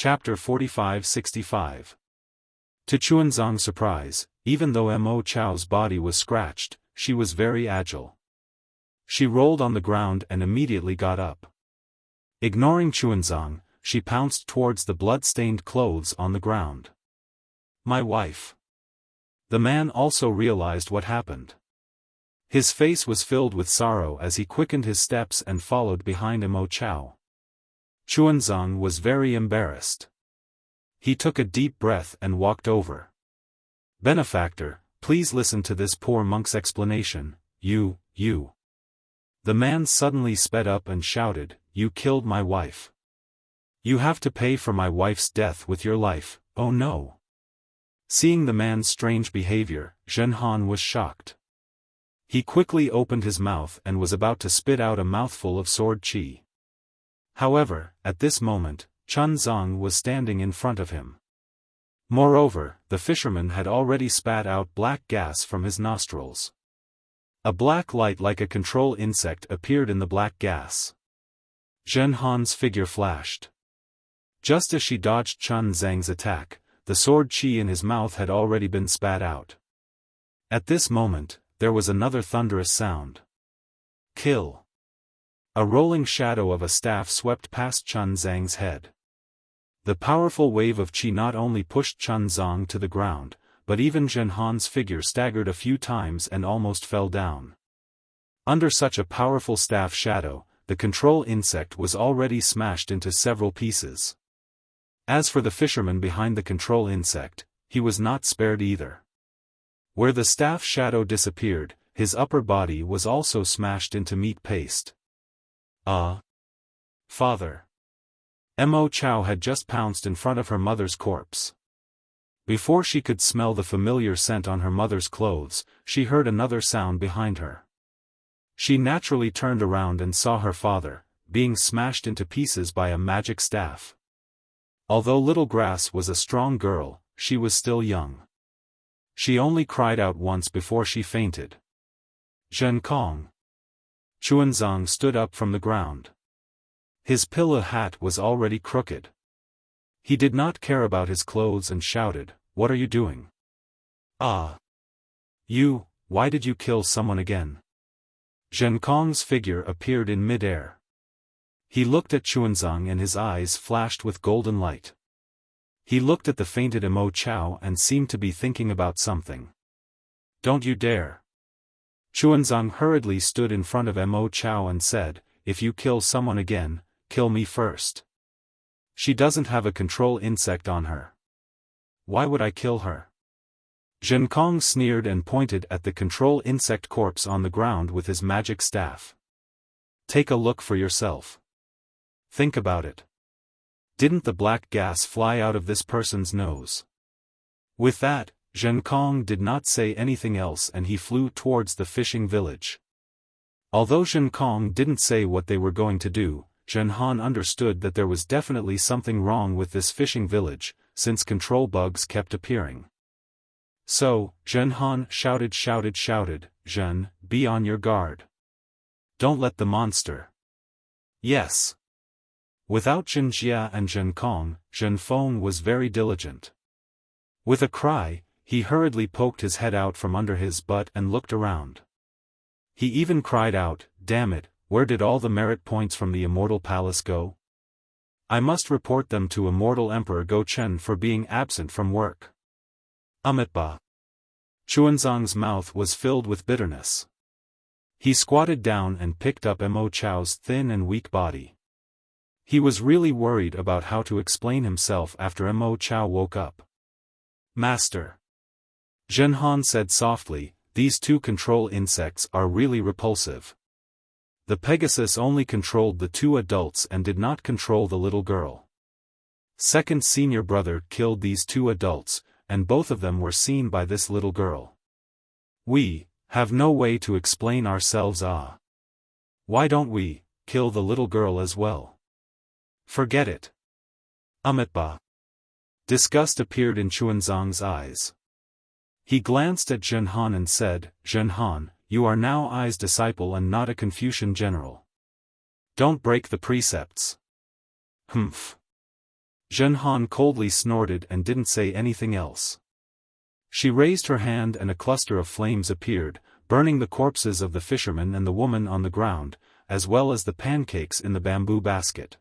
Chapter 45-65. To Chuanzong's surprise, even though Mo Chao's body was scratched, she was very agile. She rolled on the ground and immediately got up. Ignoring Chuanzong, she pounced towards the blood-stained clothes on the ground. My wife. The man also realized what happened. His face was filled with sorrow as he quickened his steps and followed behind Mo Chao. Chuanzong was very embarrassed. He took a deep breath and walked over. Benefactor, please listen to this poor monk's explanation. You. The man suddenly sped up and shouted, you killed my wife. You have to pay for my wife's death with your life, oh no. Seeing the man's strange behavior, Zhenhan was shocked. He quickly opened his mouth and was about to spit out a mouthful of sword qi. However, at this moment, Chuanzong was standing in front of him. Moreover, the fisherman had already spat out black gas from his nostrils. A black light like a control insect appeared in the black gas. Zhenhan's figure flashed. Just as she dodged Chuanzong's attack, the sword qi in his mouth had already been spat out. At this moment, there was another thunderous sound. Kill. A rolling shadow of a staff swept past Chuanzong's head. The powerful wave of qi not only pushed Chuanzong to the ground, but even Zhenhan's figure staggered a few times and almost fell down. Under such a powerful staff shadow, the control insect was already smashed into several pieces. As for the fisherman behind the control insect, he was not spared either. Where the staff shadow disappeared, his upper body was also smashed into meat paste. Father. Mo Chao had just pounced in front of her mother's corpse. Before she could smell the familiar scent on her mother's clothes, she heard another sound behind her. She naturally turned around and saw her father, being smashed into pieces by a magic staff. Although Little Grass was a strong girl, she was still young. She only cried out once before she fainted. Zhen Kong. Chuanzong stood up from the ground. His pillow hat was already crooked. He did not care about his clothes and shouted, what are you doing? You, why did you kill someone again? Zhen Kong's figure appeared in mid-air. He looked at Chuanzong and his eyes flashed with golden light. He looked at the fainted Mo Chao and seemed to be thinking about something. Don't you dare. Chuanzong hurriedly stood in front of Mo Chao and said, if you kill someone again, kill me first. She doesn't have a control insect on her. Why would I kill her? Zhen Kong sneered and pointed at the control insect corpse on the ground with his magic staff. Take a look for yourself. Think about it. Didn't the black gas fly out of this person's nose? With that, Zhen Kong did not say anything else and he flew towards the fishing village. Although Zhen Kong didn't say what they were going to do, Zhenhan understood that there was definitely something wrong with this fishing village, since control bugs kept appearing. So, Zhenhan shouted, Zhen, be on your guard. Don't let the monster. Yes. Without Zhen Jia and Zhen Kong, Zhen Feng was very diligent. With a cry, he hurriedly poked his head out from under his butt and looked around. He even cried out, damn it, where did all the merit points from the Immortal Palace go? I must report them to Immortal Emperor Go Chen for being absent from work. Amitba. Chuanzong's mouth was filled with bitterness. He squatted down and picked up Mo Chao's thin and weak body. He was really worried about how to explain himself after Mo Chao woke up. Master. Zhenhan said softly, these two control insects are really repulsive. The Pegasus only controlled the two adults and did not control the little girl. Second senior brother killed these two adults, and both of them were seen by this little girl. We have no way to explain ourselves. Why don't we kill the little girl as well? Forget it. Amitba. Disgust appeared in Chuanzong's eyes. He glanced at Zhenhan and said, Zhenhan, you are now Ai's disciple and not a Confucian general. Don't break the precepts. Humph. Zhen Han coldly snorted and didn't say anything else. She raised her hand and a cluster of flames appeared, burning the corpses of the fisherman and the woman on the ground, as well as the pancakes in the bamboo basket.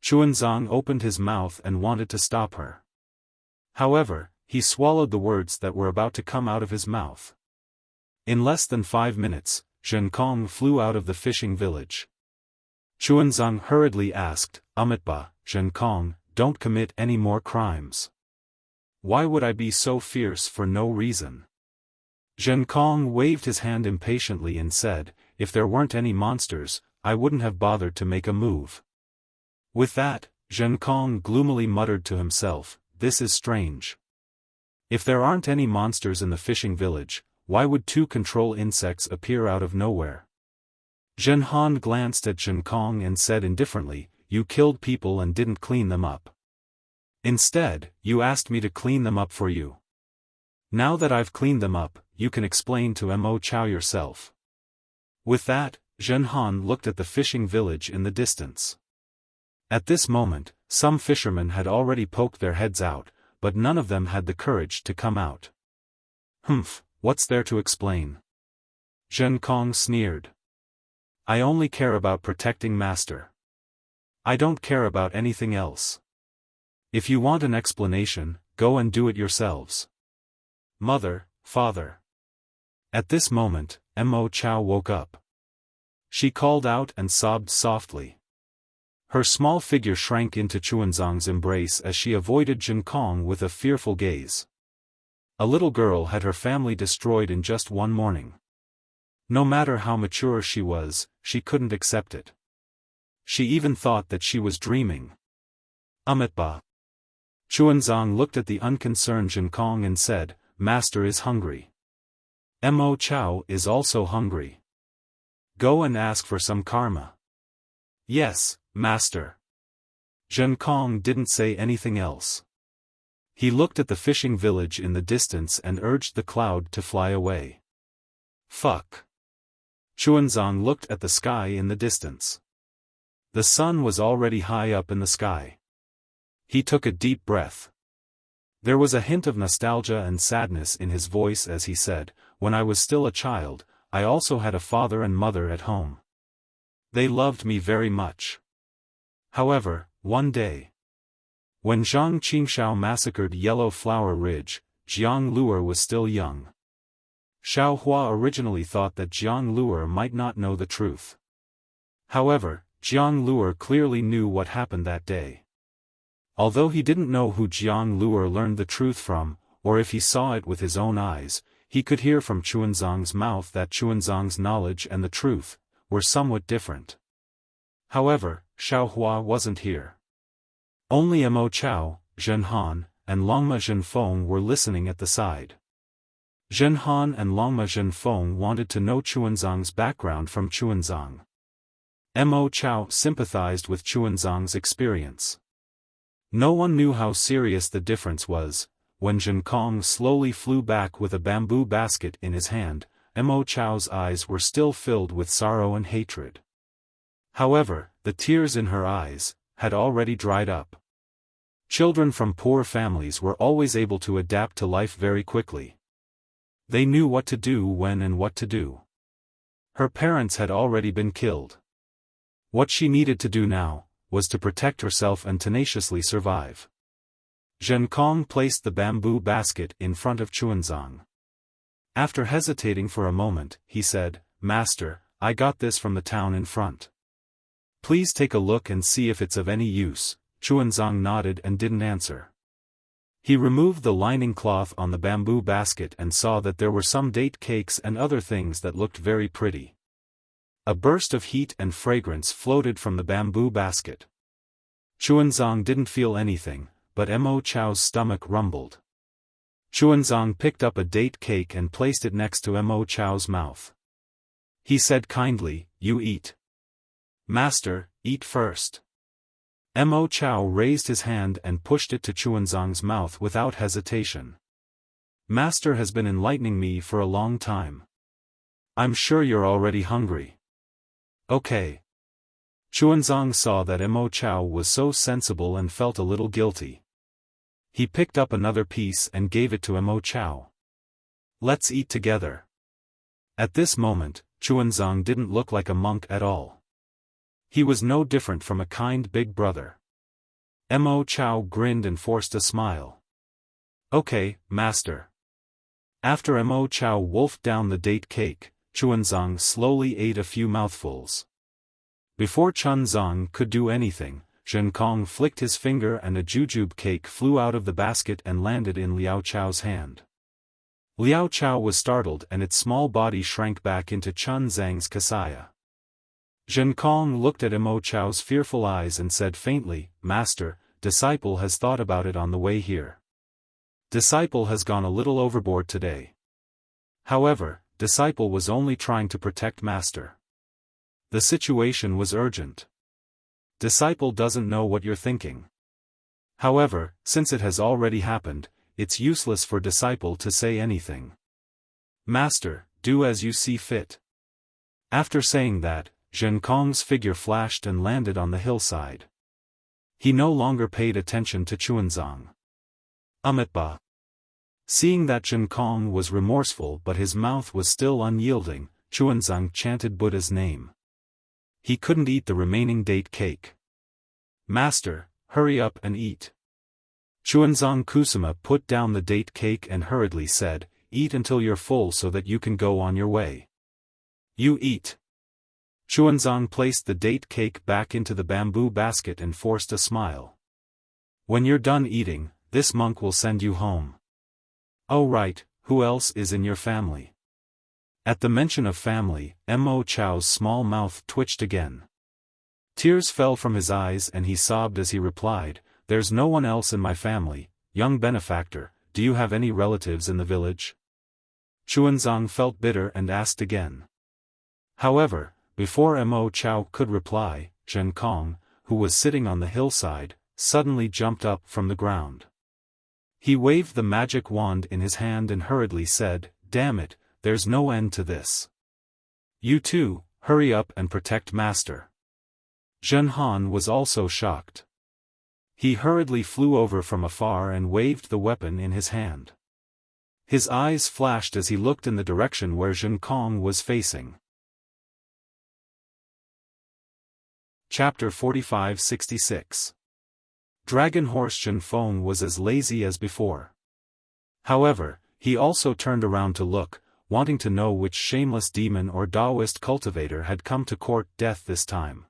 Xuanzang opened his mouth and wanted to stop her. However, he swallowed the words that were about to come out of his mouth. In less than 5 minutes, Zhen Kong flew out of the fishing village. Xuanzang hurriedly asked, "Amitba, Zhen Kong, don't commit any more crimes. Why would I be so fierce for no reason?" Zhen Kong waved his hand impatiently and said, "If there weren't any monsters, I wouldn't have bothered to make a move." With that, Zhen Kong gloomily muttered to himself, "This is strange. If there aren't any monsters in the fishing village, why would 2 control insects appear out of nowhere?" Zhen Han glanced at Zhen Kong and said indifferently, "You killed people and didn't clean them up. Instead, you asked me to clean them up for you. Now that I've cleaned them up, you can explain to Mo Chao yourself." With that, Zhen Han looked at the fishing village in the distance. At this moment, some fishermen had already poked their heads out, but none of them had the courage to come out. "Humph, what's there to explain?" Zhen Kong sneered. "I only care about protecting Master. I don't care about anything else. If you want an explanation, go and do it yourselves." "Mother, father." At this moment, Mo Chao woke up. She called out and sobbed softly. Her small figure shrank into Xuanzang's embrace as she avoided Zhen Kong with a fearful gaze. A little girl had her family destroyed in just one morning. No matter how mature she was, she couldn't accept it. She even thought that she was dreaming. "Amitba." Xuanzang looked at the unconcerned Zhen Kong and said, "Master is hungry. Mo Chao is also hungry. Go and ask for some karma." "Yes, Master." Zhen Kong didn't say anything else. He looked at the fishing village in the distance and urged the cloud to fly away. "Fuck." Xuanzang looked at the sky in the distance. The sun was already high up in the sky. He took a deep breath. There was a hint of nostalgia and sadness in his voice as he said, "When I was still a child, I also had a father and mother at home. They loved me very much. However, one day, when Zhang Qingshao massacred Yellow Flower Ridge, Jiang Luer was still young. Xiao Hua originally thought that Jiang Luer might not know the truth. However, Jiang Luer clearly knew what happened that day. Although he didn't know who Jiang Luer learned the truth from, or if he saw it with his own eyes, he could hear from Xuanzang's mouth that Xuanzang's knowledge and the truth were somewhat different. However, Xiao Hua wasn't here. Only Mo Chao, Zhen Han, and Longma Zhenfeng were listening at the side. Zhen Han and Longma Zhenfeng wanted to know Xuanzang's background from Xuanzang. Mo Chao sympathized with Xuanzang's experience. No one knew how serious the difference was. When Zhen Kong slowly flew back with a bamboo basket in his hand, Mo Chao's eyes were still filled with sorrow and hatred. However, the tears in her eyes had already dried up. Children from poor families were always able to adapt to life very quickly. They knew what to do when and what to do. Her parents had already been killed. What she needed to do now was to protect herself and tenaciously survive. Zhen Kong placed the bamboo basket in front of Xuanzang. After hesitating for a moment, he said, "Master, I got this from the town in front. Please take a look and see if it's of any use." Xuanzang nodded and didn't answer. He removed the lining cloth on the bamboo basket and saw that there were some date cakes and other things that looked very pretty. A burst of heat and fragrance floated from the bamboo basket. Xuanzang didn't feel anything, but Mo Chao's stomach rumbled. Xuanzang picked up a date cake and placed it next to Mo Chao's mouth. He said kindly, "You eat." "Master, eat first." Mo Chao raised his hand and pushed it to Xuanzang's mouth without hesitation. "Master has been enlightening me for a long time. I'm sure you're already hungry." "Okay." Chuanzong saw that Mo Chao was so sensible and felt a little guilty. He picked up another piece and gave it to Mo Chao. "Let's eat together." At this moment, Chuanzong didn't look like a monk at all. He was no different from a kind big brother. Mo Chao grinned and forced a smile. "Okay, master." After Mo Chao wolfed down the date cake, Chuanzong slowly ate a few mouthfuls. Before Chuanzong could do anything, Zhen Kong flicked his finger and a jujube cake flew out of the basket and landed in Liao Chao's hand. Liao Chao was startled and its small body shrank back into Chuanzong's kasaya. Zhen Kong looked at Mo Chao's fearful eyes and said faintly, "Master, disciple has thought about it on the way here. Disciple has gone a little overboard today." However, disciple was only trying to protect master. The situation was urgent. Disciple doesn't know what you're thinking. However, since it has already happened, it's useless for disciple to say anything. "Master, do as you see fit." After saying that, Zhen Kong's figure flashed and landed on the hillside. He no longer paid attention to Chuanzong. Amitabha. Seeing that Zhen Kong was remorseful but his mouth was still unyielding, Chuanzong chanted Buddha's name. He couldn't eat the remaining date cake. "Master, hurry up and eat." Chuanzong Kusuma put down the date cake and hurriedly said, "Eat until you're full so that you can go on your way." "You eat." Chuanzong placed the date cake back into the bamboo basket and forced a smile. "When you're done eating, this monk will send you home." "Oh right, who else is in your family?" At the mention of family, Mo Chao's small mouth twitched again. Tears fell from his eyes and he sobbed as he replied, "There's no one else in my family, young benefactor, do you have any relatives in the village?" Chuanzong felt bitter and asked again. However, before Mo Chao could reply, Zhen Kong, who was sitting on the hillside, suddenly jumped up from the ground. He waved the magic wand in his hand and hurriedly said, "Damn it, there's no end to this. You too, hurry up and protect master." Zhen Han was also shocked. He hurriedly flew over from afar and waved the weapon in his hand. His eyes flashed as he looked in the direction where Zhen Kong was facing. Chapter 45-66. Dragon Horse Zhen Feng was as lazy as before. However, he also turned around to look, wanting to know which shameless demon or Taoist cultivator had come to court death this time.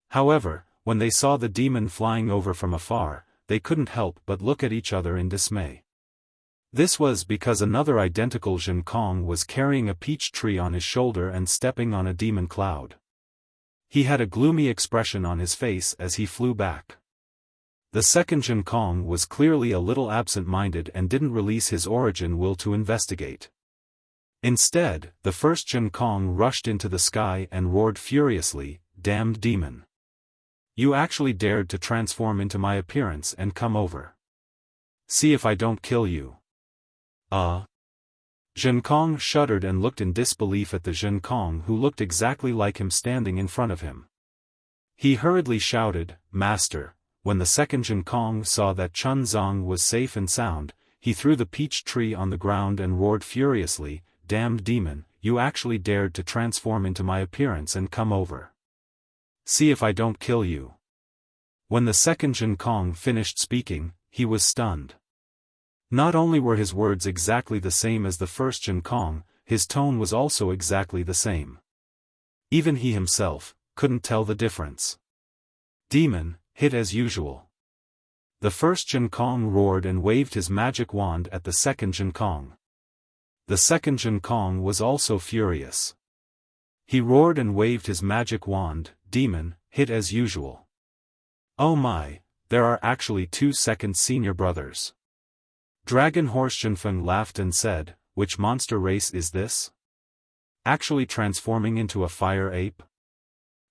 However, when they saw the demon flying over from afar, they couldn't help but look at each other in dismay. This was because another identical Zhen Kong was carrying a peach tree on his shoulder and stepping on a demon cloud. He had a gloomy expression on his face as he flew back. The second Zhen Kong was clearly a little absent-minded and didn't release his origin will to investigate. Instead, the first Zhen Kong rushed into the sky and roared furiously, "Damned demon! You actually dared to transform into my appearance and come over. See if I don't kill you." Zhen Kong shuddered and looked in disbelief at the Zhen Kong who looked exactly like him standing in front of him. He hurriedly shouted, "Master." When the second Zhen Kong saw that Chuanzong was safe and sound, he threw the peach tree on the ground and roared furiously, "Damned demon, you actually dared to transform into my appearance and come over. See if I don't kill you." When the second Zhen Kong finished speaking, he was stunned. Not only were his words exactly the same as the first Zhen Kong, his tone was also exactly the same. Even he himself couldn't tell the difference. "Demon, hit as usual." The first Zhen Kong roared and waved his magic wand at the second Zhen Kong. The second Zhen Kong was also furious. He roared and waved his magic wand, "Demon, hit as usual." Oh my, there are actually two second senior brothers. Dragon Horse Zhen Feng laughed and said, "Which monster race is this? Actually transforming into a fire ape?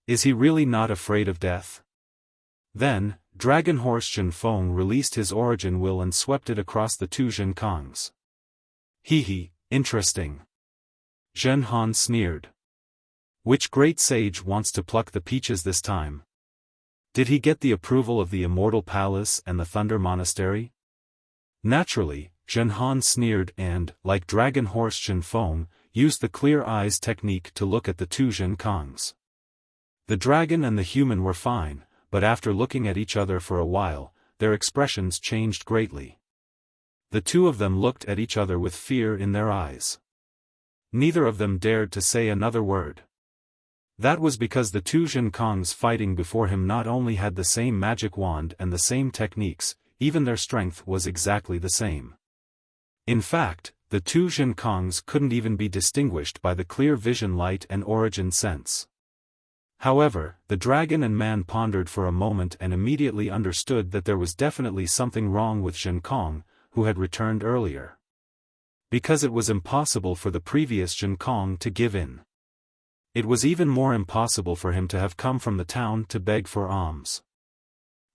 Is he really not afraid of death?" Then, Dragon Horse Zhen Feng released his origin will and swept it across the two Zhen Kongs. "Hee hee, interesting." Zhen Han sneered. Which great sage wants to pluck the peaches this time? Did he get the approval of the Immortal Palace and the Thunder Monastery? Naturally, Zhenhan sneered and, like Dragon Horse Xiaofan, used the clear eyes technique to look at the two Zhenkongs. The dragon and the human were fine, but after looking at each other for a while, their expressions changed greatly. The two of them looked at each other with fear in their eyes. Neither of them dared to say another word. That was because the two Zhenkongs fighting before him not only had the same magic wand and the same techniques, even their strength was exactly the same. In fact, the two Zhenkongs couldn't even be distinguished by the clear vision light and origin sense. However, the dragon and man pondered for a moment and immediately understood that there was definitely something wrong with Zhenkong, who had returned earlier. Because it was impossible for the previous Zhenkong to give in. It was even more impossible for him to have come from the town to beg for alms.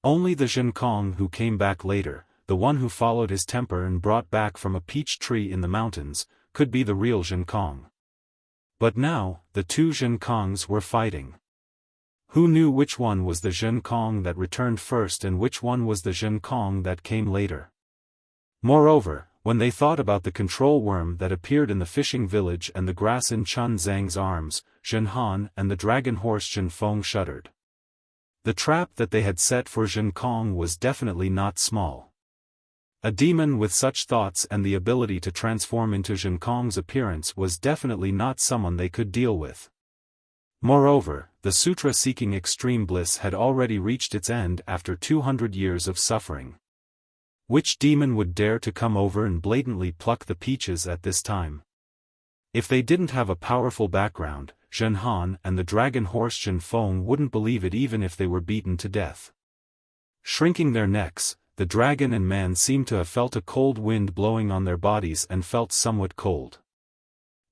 Only the Zhenkong who came back later, the one who followed his temper and brought back from a peach tree in the mountains, could be the real Zhenkong. But now, the two Zhenkongs were fighting. Who knew which one was the Zhenkong that returned first and which one was the Zhenkong that came later? Moreover, when they thought about the control worm that appeared in the fishing village and the grass in Chun Zhang's arms, Zhenhan and the dragon horse Xiaofan shuddered. The trap that they had set for Zhenkong was definitely not small. A demon with such thoughts and the ability to transform into Zhenkong's appearance was definitely not someone they could deal with. Moreover, the sutra seeking extreme bliss had already reached its end after 200 years of suffering. Which demon would dare to come over and blatantly pluck the peaches at this time? If they didn't have a powerful background, Zhenhan and the dragon horse Xiaofan wouldn't believe it even if they were beaten to death. Shrinking their necks, the dragon and man seemed to have felt a cold wind blowing on their bodies and felt somewhat cold.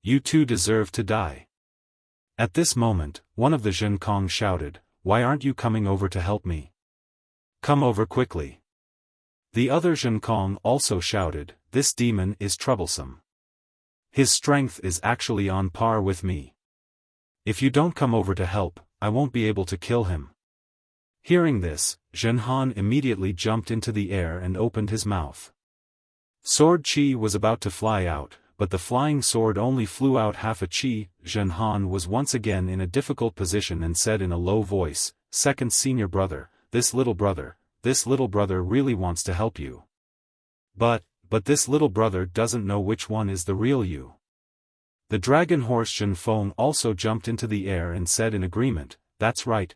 You two deserve to die. At this moment, one of the Zhenkong shouted, "Why aren't you coming over to help me? Come over quickly." The other Zhenkong also shouted, "This demon is troublesome. His strength is actually on par with me. If you don't come over to help, I won't be able to kill him." Hearing this, Zhenhan immediately jumped into the air and opened his mouth. Sword Qi was about to fly out, but the flying sword only flew out half a Qi. Zhenhan was once again in a difficult position and said in a low voice, "Second senior brother, this little brother really wants to help you. But this little brother doesn't know which one is the real you." The dragon horse Xiaofan also jumped into the air and said in agreement, that's right.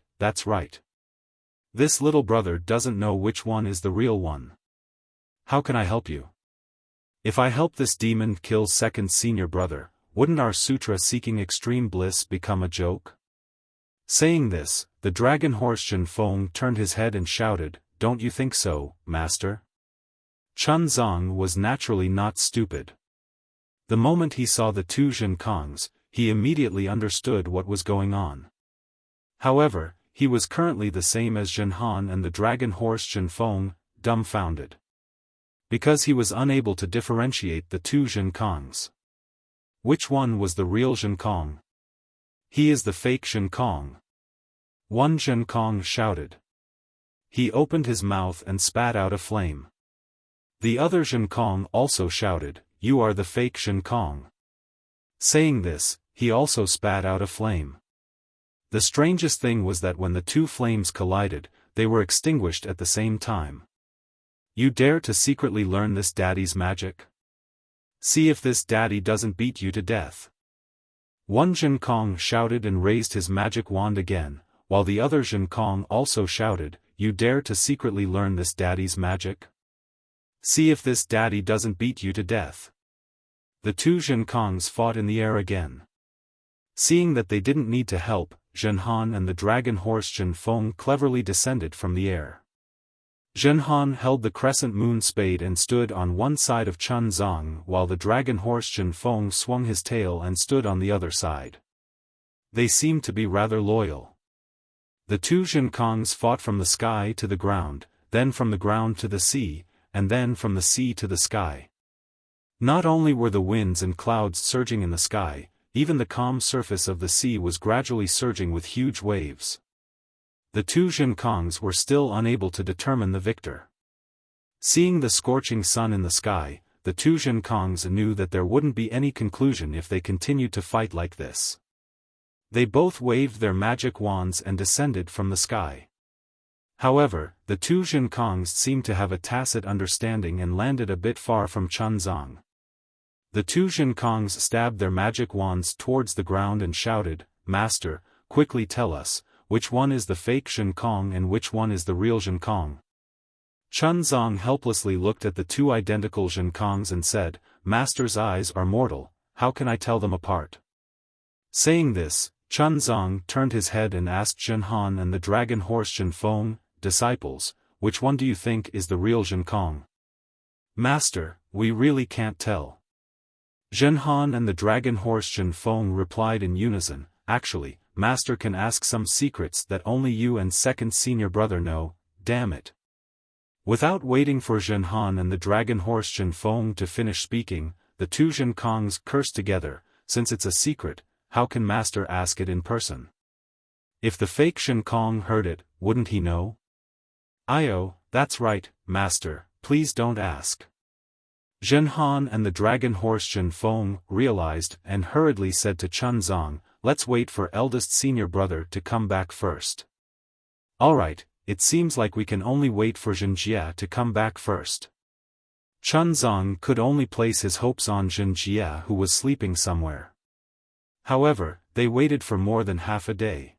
This little brother doesn't know which one is the real one. How can I help you? If I help this demon kill second senior brother, wouldn't our sutra seeking extreme bliss become a joke? Saying this, the dragon horse Xiaofan turned his head and shouted, "Don't you think so, master?" Chun Zhang was naturally not stupid. The moment he saw the two Zhenkongs, he immediately understood what was going on. However, he was currently the same as Zhenhan and the dragon horse Xiaofan, dumbfounded. Because he was unable to differentiate the two Zhenkongs. Which one was the real Zhenkong? He is the fake Zhenkong. One Zhenkong shouted. He opened his mouth and spat out a flame. The other Zhenkong also shouted, "You are the fake Zhenkong." Saying this, he also spat out a flame. The strangest thing was that when the two flames collided, they were extinguished at the same time. You dare to secretly learn this daddy's magic? See if this daddy doesn't beat you to death. One Zhenkong shouted and raised his magic wand again, while the other Zhenkong also shouted, "You dare to secretly learn this daddy's magic? See if this daddy doesn't beat you to death." The two Zhenkongs fought in the air again. Seeing that they didn't need to help, Zhenhan and the dragon horse Xiaofan cleverly descended from the air. Zhenhan held the crescent moon spade and stood on one side of Chun Zhang while the dragon horse Xiaofan swung his tail and stood on the other side. They seemed to be rather loyal. The two Zhenkongs fought from the sky to the ground, then from the ground to the sea, and then from the sea to the sky. Not only were the winds and clouds surging in the sky, even the calm surface of the sea was gradually surging with huge waves. The two Jinkongs were still unable to determine the victor. Seeing the scorching sun in the sky, the two Jinkongs knew that there wouldn't be any conclusion if they continued to fight like this. They both waved their magic wands and descended from the sky. However, the two Jinkongs seemed to have a tacit understanding and landed a bit far from Chunzang. The two Jinkongs stabbed their magic wands towards the ground and shouted, "Master, quickly tell us, which one is the fake Jinkong and which one is the real Jinkong?" Chunzang helplessly looked at the two identical Jinkongs and said, "Master's eyes are mortal, how can I tell them apart?" Saying this, Chunzang turned his head and asked Zhenhan and the dragon horse Zhenfeng, "Disciples, which one do you think is the real Jinkong?" "Master, we really can't tell." Zhenhan and the dragon horse Zhenfeng replied in unison, "Actually, Master can ask some secrets that only you and second senior brother know, damn it." Without waiting for Zhenhan and the dragon horse Zhenfeng to finish speaking, the two Jinkongs cursed together, "Since it's a secret, how can Master ask it in person? If the fake Jinkong heard it, wouldn't he know?" "Io, that's right, Master, please don't ask." Zhenhan and the dragon horse Zhenfeng realized and hurriedly said to Chunzang, "Let's wait for eldest senior brother to come back first." "Alright, it seems like we can only wait for Zhenjie to come back first." Chunzang could only place his hopes on Zhenjie, who was sleeping somewhere. However, they waited for more than half a day.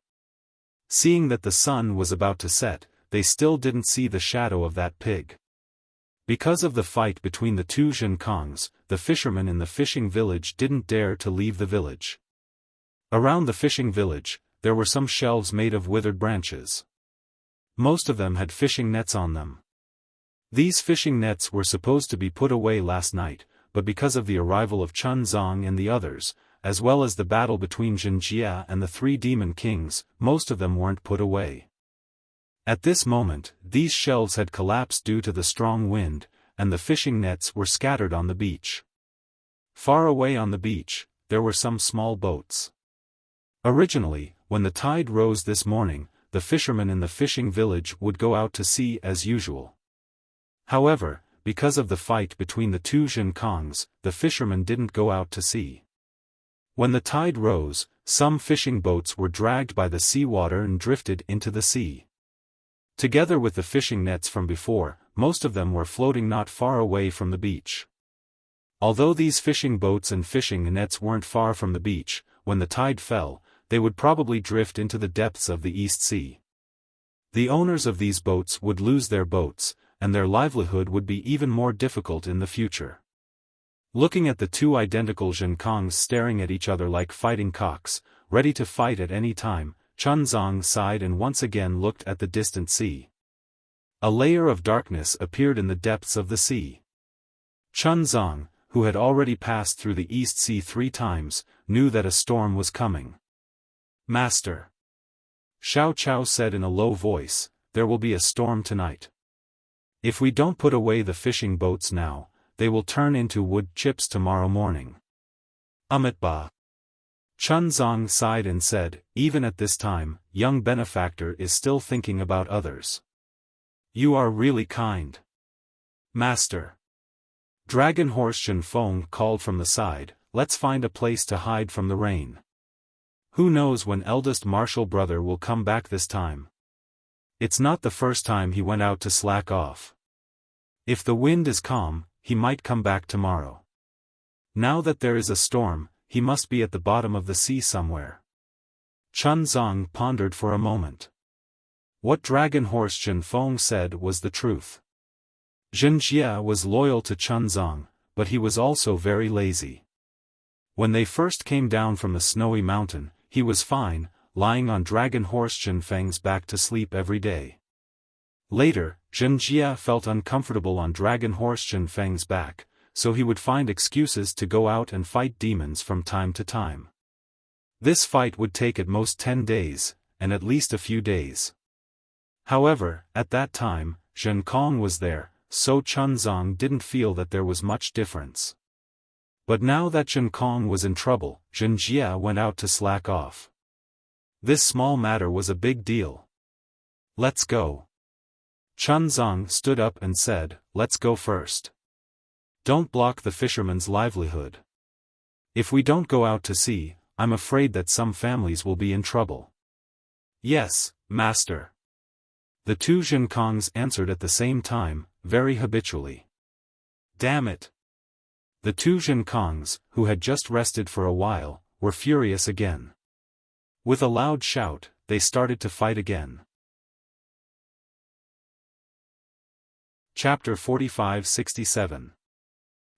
Seeing that the sun was about to set, they still didn't see the shadow of that pig. Because of the fight between the two Jinkongs, the fishermen in the fishing village didn't dare to leave the village. Around the fishing village, there were some shelves made of withered branches. Most of them had fishing nets on them. These fishing nets were supposed to be put away last night, but because of the arrival of Chunzang and the others, as well as the battle between Zhenjie and the three demon kings, most of them weren't put away. At this moment, these shelves had collapsed due to the strong wind, and the fishing nets were scattered on the beach. Far away on the beach, there were some small boats. Originally, when the tide rose this morning, the fishermen in the fishing village would go out to sea as usual. However, because of the fight between the two Jinkongs, the fishermen didn't go out to sea. When the tide rose, some fishing boats were dragged by the seawater and drifted into the sea. Together with the fishing nets from before, most of them were floating not far away from the beach. Although these fishing boats and fishing nets weren't far from the beach, when the tide fell, they would probably drift into the depths of the East Sea. The owners of these boats would lose their boats, and their livelihood would be even more difficult in the future. Looking at the two identical Jinkongs staring at each other like fighting cocks, ready to fight at any time, Chunzang sighed and once again looked at the distant sea. A layer of darkness appeared in the depths of the sea. Chunzang, who had already passed through the East Sea 3 times, knew that a storm was coming. "Master," Xiao Chao said in a low voice, "there will be a storm tonight. If we don't put away the fishing boats now, they will turn into wood chips tomorrow morning." "Ba." Chunzang sighed and said, "Even at this time, young benefactor is still thinking about others. You are really kind." "Master." Dragon horse Zhenfeng called from the side, "Let's find a place to hide from the rain. Who knows when eldest martial brother will come back this time? It's not the first time he went out to slack off. If the wind is calm, he might come back tomorrow. Now that there is a storm, he must be at the bottom of the sea somewhere." Chunzang pondered for a moment. What dragon horse Zhenfeng said was the truth. Zhenjie was loyal to Chunzang, but he was also very lazy. When they first came down from the snowy mountain, he was fine, lying on dragon horse Zhenfeng's back to sleep every day. Later, Zhenjie felt uncomfortable on dragon horse Zhenfeng's back, so he would find excuses to go out and fight demons from time to time. This fight would take at most 10 days, and at least a few days. However, at that time, Zhenkong was there, so Chunzang didn't feel that there was much difference. But now that Zhen Kong was in trouble, Zhen Jia went out to slack off. This small matter was a big deal. Let's go. Chun Zong stood up and said, let's go first. Don't block the fisherman's livelihood. If we don't go out to sea, I'm afraid that some families will be in trouble. Yes, master. The two Zhen Kongs answered at the same time, very habitually. Damn it. The two Zhen Kongs, who had just rested for a while, were furious again. With a loud shout, they started to fight again. Chapter 45-67.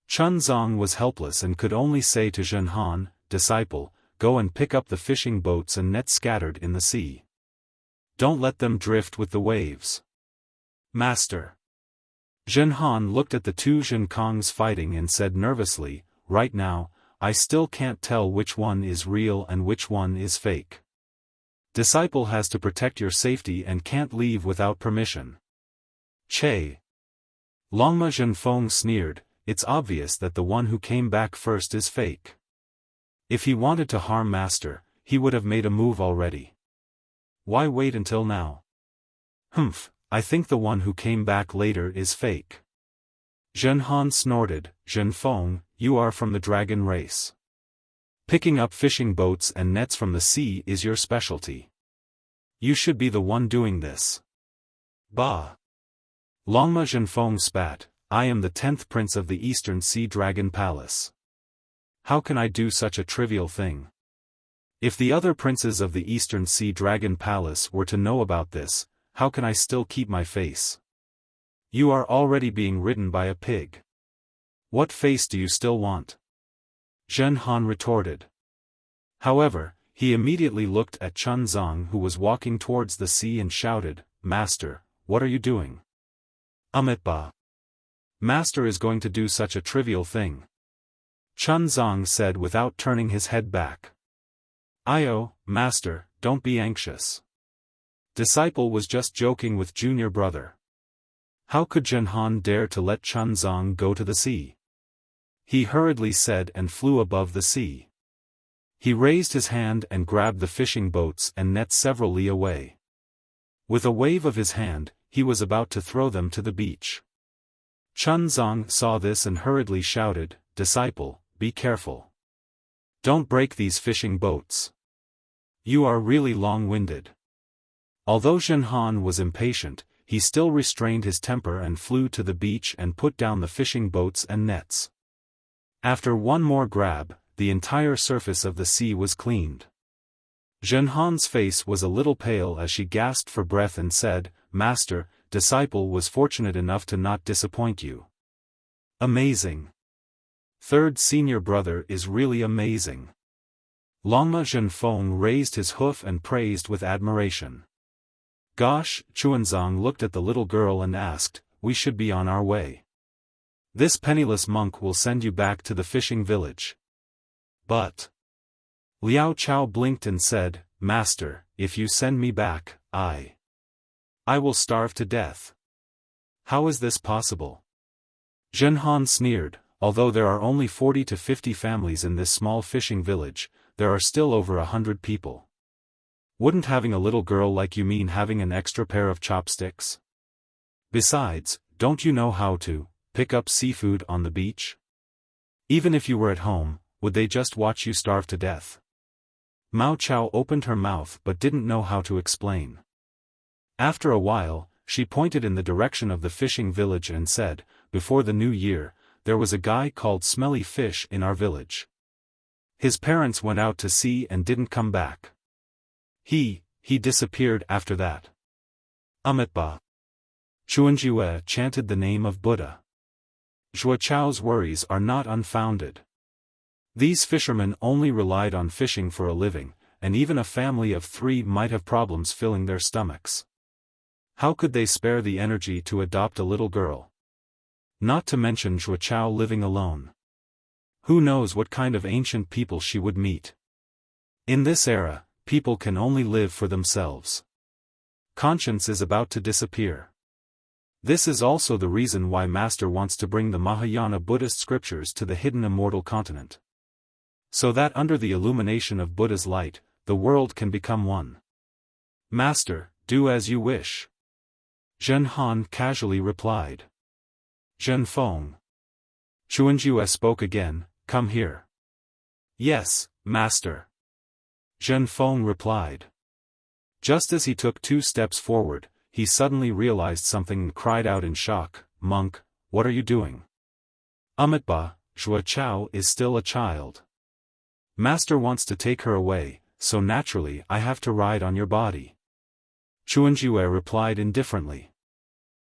Chun Zong was helpless and could only say to Zhen Han, disciple, go and pick up the fishing boats and nets scattered in the sea. Don't let them drift with the waves. Master. Zhen Han looked at the two Zhen Kongs fighting and said nervously, right now, I still can't tell which one is real and which one is fake. Disciple has to protect your safety and can't leave without permission. Che. Longma Zhenfeng sneered, it's obvious that the one who came back first is fake. If he wanted to harm Master, he would have made a move already. Why wait until now? Humph, I think the one who came back later is fake. Zhen Han snorted, Zhenfeng, you are from the dragon race. Picking up fishing boats and nets from the sea is your specialty. You should be the one doing this. Bah. Longma Zhenfeng spat, I am the 10th prince of the Eastern Sea Dragon Palace. How can I do such a trivial thing? If the other princes of the Eastern Sea Dragon Palace were to know about this, how can I still keep my face? You are already being ridden by a pig. What face do you still want? Zhen Han retorted. However, he immediately looked at Chun Zong who was walking towards the sea and shouted, Master, what are you doing? Amitba. Master is going to do such a trivial thing. Chun Zong said without turning his head back. Io, Master, don't be anxious. Disciple was just joking with junior brother. How could Zhen Han dare to let Chun Zong go to the sea? He hurriedly said and flew above the sea. He raised his hand and grabbed the fishing boats and nets several li away. With a wave of his hand, he was about to throw them to the beach. Chun Zong saw this and hurriedly shouted, Disciple, be careful. Don't break these fishing boats. You are really long-winded. Although Zhen Han was impatient, he still restrained his temper and flew to the beach and put down the fishing boats and nets. After one more grab, the entire surface of the sea was cleaned. Zhen Han's face was a little pale as she gasped for breath and said, Master, disciple was fortunate enough to not disappoint you. Amazing. Third senior brother is really amazing. Longma Zhenfeng raised his hoof and praised with admiration. Gosh, Chuanzong looked at the little girl and asked, we should be on our way. This penniless monk will send you back to the fishing village. But Liao Chao blinked and said, Master, if you send me back, I will starve to death. How is this possible? Zhen Han sneered, although there are only 40 to 50 families in this small fishing village, there are still over 100 people. Wouldn't having a little girl like you mean having an extra pair of chopsticks? Besides, don't you know how to pick up seafood on the beach? Even if you were at home, would they just watch you starve to death? Mao Chao opened her mouth but didn't know how to explain. After a while, she pointed in the direction of the fishing village and said, before the new year, there was a guy called Smelly Fish in our village. His parents went out to sea and didn't come back. He disappeared after that. Amitba. Chuanjiwe chanted the name of Buddha. Zhuo Chao's worries are not unfounded. These fishermen only relied on fishing for a living, and even a family of 3 might have problems filling their stomachs. How could they spare the energy to adopt a little girl? Not to mention Zhuo Chao living alone. Who knows what kind of ancient people she would meet. In this era, people can only live for themselves. Conscience is about to disappear. This is also the reason why Master wants to bring the Mahayana Buddhist scriptures to the hidden immortal continent. So that under the illumination of Buddha's light, the world can become one. Master, do as you wish. Zhen Han casually replied. Zhen Feng. Chuanjue spoke again, come here. Yes, Master. Zhen Feng replied. Just as he took 2 steps forward, he suddenly realized something and cried out in shock, Monk, what are you doing? Amitabha, Zhuo Chao is still a child. Master wants to take her away, so naturally I have to ride on your body. Chuanjue replied indifferently.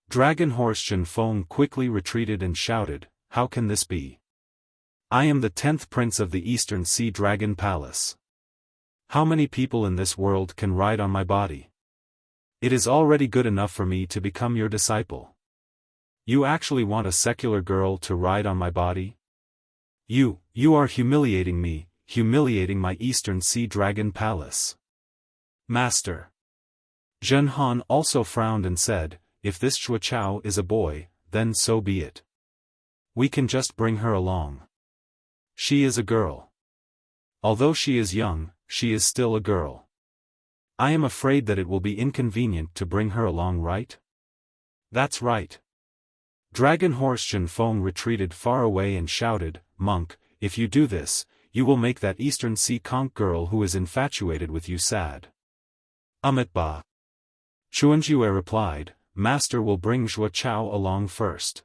Dragon Horse Zhen Feng quickly retreated and shouted, how can this be? I am the 10th prince of the Eastern Sea Dragon Palace. How many people in this world can ride on my body? It is already good enough for me to become your disciple. You actually want a secular girl to ride on my body? You are humiliating me, humiliating my Eastern Sea Dragon Palace. Master. Zhen Han also frowned and said, if this Zhuo Chao is a boy, then so be it. We can just bring her along. She is a girl. Although she is young, she is still a girl. I am afraid that it will be inconvenient to bring her along, right? That's right. Dragon Horse Zhen Feng retreated far away and shouted, Monk, if you do this, you will make that Eastern Sea conch girl who is infatuated with you sad. Amitabha. Chuanjue replied, Master will bring Zhuo Chao along first.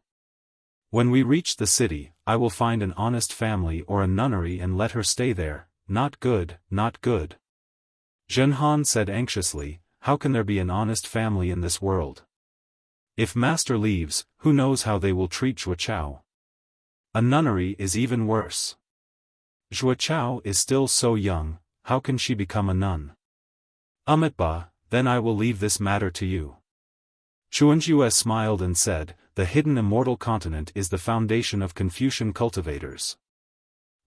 When we reach the city, I will find an honest family or a nunnery and let her stay there. Not good, not good. Zhen Han said anxiously, how can there be an honest family in this world? If Master leaves, who knows how they will treat Zhuo Chao? A nunnery is even worse. Zhuo Chao is still so young, how can she become a nun? Amitabha, then I will leave this matter to you. Chuanjue smiled and said, the hidden immortal continent is the foundation of Confucian cultivators.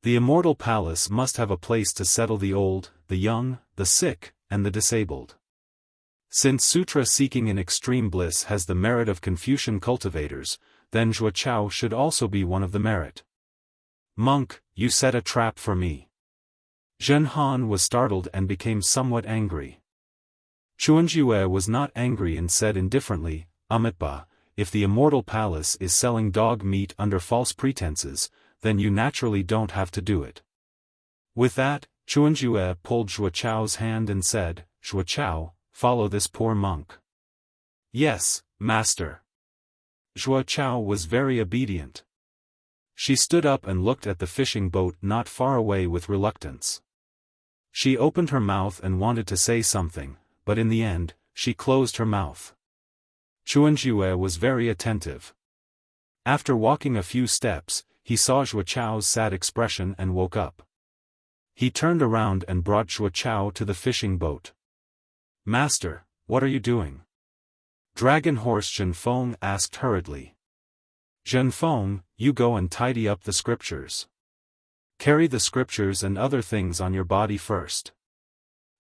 The immortal palace must have a place to settle the old, the young, the sick, and the disabled. Since sutra seeking in extreme bliss has the merit of Confucian cultivators, then Zhuo Chao should also be one of the merit. Monk, you set a trap for me. Zhen Han was startled and became somewhat angry. Chuanjue was not angry and said indifferently, Amitabha, if the immortal palace is selling dog meat under false pretenses, then you naturally don't have to do it. With that, Chuanjue pulled Zhuo Chao's hand and said, Zhuo Chao, follow this poor monk. Yes, Master. Zhuo Chao was very obedient. She stood up and looked at the fishing boat not far away with reluctance. She opened her mouth and wanted to say something, but in the end, she closed her mouth. Chuanjue was very attentive. After walking a few steps, he saw Zhuo Chao's sad expression and woke up. He turned around and brought Zhuo Chao to the fishing boat. Master, what are you doing? Dragon Horse Zhen Feng asked hurriedly. Zhen Feng, you go and tidy up the scriptures. Carry the scriptures and other things on your body first.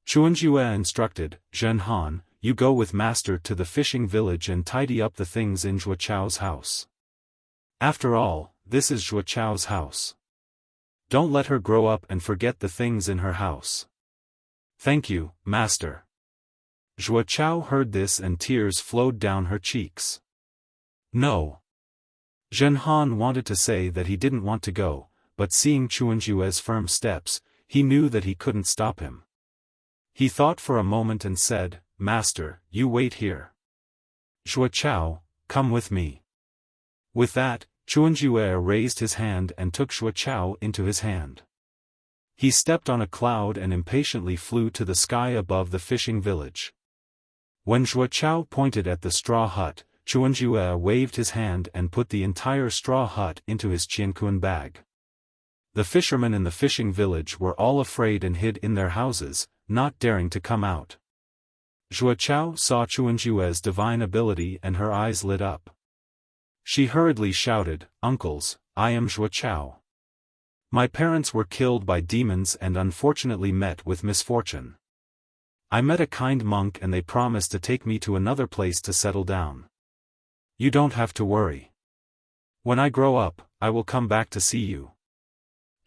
Chuanjue instructed, Zhen Han, you go with Master to the fishing village and tidy up the things in Zhuo Chao's house. After all, this is Zhuo Chao's house. Don't let her grow up and forget the things in her house. Thank you, Master. Zhuo Chao heard this and tears flowed down her cheeks. No. Zhen Han wanted to say that he didn't want to go, but seeing Chuanjue's firm steps, he knew that he couldn't stop him. He thought for a moment and said, Master, you wait here. Zhuo Chao, come with me. With that, Chuanjue raised his hand and took Zhuo Chao into his hand. He stepped on a cloud and impatiently flew to the sky above the fishing village. When Zhuo Chao pointed at the straw hut, Chuanjue waved his hand and put the entire straw hut into his qianquan bag. The fishermen in the fishing village were all afraid and hid in their houses, not daring to come out. Zhuo Chao saw Chuanjue's divine ability and her eyes lit up. She hurriedly shouted, Uncles, I am Zhuo Chao. My parents were killed by demons and unfortunately met with misfortune. I met a kind monk and they promised to take me to another place to settle down. You don't have to worry. When I grow up, I will come back to see you.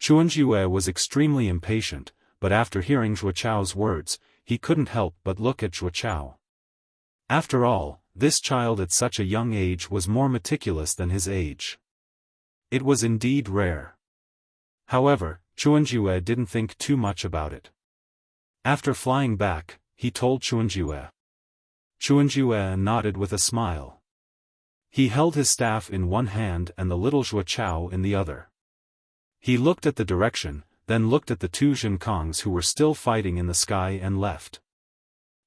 Chuanjue was extremely impatient, but after hearing Zhuo Chao's words, he couldn't help but look at Zhuo Chao. After all, this child at such a young age was more meticulous than his age. It was indeed rare. However, Chuanjue didn't think too much about it. After flying back, he told Chuanjue. Chuanjue nodded with a smile. He held his staff in one hand and the little Zhuo Chao in the other. He looked at the direction, then looked at the two Zhenkongs who were still fighting in the sky and left.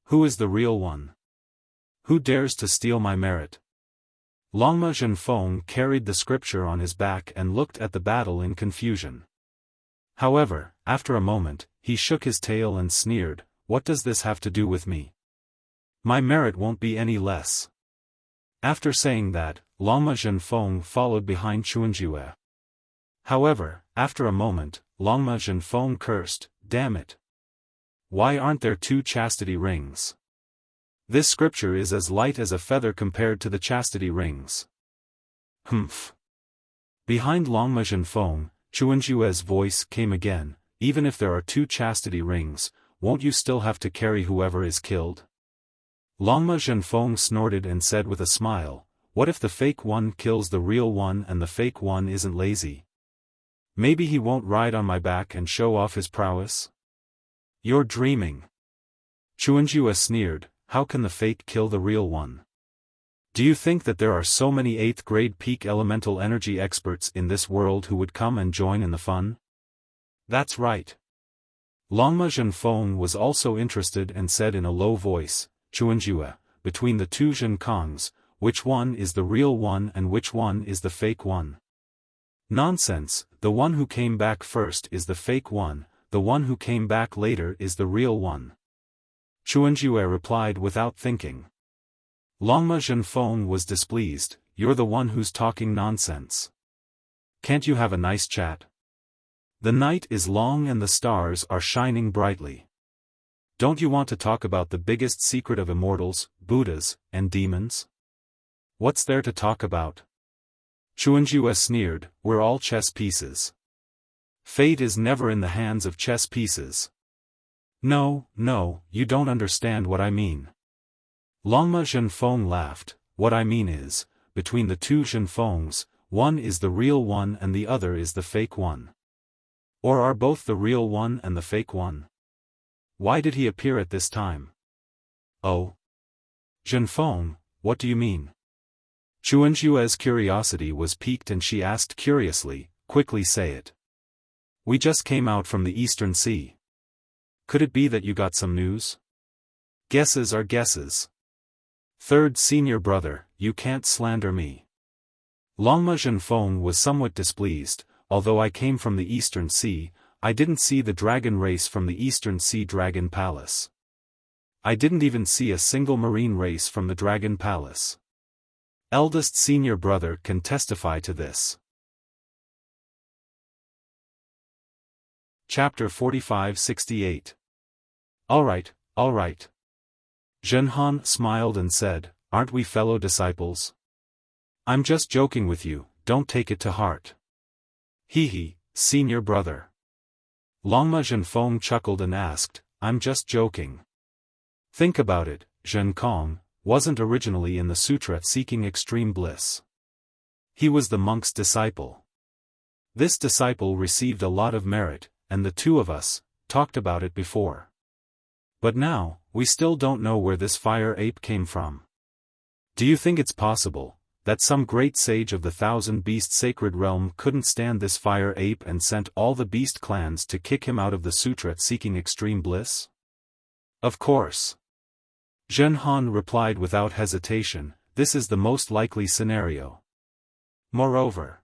Who is the real one? Who dares to steal my merit? Longma Zhenfeng carried the scripture on his back and looked at the battle in confusion. However, after a moment, he shook his tail and sneered, "What does this have to do with me? My merit won't be any less." After saying that, Longma Zhenfeng followed behind Chuanjue. However, after a moment, Longma Zhenfeng cursed, "Damn it! Why aren't there two chastity rings? This scripture is as light as a feather compared to the chastity rings." Humph. Behind Longma Zhenfeng, Chuanjue's voice came again, "Even if there are two chastity rings, won't you still have to carry whoever is killed?" Longma Zhenfeng snorted and said with a smile, "What if the fake one kills the real one and the fake one isn't lazy? Maybe he won't ride on my back and show off his prowess?" "You're dreaming." Chuanjue sneered, "How can the fake kill the real one? Do you think that there are so many 8th grade peak elemental energy experts in this world who would come and join in the fun?" "That's right." Longma Zhenfeng was also interested and said in a low voice, "Chuanjue, between the two Zhenkongs, which one is the real one and which one is the fake one?" "Nonsense, the one who came back first is the fake one, the one who came back later is the real one," Chuanjue replied without thinking. Longma Zhenfeng was displeased, "You're the one who's talking nonsense. Can't you have a nice chat? The night is long and the stars are shining brightly. Don't you want to talk about the biggest secret of immortals, Buddhas, and demons? What's there to talk about?" Chuanjue sneered, "We're all chess pieces. Fate is never in the hands of chess pieces." No, you don't understand what I mean." Longma Zhenfeng laughed, "What I mean is, between the two Zhenfengs, one is the real one and the other is the fake one. Or are both the real one and the fake one? Why did he appear at this time?" "Oh. Zhenfeng, what do you mean?" Chuanjue's curiosity was piqued and she asked curiously, "Quickly say it." "We just came out from the Eastern Sea. Could it be that you got some news?" "Guesses are guesses. Third senior brother, you can't slander me." Longma Zhenfeng was somewhat displeased, "Although I came from the Eastern Sea, I didn't see the dragon race from the Eastern Sea Dragon Palace. I didn't even see a single marine race from the Dragon Palace. Eldest senior brother can testify to this." Chapter 45-68. All right. Zhenhan smiled and said, "Aren't we fellow disciples? I'm just joking with you, don't take it to heart." "Hee, senior brother." Longma Zhenfeng chuckled and asked, "I'm just joking. Think about it, Zhenkong wasn't originally in the sutra seeking extreme bliss. He was the monk's disciple. This disciple received a lot of merit, and the two of us talked about it before. But now, we still don't know where this fire ape came from. Do you think it's possible that some great sage of the 1,000-beast sacred realm couldn't stand this fire ape and sent all the beast clans to kick him out of the sutra seeking extreme bliss?" "Of course." Zhenhan replied without hesitation, "This is the most likely scenario. Moreover."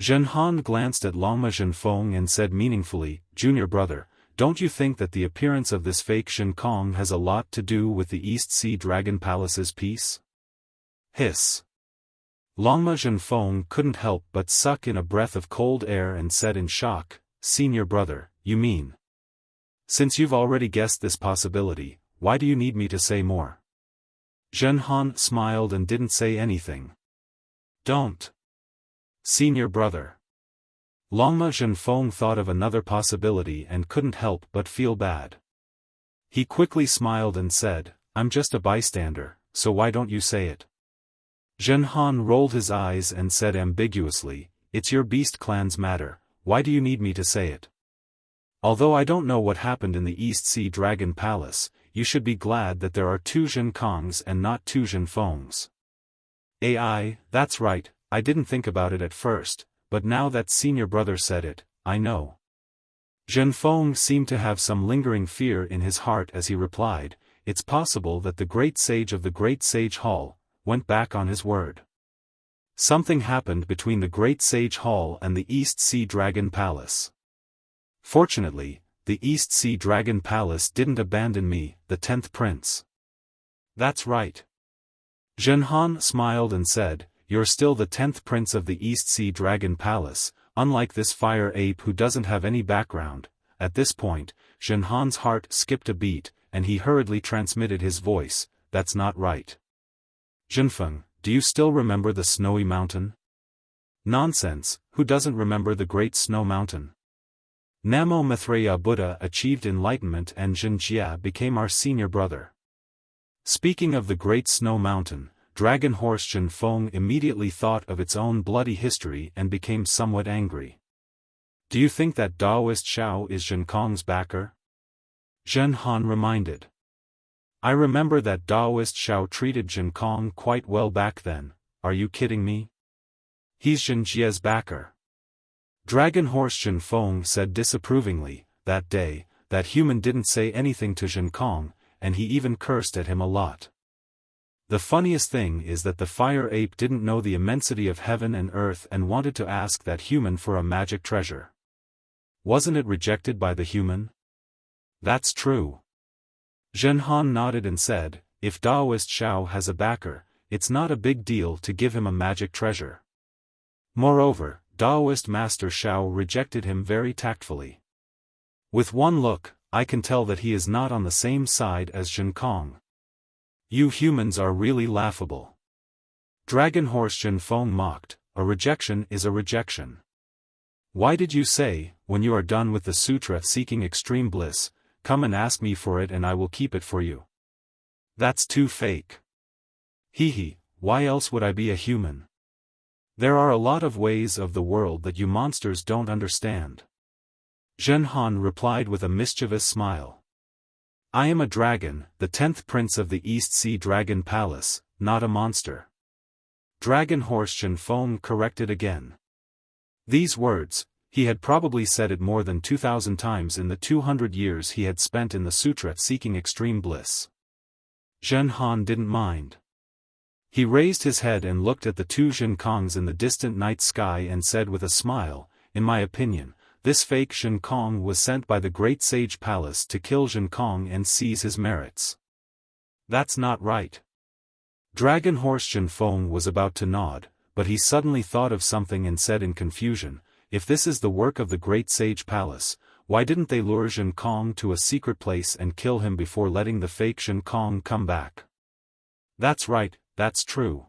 Zhenhan glanced at Longma Zhenfeng and said meaningfully, "Junior brother, don't you think that the appearance of this fake Zhenkong has a lot to do with the East Sea Dragon Palace's peace?" Hiss. Longma Zhenfeng couldn't help but suck in a breath of cold air and said in shock, "Senior brother, you mean? Since you've already guessed this possibility, why do you need me to say more?" Zhen Han smiled and didn't say anything. Don't. Senior brother. Longma Zhenfeng thought of another possibility and couldn't help but feel bad. He quickly smiled and said, I'm just a bystander, so why don't you say it? Zhen Han rolled his eyes and said ambiguously, it's your beast clan's matter, why do you need me to say it? Although I don't know what happened in the East Sea Dragon Palace, you should be glad that there are 2 Zhenkongs and not 2 Zhenfengs. AI, that's right, I didn't think about it at first, but now that senior brother said it, I know. Zhenfeng seemed to have some lingering fear in his heart as he replied, it's possible that the great sage of the Great Sage Hall went back on his word. Something happened between the Great Sage Hall and the East Sea Dragon Palace. Fortunately, the East Sea Dragon Palace didn't abandon me, the 10th prince. That's right. Zhen Han smiled and said, you're still the 10th prince of the East Sea Dragon Palace, unlike this fire ape who doesn't have any background. At this point, Zhen Han's heart skipped a beat, and he hurriedly transmitted his voice, that's not right. Zhenfeng, do you still remember the snowy mountain? Nonsense, who doesn't remember the Great Snow Mountain? Namo Maitreya Buddha achieved enlightenment and Zhenjia became our senior brother. Speaking of the Great Snow Mountain, Dragon Horse Zhenfeng immediately thought of its own bloody history and became somewhat angry. Do you think that Taoist Xiao is Zhenkong's backer? Zhen Han reminded. I remember that Taoist Xiao treated Zhenkong quite well back then, are you kidding me? He's Zhenjia's backer. Dragon Horse Zhenfeng said disapprovingly, that day, that human didn't say anything to Zhenkong, and he even cursed at him a lot. The funniest thing is that the fire ape didn't know the immensity of heaven and earth and wanted to ask that human for a magic treasure. Wasn't it rejected by the human? That's true. Zhen Han nodded and said, if Taoist Xiao has a backer, it's not a big deal to give him a magic treasure. Moreover, Taoist Master Xiao rejected him very tactfully. With one look, I can tell that he is not on the same side as Zhenkong. You humans are really laughable. Dragon Horse Zhenfeng mocked, a rejection is a rejection. Why did you say, when you are done with the sutra seeking extreme bliss, come and ask me for it and I will keep it for you? That's too fake. Hee, why else would I be a human? There are a lot of ways of the world that you monsters don't understand. Zhen Han replied with a mischievous smile. I am a dragon, the 10th prince of the East Sea Dragon Palace, not a monster. Dragon Horse Zhenfeng corrected again. These words, he had probably said it more than 2,000 times in the 200 years he had spent in the sutra seeking extreme bliss. Zhen Han didn't mind. He raised his head and looked at the 2 Zhenkongs in the distant night sky and said with a smile, in my opinion, this fake Zhenkong was sent by the Great Sage Palace to kill Zhenkong and seize his merits. That's not right. Dragon Horse Zhenfeng was about to nod, but he suddenly thought of something and said in confusion, if this is the work of the Great Sage Palace, why didn't they lure Zhenkong to a secret place and kill him before letting the fake Zhenkong come back? That's right, that's true.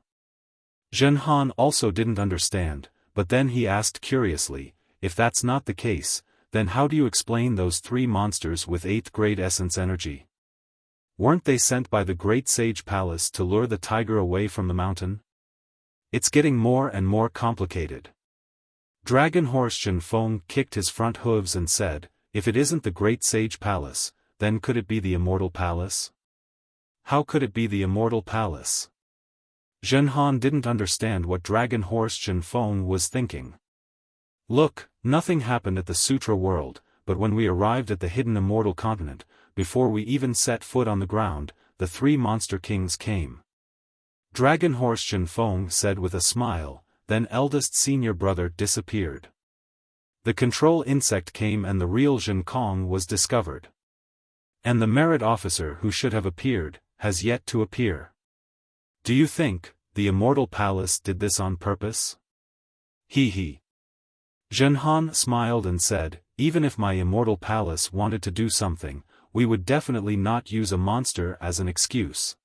Zhen Han also didn't understand, but then he asked curiously, if that's not the case, then how do you explain those 3 monsters with 8th grade essence energy? Weren't they sent by the Great Sage Palace to lure the tiger away from the mountain? It's getting more and more complicated. Dragon Horse Zhenfeng kicked his front hooves and said, if it isn't the Great Sage Palace, then could it be the Immortal Palace? How could it be the Immortal Palace? Zhen Han didn't understand what Dragon Horse Zhenfeng was thinking. Look, nothing happened at the Sutra world, but when we arrived at the hidden Immortal Continent, before we even set foot on the ground, the 3 monster kings came. Dragon Horse Zhenfeng said with a smile, then eldest senior brother disappeared. The control insect came and the real Zhenkong was discovered. And the merit officer who should have appeared, has yet to appear. Do you think, the Immortal Palace did this on purpose? Hee. Zhen Han smiled and said, even if my Immortal Palace wanted to do something, we would definitely not use a monster as an excuse.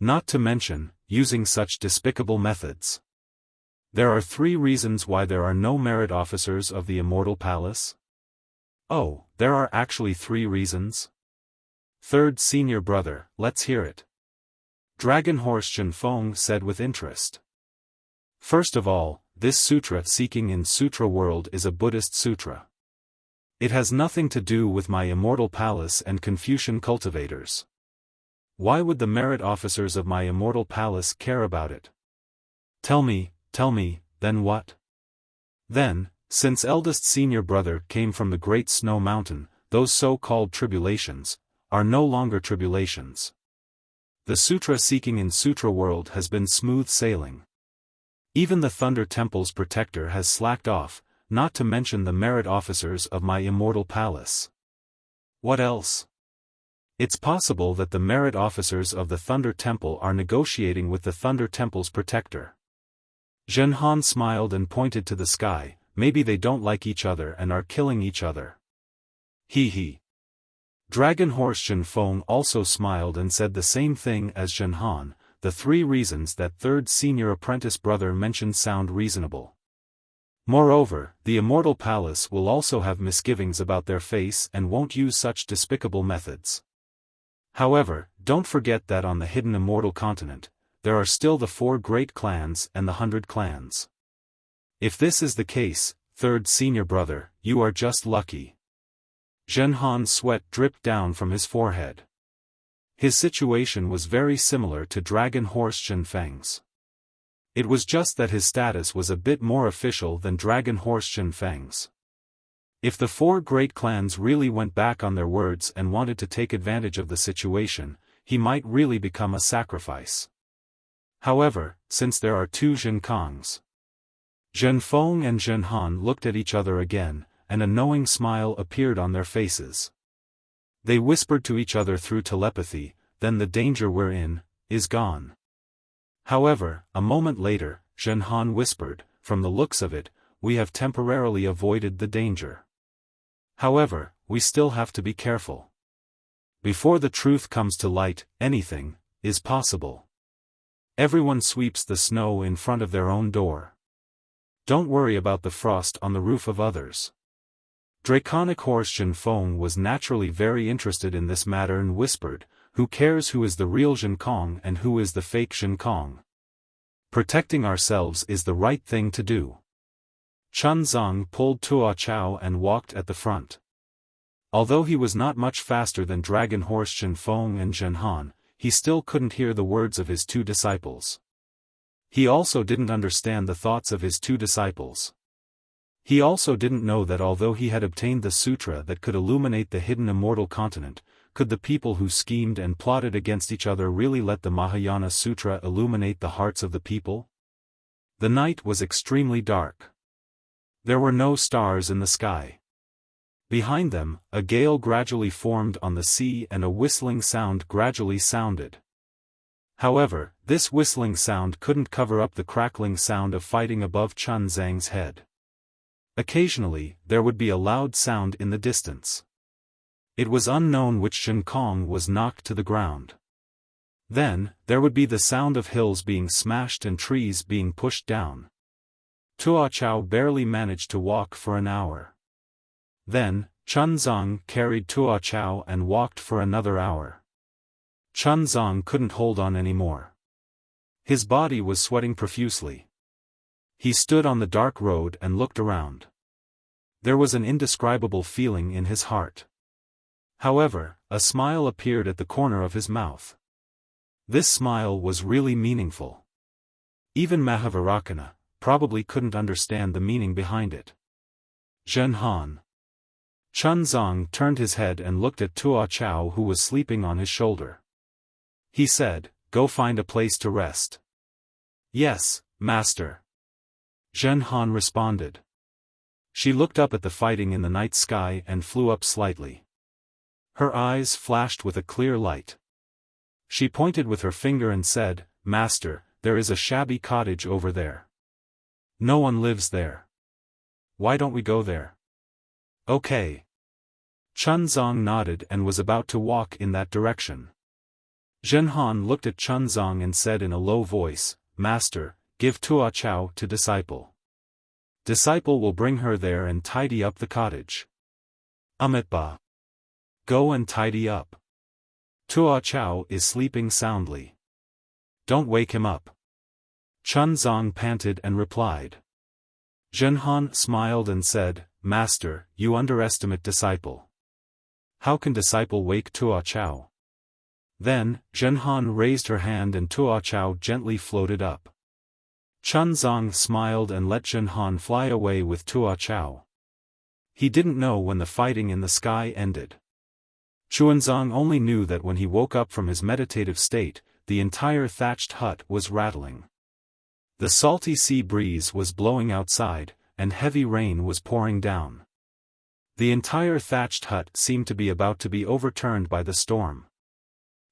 Not to mention, using such despicable methods. There are 3 reasons why there are no merit officers of the Immortal Palace. Oh, there are actually 3 reasons? Third senior brother, let's hear it. Dragon Horse Xiaofan said with interest. First of all, this sutra seeking in Sutra world is a Buddhist sutra. It has nothing to do with my Immortal Palace and Confucian cultivators. Why would the merit officers of my Immortal Palace care about it? Tell me, then what? Then, since eldest senior brother came from the Great Snow Mountain, those so-called tribulations are no longer tribulations. The sutra seeking in Sutra world has been smooth sailing. Even the Thunder Temple's protector has slacked off, not to mention the merit officers of my Immortal Palace. What else? It's possible that the merit officers of the Thunder Temple are negotiating with the Thunder Temple's protector. Xiaofan smiled and pointed to the sky. Maybe they don't like each other and are killing each other. He. Dragon Horse Xiaofan also smiled and said the same thing as Xiaofan. The 3 reasons that third senior apprentice brother mentioned sound reasonable. Moreover, the Immortal Palace will also have misgivings about their face and won't use such despicable methods. However, don't forget that on the hidden Immortal Continent, there are still the 4 great clans and the 100 clans. If this is the case, third senior brother, you are just lucky. Xiaofan's sweat dripped down from his forehead. His situation was very similar to Dragon Horse Xiaofang's. It was just that his status was a bit more official than Dragon Horse Xiaofang's. If the 4 great clans really went back on their words and wanted to take advantage of the situation, he might really become a sacrifice. However, since there are 2 Xiaokongs, Xiaofan and Xiaofan looked at each other again, and a knowing smile appeared on their faces. They whispered to each other through telepathy, then the danger we're in is gone. However, a moment later, Xiaofan whispered, from the looks of it, we have temporarily avoided the danger. However, we still have to be careful. Before the truth comes to light, anything is possible. Everyone sweeps the snow in front of their own door. Don't worry about the frost on the roof of others. Draconic Horse Xiaofan was naturally very interested in this matter and whispered, who cares who is the real Xiaokong and who is the fake Xiaokong? Protecting ourselves is the right thing to do. Chunzong pulled Tuo Chao and walked at the front. Although he was not much faster than Dragon Horse Xiaofan and Xiaofan, he still couldn't hear the words of his 2 disciples. He also didn't understand the thoughts of his 2 disciples. He also didn't know that although he had obtained the sutra that could illuminate the hidden Immortal Continent, could the people who schemed and plotted against each other really let the Mahayana Sutra illuminate the hearts of the people? The night was extremely dark. There were no stars in the sky. Behind them, a gale gradually formed on the sea and a whistling sound gradually sounded. However, this whistling sound couldn't cover up the crackling sound of fighting above Chun Zhang's head. Occasionally, there would be a loud sound in the distance. It was unknown which Xiaokong was knocked to the ground. Then, there would be the sound of hills being smashed and trees being pushed down. Tuo Chao barely managed to walk for an hour. Then, Chunzong carried Tuo Chao and walked for another hour. Chunzong couldn't hold on anymore. His body was sweating profusely. He stood on the dark road and looked around. There was an indescribable feeling in his heart. However, a smile appeared at the corner of his mouth. This smile was really meaningful. Even Mahavarakana probably couldn't understand the meaning behind it. Xiaofan. Chunzong turned his head and looked at Tuo Chao who was sleeping on his shoulder. He said, "Go find a place to rest." "Yes, master." Xiaofan responded. She looked up at the fighting in the night sky and flew up slightly. Her eyes flashed with a clear light. She pointed with her finger and said, "Master, there is a shabby cottage over there. No one lives there. Why don't we go there?" "Okay." Chunzong nodded and was about to walk in that direction. Zhen Han looked at Chunzong and said in a low voice, "Master, give Tua Chao to disciple. Disciple will bring her there and tidy up the cottage." "Amitba. Go and tidy up. Tua Chao is sleeping soundly. Don't wake him up." Chunzong panted and replied. Zhen Han smiled and said, "Master, you underestimate disciple. How can disciple wake Tua Chao?" Then, Zhen Han raised her hand and Tua Chao gently floated up. Chunzong smiled and let Zhen Han fly away with Tua Chao. He didn't know when the fighting in the sky ended. Chunzong only knew that when he woke up from his meditative state, the entire thatched hut was rattling. The salty sea breeze was blowing outside, and heavy rain was pouring down. The entire thatched hut seemed to be about to be overturned by the storm.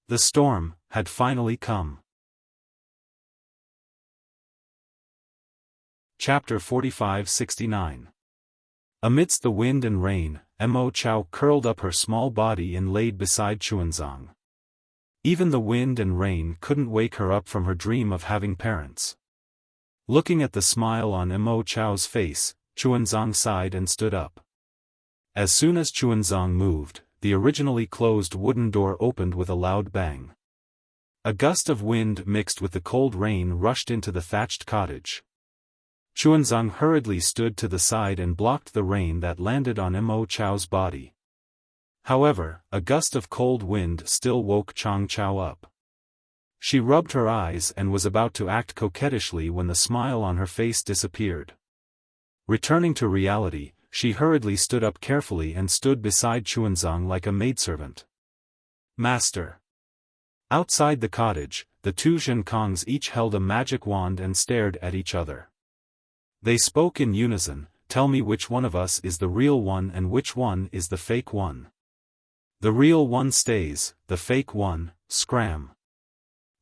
The storm had finally come. Chapter 45-69. Amidst the wind and rain, Mo Chao curled up her small body and laid beside Chunzong. Even the wind and rain couldn't wake her up from her dream of having parents. Looking at the smile on Mo Chao's face, Chunzong sighed and stood up. As soon as Chunzong moved, the originally closed wooden door opened with a loud bang. A gust of wind mixed with the cold rain rushed into the thatched cottage. Chunzong hurriedly stood to the side and blocked the rain that landed on Mo Chao's body. However, a gust of cold wind still woke Chang Chao up. She rubbed her eyes and was about to act coquettishly when the smile on her face disappeared. Returning to reality, she hurriedly stood up carefully and stood beside Chunzong like a maidservant. "Master." Outside the cottage, the two Zhenkongs each held a magic wand and stared at each other. They spoke in unison, "Tell me which one of us is the real one and which one is the fake one." "The real one stays, the fake one, scram."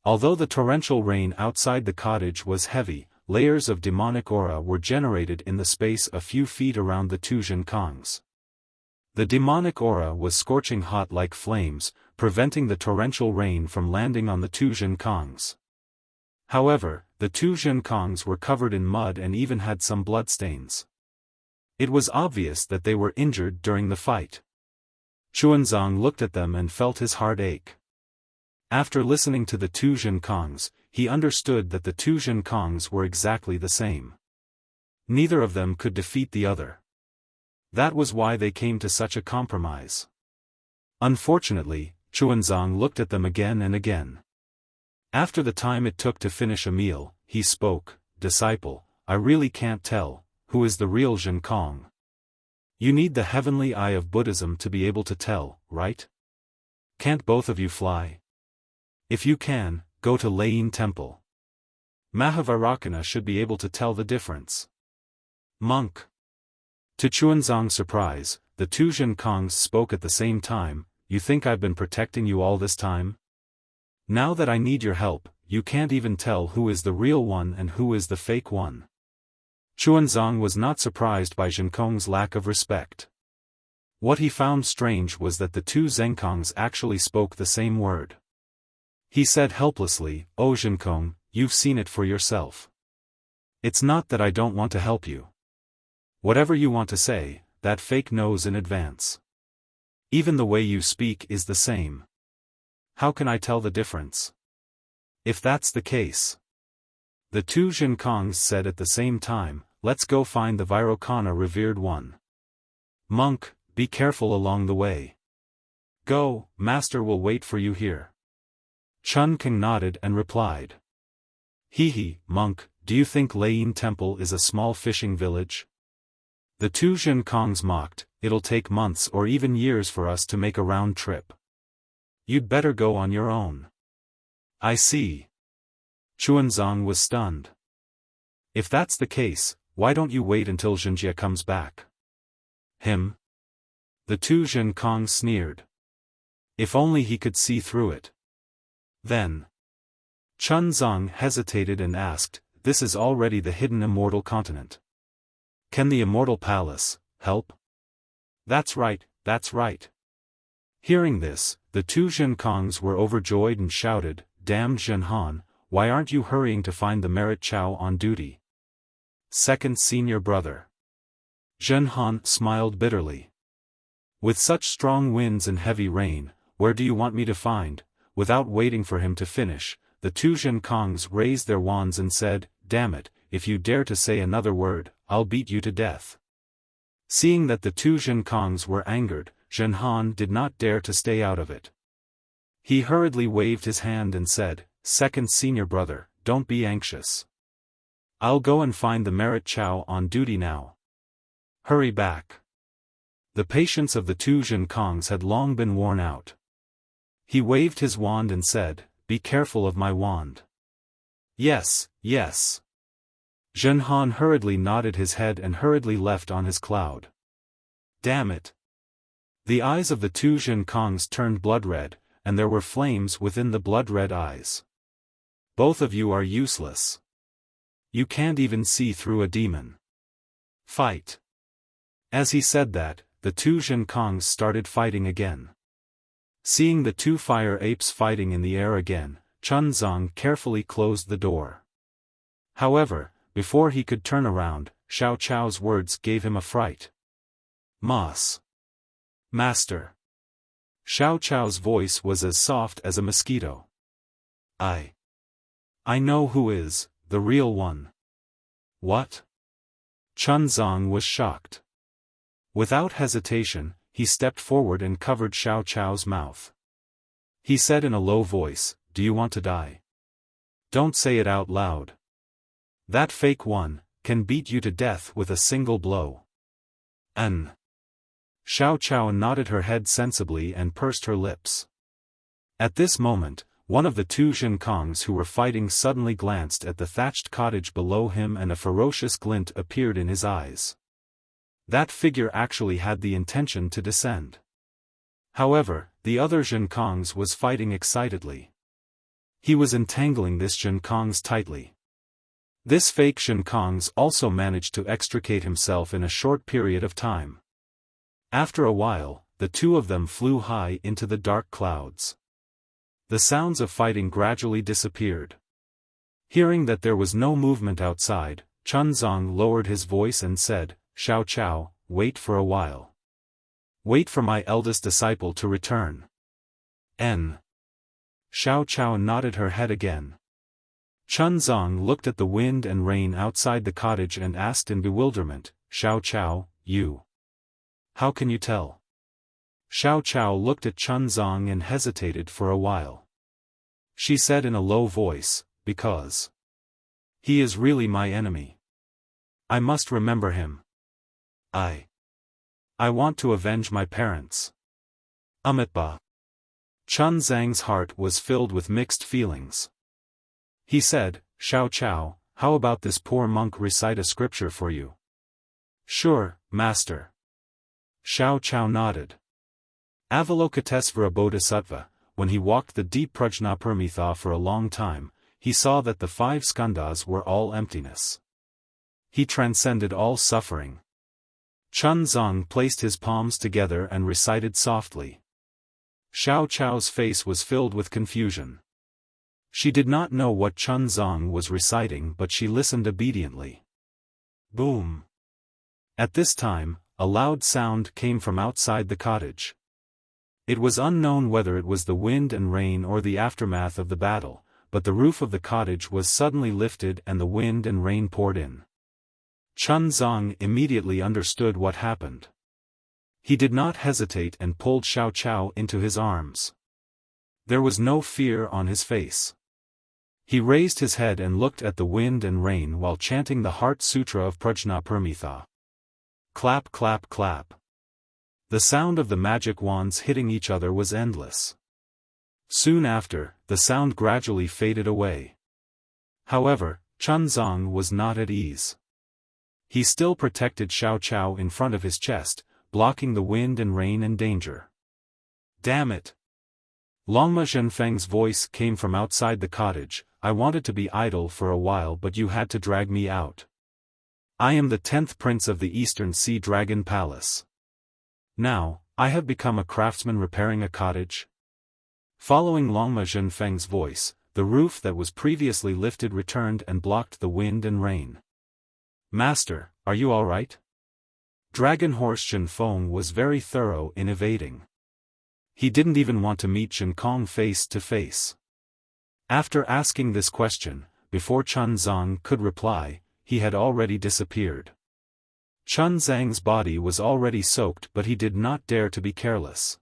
Although the torrential rain outside the cottage was heavy, layers of demonic aura were generated in the space a few feet around the two Zhenkongs. The demonic aura was scorching hot like flames, preventing the torrential rain from landing on the two Zhenkongs. However, the two Zhenkongs were covered in mud and even had some bloodstains. It was obvious that they were injured during the fight. Chunzong looked at them and felt his heart ache. After listening to the two Zhenkongs, he understood that the two Zhenkongs were exactly the same. Neither of them could defeat the other. That was why they came to such a compromise. Unfortunately, Chunzong looked at them again and again. After the time it took to finish a meal, he spoke, "Disciple, I really can't tell, who is the real Zhenkong. You need the heavenly eye of Buddhism to be able to tell, right? Can't both of you fly? If you can, go to Lane Temple. Mahavarakana should be able to tell the difference." "Monk." To Chunzong's surprise, the two Zhenkongs spoke at the same time, "You think I've been protecting you all this time? Now that I need your help, you can't even tell who is the real one and who is the fake one." Chunzong was not surprised by Zhenkong's lack of respect. What he found strange was that the two Zhenkongs actually spoke the same word. He said helplessly, "Oh Zhenkong, you've seen it for yourself. It's not that I don't want to help you. Whatever you want to say, that fake knows in advance. Even the way you speak is the same. How can I tell the difference?" "If that's the case," the two Zhenkongs said at the same time, "let's go find the Vairocana revered one. Monk, be careful along the way. Go, master will wait for you here." Chun King nodded and replied. "Hee, monk, do you think Lane Temple is a small fishing village?" The two Zhenkongs mocked, "It'll take months or even years for us to make a round trip. You'd better go on your own." "I see." Chunzong was stunned. "If that's the case, why don't you wait until Zhenjie comes back?" "Him?" The two Zhenkongs sneered. If only he could see through it. Then Chunzong hesitated and asked, "This is already the hidden immortal continent. Can the immortal palace help?" That's right, that's right. Hearing this, the two Zhenkongs were overjoyed and shouted, "Damned Zhenhan, why aren't you hurrying to find the merit Chow on duty?" Second senior brother. Zhenhan smiled bitterly. "With such strong winds and heavy rain, where do you want me to find?" Without waiting for him to finish, the two Zhenkongs raised their wands and said, "Damn it, if you dare to say another word, I'll beat you to death." Seeing that the two Zhenkongs were angered, Zhenhan did not dare to stay out of it. He hurriedly waved his hand and said, "Second senior brother, don't be anxious. I'll go and find the merit Chow on duty now. Hurry back." The patience of the two Zhenkongs had long been worn out. He waved his wand and said, "Be careful of my wand." "Yes, yes." Zhenhan hurriedly nodded his head and hurriedly left on his cloud. "Damn it." The eyes of the two Zhenkongs turned blood-red, and there were flames within the blood-red eyes. "Both of you are useless. You can't even see through a demon. Fight." As he said that, the two Zhenkongs started fighting again. Seeing the two fire apes fighting in the air again, Chunzong carefully closed the door. However, before he could turn around, Xiao Chao's words gave him a fright. "Moss. Master." Xiao Chao's voice was as soft as a mosquito. I know who is the real one." "What?" Chunzong was shocked. Without hesitation, he stepped forward and covered Xiao Chao's mouth. He said in a low voice, "Do you want to die? Don't say it out loud. That fake one can beat you to death with a single blow." Xiao Chao nodded her head sensibly and pursed her lips. At this moment, one of the two Zhenkongs who were fighting suddenly glanced at the thatched cottage below him and a ferocious glint appeared in his eyes. That figure actually had the intention to descend. However, the other Zhenkongs was fighting excitedly. He was entangling this Zhenkongs tightly. This fake Zhenkongs also managed to extricate himself in a short period of time. After a while, the two of them flew high into the dark clouds. The sounds of fighting gradually disappeared. Hearing that there was no movement outside, Chunzong lowered his voice and said, "Xiao Chao, wait for a while. Wait for my eldest disciple to return." Xiao Chao nodded her head again. Chunzong looked at the wind and rain outside the cottage and asked in bewilderment, "Xiao Chao, you? How can you tell?" Xiao Chao looked at Chunzong and hesitated for a while. She said in a low voice, "Because he is really my enemy. I must remember him. I want to avenge my parents." Amitba. Chunzang's heart was filled with mixed feelings. He said, "Xiao Chao, how about this poor monk recite a scripture for you?" "Sure, master." Xiao Chao nodded. Avalokitesvara Bodhisattva, when he walked the deep Prajnaparamita for a long time, he saw that the 5 skandhas were all emptiness. He transcended all suffering. Chunzong placed his palms together and recited softly. Xiao Chao's face was filled with confusion. She did not know what Chunzong was reciting, but she listened obediently. Boom! At this time, a loud sound came from outside the cottage. It was unknown whether it was the wind and rain or the aftermath of the battle, but the roof of the cottage was suddenly lifted and the wind and rain poured in. Chunzong immediately understood what happened. He did not hesitate and pulled Xiao Chao into his arms. There was no fear on his face. He raised his head and looked at the wind and rain while chanting the Heart Sutra of Prajnaparamita. Clap clap clap. The sound of the magic wands hitting each other was endless. Soon after, the sound gradually faded away. However, Chunzong was not at ease. He still protected Xiao Chao in front of his chest, blocking the wind and rain and danger. "Damn it!" Longma Zhenfeng's voice came from outside the cottage. "I wanted to be idle for a while, but you had to drag me out. I am the 10th prince of the Eastern Sea Dragon Palace. Now, I have become a craftsman repairing a cottage. Following Longma Zhenfeng's voice, the roof that was previously lifted returned and blocked the wind and rain. Master, are you all right? Dragon Horse Zhenfeng was very thorough in evading. He didn't even want to meet Zhenkong face to face. After asking this question, before Chun Zhang could reply, he had already disappeared. Chun Zhang's body was already soaked, but he did not dare to be careless.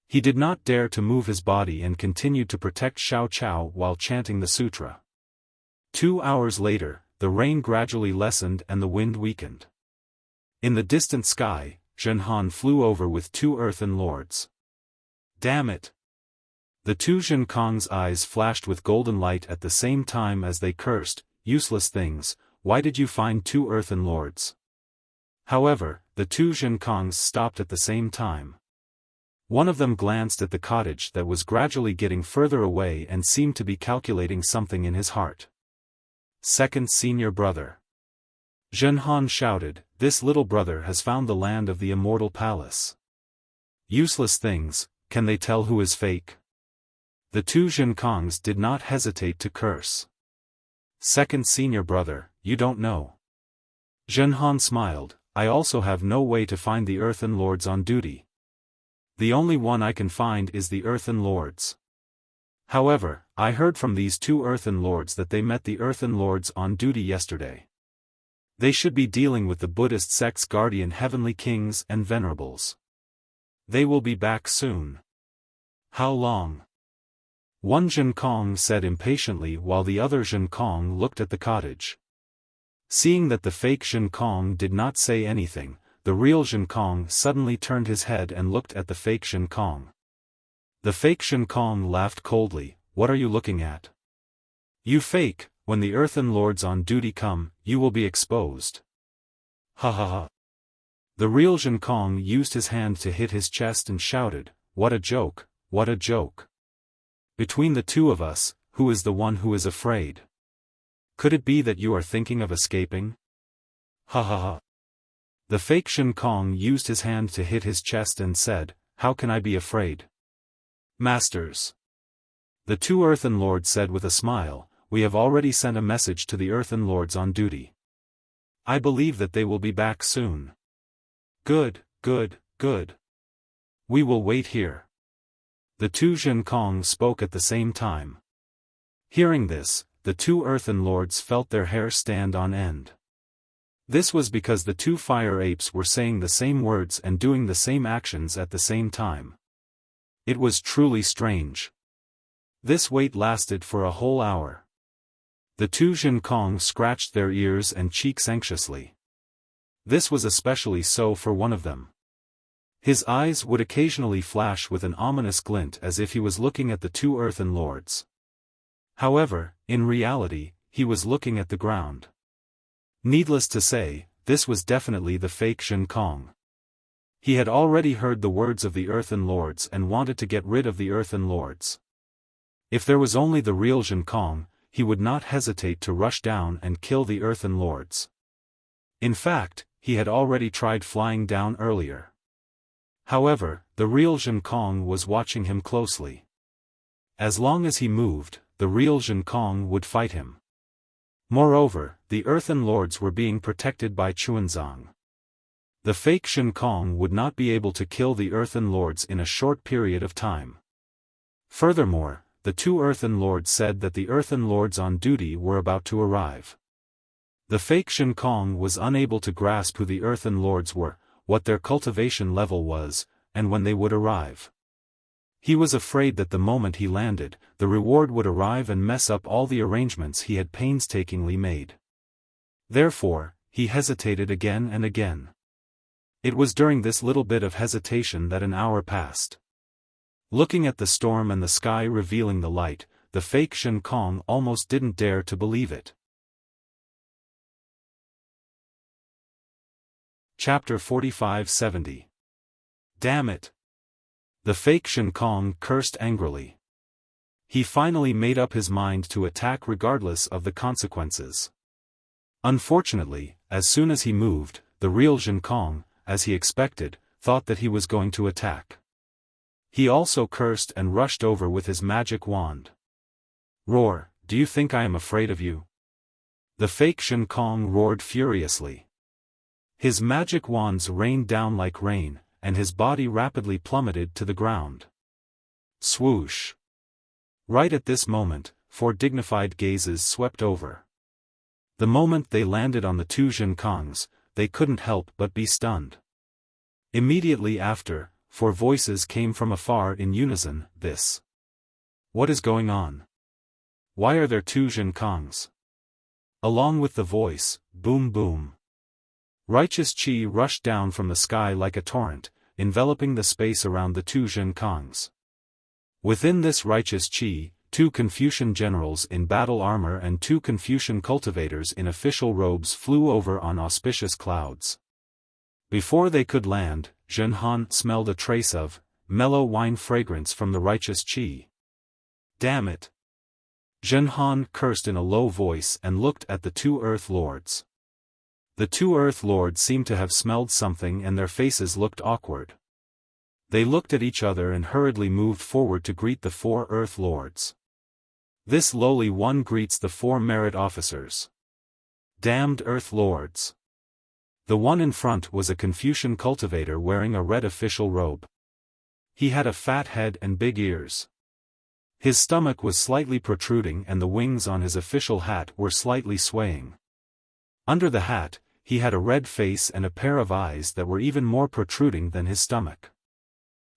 He did not dare to move his body and continued to protect Xiao Chao while chanting the sutra. 2 hours later, the rain gradually lessened and the wind weakened. In the distant sky, Zhenhan flew over with 2 earthen lords. Damn it! The 2 Zhenkong's eyes flashed with golden light at the same time as they cursed, useless things, why did you find 2 earthen lords? However, the 2 Zhenkongs stopped at the same time. One of them glanced at the cottage that was gradually getting further away and seemed to be calculating something in his heart. Second senior brother. Zhenhan shouted, this little brother has found the land of the immortal palace. Useless things, can they tell who is fake? The 2 Zhenkongs did not hesitate to curse. Second senior brother, you don't know. Zhenhan smiled, I also have no way to find the earthen lords on duty. The only one I can find is the earthen lords. However, I heard from these 2 earthen lords that they met the earthen lords on duty yesterday. They should be dealing with the Buddhist sect's guardian heavenly kings and venerables. They will be back soon. How long? One Zhenkong said impatiently while the other Zhenkong looked at the cottage. Seeing that the fake Zhenkong did not say anything, the real Zhenkong suddenly turned his head and looked at the fake Zhenkong. The fake Zhenkong laughed coldly, what are you looking at? You fake, when the earthen lords on duty come, you will be exposed. Ha ha ha. The real Zhenkong used his hand to hit his chest and shouted, what a joke, what a joke. Between the 2 of us, who is the one who is afraid? Could it be that you are thinking of escaping? Ha ha ha. The fake Zhenkong used his hand to hit his chest and said, how can I be afraid? Masters. The 2 earthen lords said with a smile, we have already sent a message to the earthen lords on duty. I believe that they will be back soon. Good, good, good. We will wait here. The 2 Zhenkong spoke at the same time. Hearing this, the 2 earthen lords felt their hair stand on end. This was because the 2 fire apes were saying the same words and doing the same actions at the same time. It was truly strange. This wait lasted for a whole hour. The 2 Zhenkong scratched their ears and cheeks anxiously. This was especially so for one of them. His eyes would occasionally flash with an ominous glint as if he was looking at the 2 earthen lords. However, in reality, he was looking at the ground. Needless to say, this was definitely the fake Zhenkong. He had already heard the words of the earthen lords and wanted to get rid of the earthen lords. If there was only the real Zhenkong, he would not hesitate to rush down and kill the earthen lords. In fact, he had already tried flying down earlier. However, the real Zhenkong was watching him closely. As long as he moved, the real Zhenkong would fight him. Moreover, the earthen lords were being protected by Chuanzang. The fake Zhenkong would not be able to kill the earthen lords in a short period of time. Furthermore, the 2 earthen lords said that the earthen lords on duty were about to arrive. The fake Zhenkong was unable to grasp who the earthen lords were, what their cultivation level was, and when they would arrive. He was afraid that the moment he landed, the reward would arrive and mess up all the arrangements he had painstakingly made. Therefore, he hesitated again and again. It was during this little bit of hesitation that an hour passed. Looking at the storm and the sky revealing the light, the fake Zhenkong almost didn't dare to believe it. Chapter 45-70. Damn it! The fake Zhenkong cursed angrily. He finally made up his mind to attack regardless of the consequences. Unfortunately, as soon as he moved, the real Zhenkong, as he expected, thought that he was going to attack. He also cursed and rushed over with his magic wand. Roar, do you think I am afraid of you? The fake Shen Kong roared furiously. His magic wands rained down like rain, and his body rapidly plummeted to the ground. Swoosh! Right at this moment, 4 dignified gazes swept over. The moment they landed on the 2 Shen Kongs, they couldn't help but be stunned. Immediately after, 4 voices came from afar in unison, this. What is going on? Why are there 2 Shen Kongs? Along with the voice, boom boom. Righteous chi rushed down from the sky like a torrent, enveloping the space around the 2 Shen Kongs. Within this righteous chi, 2 Confucian generals in battle armor and 2 Confucian cultivators in official robes flew over on auspicious clouds. Before they could land, Zhen Han smelled a trace of mellow wine fragrance from the righteous chi. Damn it! Zhen Han cursed in a low voice and looked at the 2 Earth Lords. The 2 Earth Lords seemed to have smelled something and their faces looked awkward. They looked at each other and hurriedly moved forward to greet the 4 Earth Lords. This lowly one greets the 4 merit officers. Damned Earth Lords! The one in front was a Confucian cultivator wearing a red official robe. He had a fat head and big ears. His stomach was slightly protruding and the wings on his official hat were slightly swaying. Under the hat, he had a red face and a pair of eyes that were even more protruding than his stomach.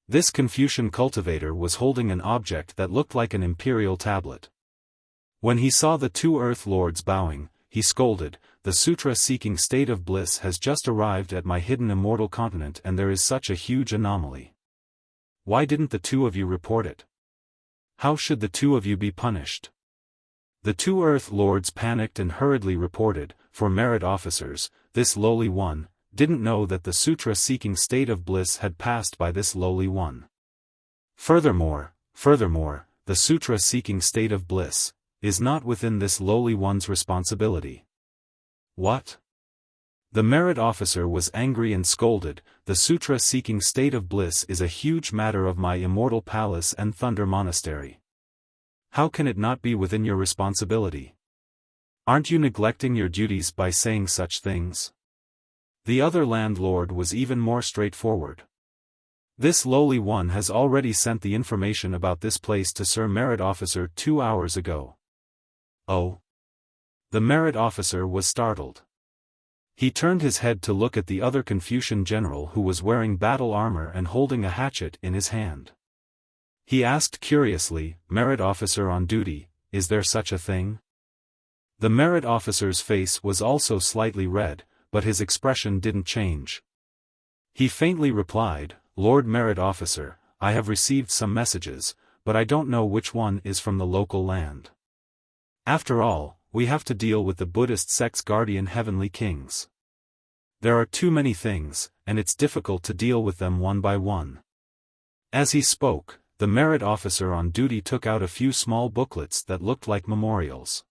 This Confucian cultivator was holding an object that looked like an imperial tablet. When he saw the 2 Earth Lords bowing, he scolded, "The sutra-seeking state of bliss has just arrived at my hidden immortal continent and there is such a huge anomaly. Why didn't the 2 of you report it? How should the 2 of you be punished?" The 2 Earth Lords panicked and hurriedly reported, "For merit officers, this lowly one didn't know that the sutra-seeking state of bliss had passed by this lowly one. Furthermore, the sutra-seeking state of bliss is not within this lowly one's responsibility." What? The merit officer was angry and scolded, "The sutra-seeking state of bliss is a huge matter of my immortal palace and thunder monastery. How can it not be within your responsibility? Aren't you neglecting your duties by saying such things?" The other landlord was even more straightforward. "This lowly one has already sent the information about this place to Sir Merit Officer 2 hours ago." Oh? The merit officer was startled. He turned his head to look at the other Confucian general who was wearing battle armor and holding a hatchet in his hand. He asked curiously, "Merit officer on duty, is there such a thing?" The merit officer's face was also slightly red, but his expression didn't change. He faintly replied, "Lord Merit Officer, I have received some messages, but I don't know which one is from the local land. After all, we have to deal with the Buddhist sect's guardian heavenly kings. There are too many things, and it's difficult to deal with them one by one." As he spoke, the merit officer on duty took out a few small booklets that looked like memorials.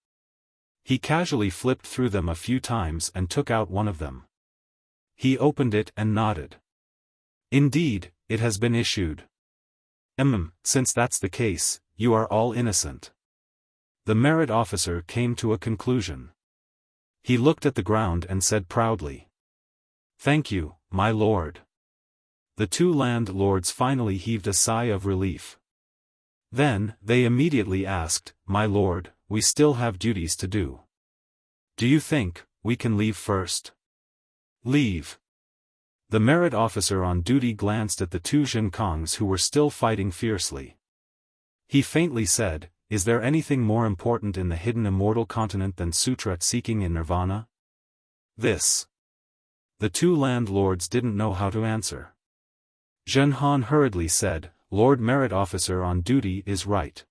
He casually flipped through them a few times and took out one of them. He opened it and nodded. "Indeed, it has been issued. Since that's the case, you are all innocent." The merit officer came to a conclusion. He looked at the ground and said proudly, "Thank you, my lord." The 2 landlords finally heaved a sigh of relief. Then, they immediately asked, "My lord, we still have duties to do. Do you think we can leave first?" "Leave?" The merit officer on duty glanced at the 2 Shen Kongs who were still fighting fiercely. He faintly said, "Is there anything more important in the hidden immortal continent than sutra-seeking in nirvana?" This. The 2 landlords didn't know how to answer. Zhen Han hurriedly said, "Lord Merit Officer on duty is right.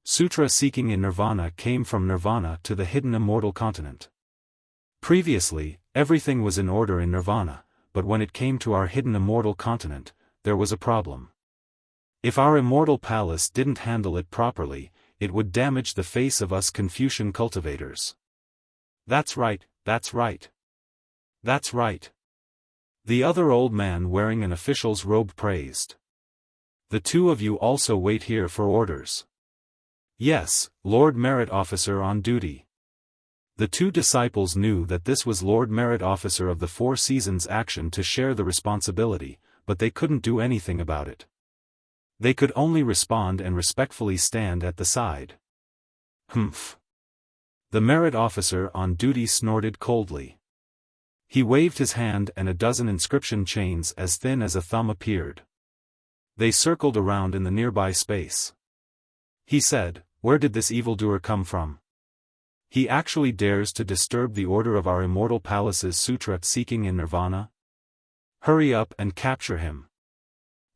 Sutra-seeking in nirvana came from nirvana to the hidden immortal continent. Previously, everything was in order in nirvana, but when it came to our hidden immortal continent, there was a problem. If our immortal palace didn't handle it properly, it would damage the face of us Confucian cultivators." "That's right, that's right. That's right." The other old man wearing an official's robe praised. The two of you also wait here for orders. Yes, Lord Merit Officer on duty. The two disciples knew that this was Lord Merit Officer of the Four Seasons' action to share the responsibility, but they couldn't do anything about it. They could only respond and respectfully stand at the side. Humph. The Merit Officer on duty snorted coldly. He waved his hand and a dozen inscription chains as thin as a thumb appeared. They circled around in the nearby space. He said, "Where did this evildoer come from? He actually dares to disturb the order of our immortal palace's sutra seeking in nirvana? Hurry up and capture him."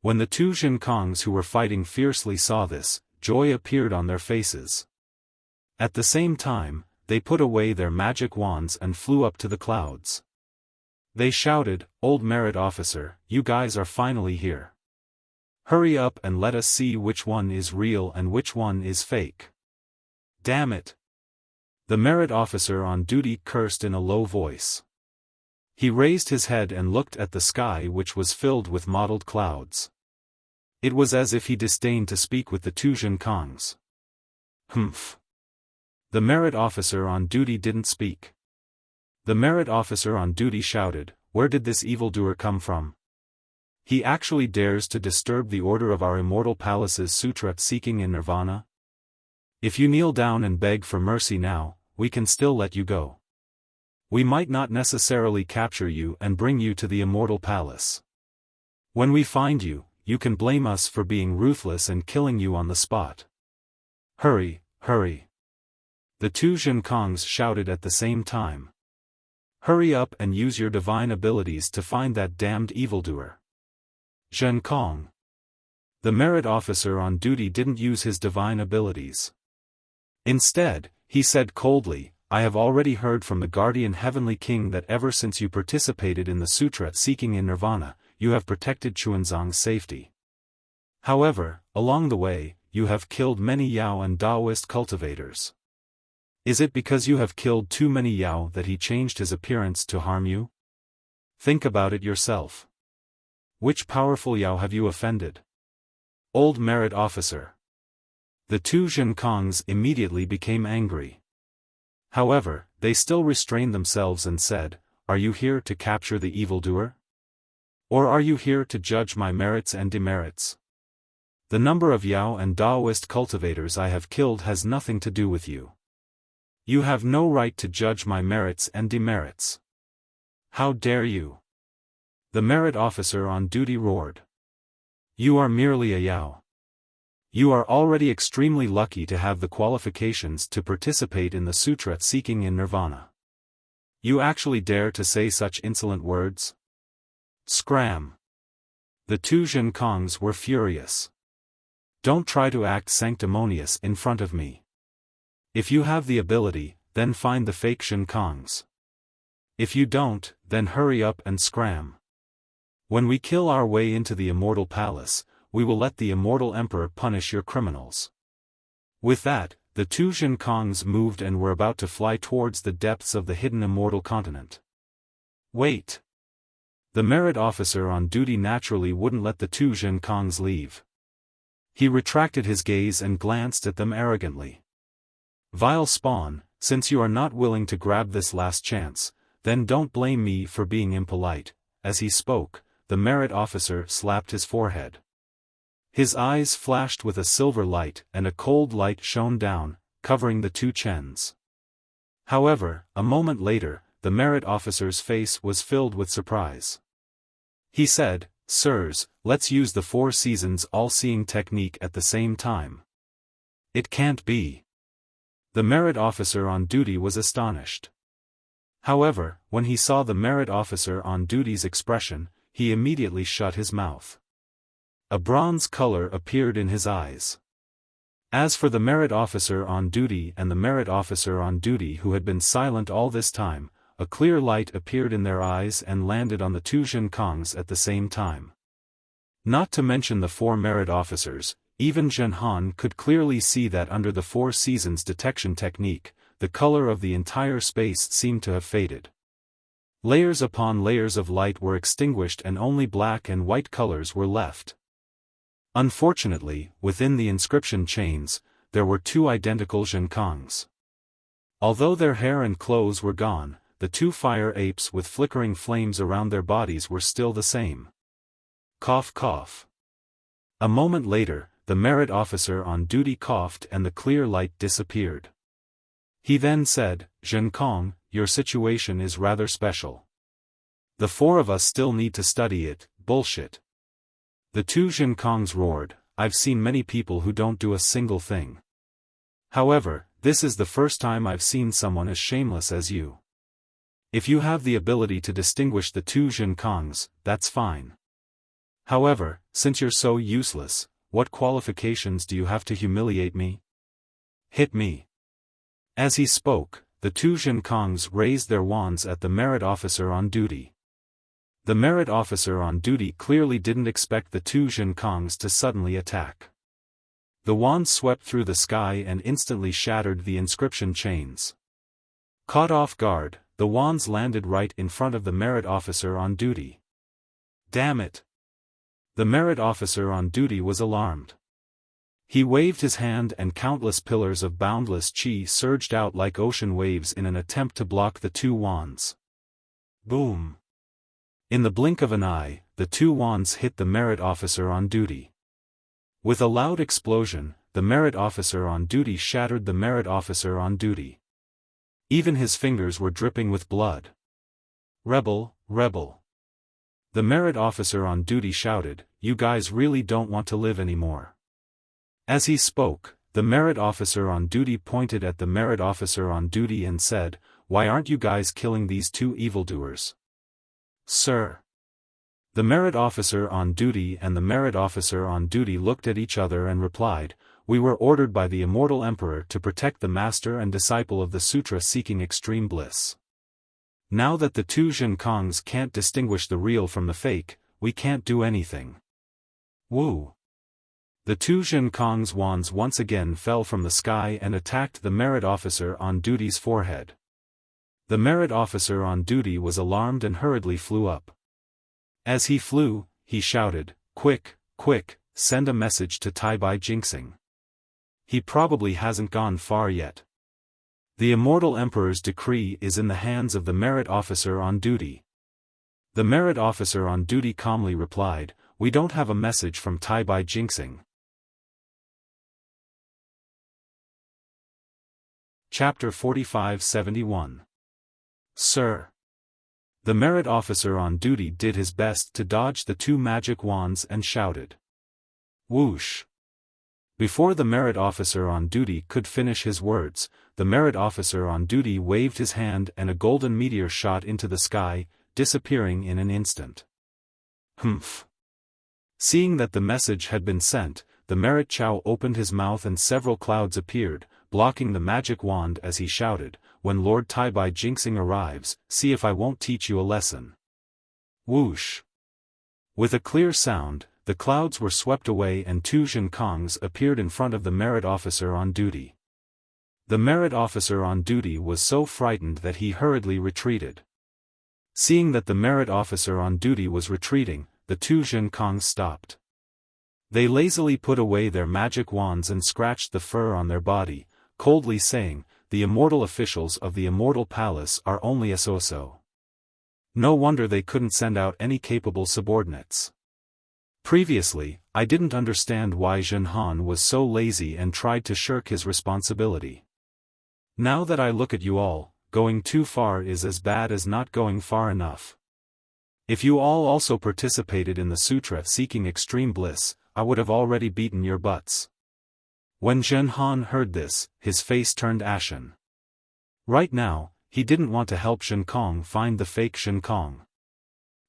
When the two Jinkongs who were fighting fiercely saw this, joy appeared on their faces. At the same time, they put away their magic wands and flew up to the clouds. They shouted, "Old Merit Officer, you guys are finally here. Hurry up and let us see which one is real and which one is fake." Damn it! The Merit Officer on duty cursed in a low voice. He raised his head and looked at the sky, which was filled with mottled clouds. It was as if he disdained to speak with the two Jinkongs. Humph. The Merit Officer on duty didn't speak. The Merit Officer on duty shouted, "Where did this evildoer come from? He actually dares to disturb the order of our immortal palace's sutra seeking in nirvana? If you kneel down and beg for mercy now, we can still let you go. We might not necessarily capture you and bring you to the immortal palace. When we find you, you can blame us for being ruthless and killing you on the spot. Hurry, hurry." The two Jinkongs shouted at the same time. "Hurry up and use your divine abilities to find that damned evildoer." Jinkong. The Merit Officer on duty didn't use his divine abilities. Instead, he said coldly, "I have already heard from the Guardian Heavenly King that ever since you participated in the sutra seeking in nirvana, you have protected Xuanzang's safety. However, along the way, you have killed many Yao and Daoist cultivators. Is it because you have killed too many Yao that he changed his appearance to harm you? Think about it yourself. Which powerful Yao have you offended? Old Merit Officer." The two Jinkongs immediately became angry. However, they still restrained themselves and said, "Are you here to capture the evildoer? Or are you here to judge my merits and demerits? The number of Yao and Daoist cultivators I have killed has nothing to do with you. You have no right to judge my merits and demerits. How dare you?" The Merit Officer on duty roared. "You are merely a Yao. You are already extremely lucky to have the qualifications to participate in the sutra seeking in nirvana. You actually dare to say such insolent words? Scram!" The two Jinkongs were furious. "Don't try to act sanctimonious in front of me. If you have the ability, then find the fake Jinkongs. If you don't, then hurry up and scram. When we kill our way into the immortal palace, we will let the immortal emperor punish your criminals." With that, the two Jinkongs moved and were about to fly towards the depths of the hidden immortal continent. Wait! The Merit Officer on duty naturally wouldn't let the two Jinkongs leave. He retracted his gaze and glanced at them arrogantly. "Vile spawn, since you are not willing to grab this last chance, then don't blame me for being impolite." As he spoke, the Merit Officer slapped his forehead. His eyes flashed with a silver light and a cold light shone down, covering the two Chens. However, a moment later, the Merit Officer's face was filled with surprise. He said, "Sirs, let's use the Four Seasons all-seeing technique at the same time." It can't be. The Merit Officer on duty was astonished. However, when he saw the Merit Officer on duty's expression, he immediately shut his mouth. A bronze color appeared in his eyes. As for the Merit Officer on duty and the Merit Officer on duty who had been silent all this time, a clear light appeared in their eyes and landed on the two Jinkongs at the same time. Not to mention the four Merit Officers, even Zhenhan could clearly see that under the Four Seasons detection technique, the color of the entire space seemed to have faded. Layers upon layers of light were extinguished and only black and white colors were left. Unfortunately, within the inscription chains, there were two identical Zhenkongs. Although their hair and clothes were gone, the two fire apes with flickering flames around their bodies were still the same. Cough cough. A moment later, the merit officer on duty coughed and the clear light disappeared. He then said, "Zhenkong, your situation is rather special. The four of us still need to study it." "Bullshit." The two Zhenkongs roared, "I've seen many people who don't do a single thing. However, this is the first time I've seen someone as shameless as you. If you have the ability to distinguish the two Zhenkongs, that's fine. However, since you're so useless, what qualifications do you have to humiliate me? Hit me." As he spoke, the two Zhenkongs raised their wands at the merit officer on duty. The merit officer on duty clearly didn't expect the two Zhenkongs to suddenly attack. The wands swept through the sky and instantly shattered the inscription chains. Caught off guard, the wands landed right in front of the merit officer on duty. Damn it! The merit officer on duty was alarmed. He waved his hand and countless pillars of boundless chi surged out like ocean waves in an attempt to block the two wands. Boom! In the blink of an eye, the two wands hit the merit officer on duty. With a loud explosion, the merit officer on duty shattered the merit officer on duty. Even his fingers were dripping with blood. "Rebel, rebel." The merit officer on duty shouted, "You guys really don't want to live anymore." As he spoke, the merit officer on duty pointed at the merit officer on duty and said, "Why aren't you guys killing these two evildoers?" "Sir." The merit officer on duty and the merit officer on duty looked at each other and replied, "We were ordered by the immortal emperor to protect the master and disciple of the sutra seeking extreme bliss. Now that the two Zhenkongs can't distinguish the real from the fake, we can't do anything." Woo! The two Zhenkongs' wands once again fell from the sky and attacked the merit officer on duty's forehead. The merit officer on duty was alarmed and hurriedly flew up. As he flew, he shouted, "Quick, quick, send a message to Tai-Bai Jinxing. He probably hasn't gone far yet. The immortal emperor's decree is in the hands of the merit officer on duty." The merit officer on duty calmly replied, "We don't have a message from Tai-Bai Jinxing." Chapter 45-71. Sir. The merit officer on duty did his best to dodge the two magic wands and shouted. Whoosh! Before the merit officer on duty could finish his words, the merit officer on duty waved his hand and a golden meteor shot into the sky, disappearing in an instant. Humph! Seeing that the message had been sent, the merit Chow opened his mouth and several clouds appeared, blocking the magic wand as he shouted, "When Lord Tai-Bai Jinxing arrives, see if I won't teach you a lesson." Whoosh! With a clear sound, the clouds were swept away and two Zhenkongs appeared in front of the merit officer on duty. The merit officer on duty was so frightened that he hurriedly retreated. Seeing that the merit officer on duty was retreating, the two Zhenkongs stopped. They lazily put away their magic wands and scratched the fur on their body, coldly saying, "The immortal officials of the immortal palace are only a so-so. No wonder they couldn't send out any capable subordinates. Previously, I didn't understand why Zhenhan was so lazy and tried to shirk his responsibility. Now that I look at you all, going too far is as bad as not going far enough. If you all also participated in the sutra seeking extreme bliss, I would have already beaten your butts." When Zhenhan heard this, his face turned ashen. Right now, he didn't want to help Zhenkong find the fake Zhenkong.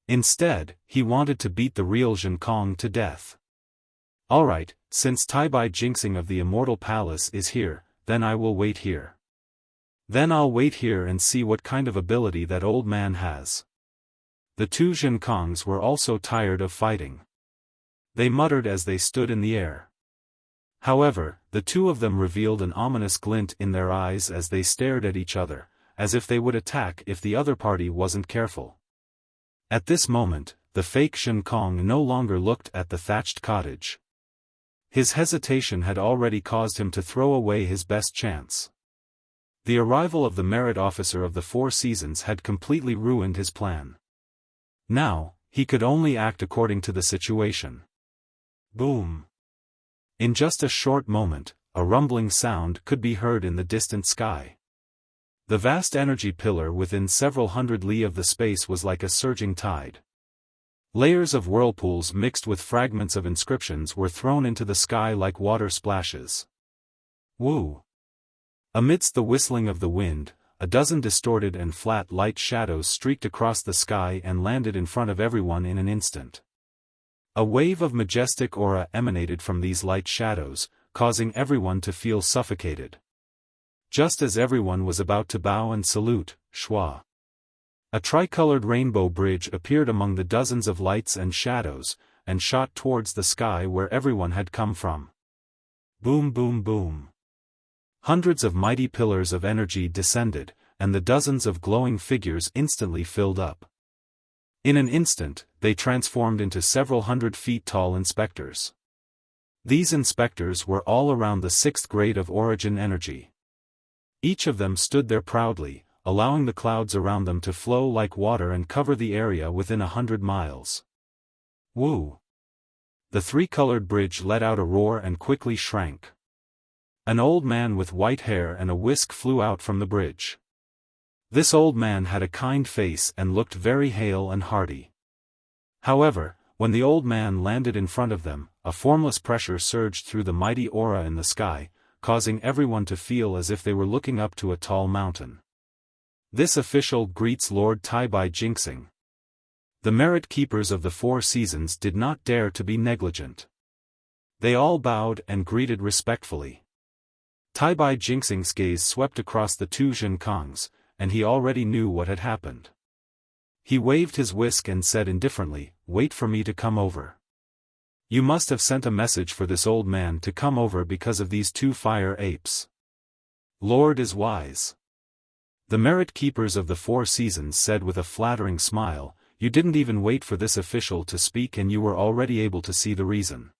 Instead, he wanted to beat the real Zhenkong to death. "Alright, since Tai-Bai Jinxing of the Immortal Palace is here, then I will wait here. Then I'll wait here and see what kind of ability that old man has." The two Zhenkongs were also tired of fighting. They muttered as they stood in the air. However, the two of them revealed an ominous glint in their eyes as they stared at each other, as if they would attack if the other party wasn't careful. At this moment, the fake Shen Kong no longer looked at the thatched cottage. His hesitation had already caused him to throw away his best chance. The arrival of the merit officer of the Four Seasons had completely ruined his plan. Now, he could only act according to the situation. Boom! In just a short moment, a rumbling sound could be heard in the distant sky. The vast energy pillar within several hundred li of the space was like a surging tide. Layers of whirlpools mixed with fragments of inscriptions were thrown into the sky like water splashes. Woo! Amidst the whistling of the wind, a dozen distorted and flat light shadows streaked across the sky and landed in front of everyone in an instant. A wave of majestic aura emanated from these light shadows, causing everyone to feel suffocated. Just as everyone was about to bow and salute, Shua. A tricolored rainbow bridge appeared among the dozens of lights and shadows, and shot towards the sky where everyone had come from. Boom boom boom. Hundreds of mighty pillars of energy descended, and the dozens of glowing figures instantly filled up. In an instant, they transformed into several 100 feet tall inspectors. These inspectors were all around the 6th grade of origin energy. Each of them stood there proudly, allowing the clouds around them to flow like water and cover the area within 100 miles. Woo! The three-colored bridge let out a roar and quickly shrank. An old man with white hair and a whisk flew out from the bridge. This old man had a kind face and looked very hale and hearty. However, when the old man landed in front of them, a formless pressure surged through the mighty aura in the sky, causing everyone to feel as if they were looking up to a tall mountain. This official greets Lord Tai Bai Jinxing. The merit keepers of the Four Seasons did not dare to be negligent. They all bowed and greeted respectfully. Tai Bai Jinxing's gaze swept across the two Shen Kongs, and he already knew what had happened. He waved his whisk and said indifferently, "Wait for me to come over. You must have sent a message for this old man to come over because of these two fire apes. Lord is wise." The merit keepers of the Four Seasons said with a flattering smile, "You didn't even wait for this official to speak and you were already able to see the reason.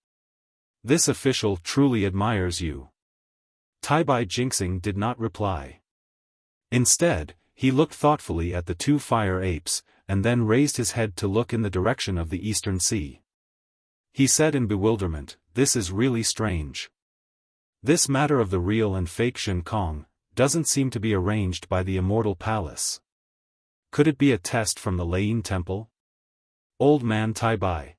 This official truly admires you." Tai Bai Jinxing did not reply. Instead, he looked thoughtfully at the two fire apes, and then raised his head to look in the direction of the eastern sea. He said in bewilderment, "This is really strange. This matter of the real and fake Shen Kong doesn't seem to be arranged by the Immortal Palace. Could it be a test from the Lane Temple? Old man Tai Bai."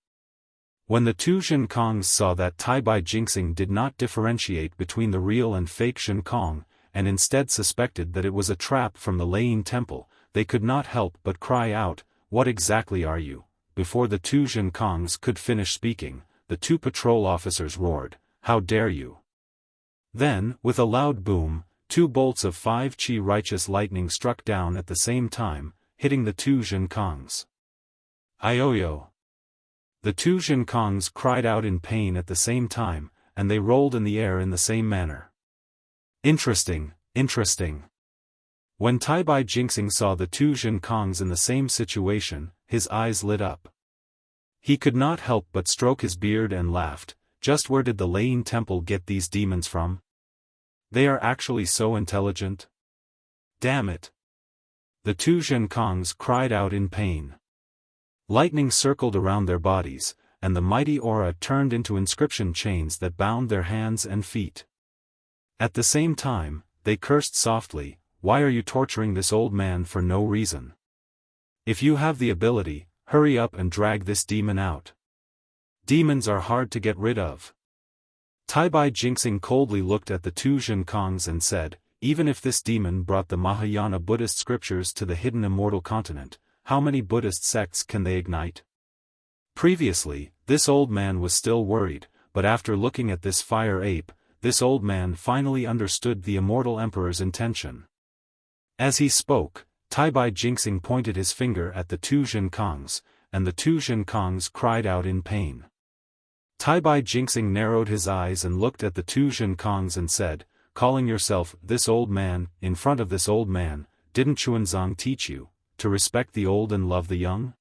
When the two Shen Kongs saw that Tai Bai Jinxing did not differentiate between the real and fake Shen Kong, and instead suspected that it was a trap from the Lane Temple, they could not help but cry out, "What exactly are you?" Before the two Shen Kongs could finish speaking, the two patrol officers roared, "How dare you!" Then, with a loud boom, two bolts of 5 Qi righteous lightning struck down at the same time, hitting the two Shen Kongs. Ioyo! The two Shen Kongs cried out in pain at the same time, and they rolled in the air in the same manner. Interesting, interesting. When Tai Bai Jinxing saw the two Shen Kongs in the same situation, his eyes lit up. He could not help but stroke his beard and laughed, just where did the Lane Temple get these demons from? They are actually so intelligent. Damn it! The two Shen Kongs cried out in pain. Lightning circled around their bodies, and the mighty aura turned into inscription chains that bound their hands and feet. At the same time, they cursed softly, "Why are you torturing this old man for no reason? If you have the ability, hurry up and drag this demon out. Demons are hard to get rid of." Tai Bai Jinxing coldly looked at the two Shen Kongs and said, "Even if this demon brought the Mahayana Buddhist scriptures to the hidden immortal continent, how many Buddhist sects can they ignite?" Previously, this old man was still worried, but after looking at this fire ape, this old man finally understood the immortal emperor's intention. As he spoke, Tai Bai Jinxing pointed his finger at the two Shen Kongs, and the two Shen Kongs cried out in pain. Tai Bai Jinxing narrowed his eyes and looked at the two Shen Kongs and said, "Calling yourself this old man, in front of this old man, didn't Xuanzang teach you to respect the old and love the young?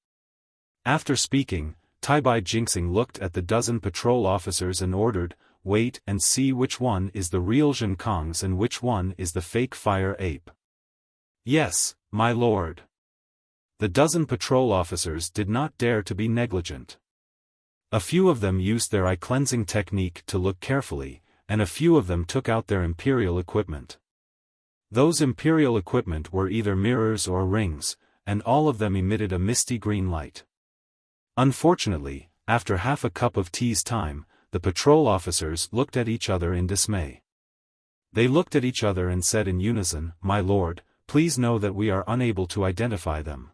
After speaking, Taibai Jingxing looked at the dozen patrol officers and ordered, "Wait and see which one is the real Zhenkongs and which one is the fake fire ape." "Yes, my lord." The dozen patrol officers did not dare to be negligent. A few of them used their eye-cleansing technique to look carefully, and a few of them took out their imperial equipment. Those imperial equipment were either mirrors or rings, and all of them emitted a misty green light. Unfortunately, after half a cup of tea's time, the patrol officers looked at each other in dismay. They looked at each other and said in unison, "My lord, please know that we are unable to identify them."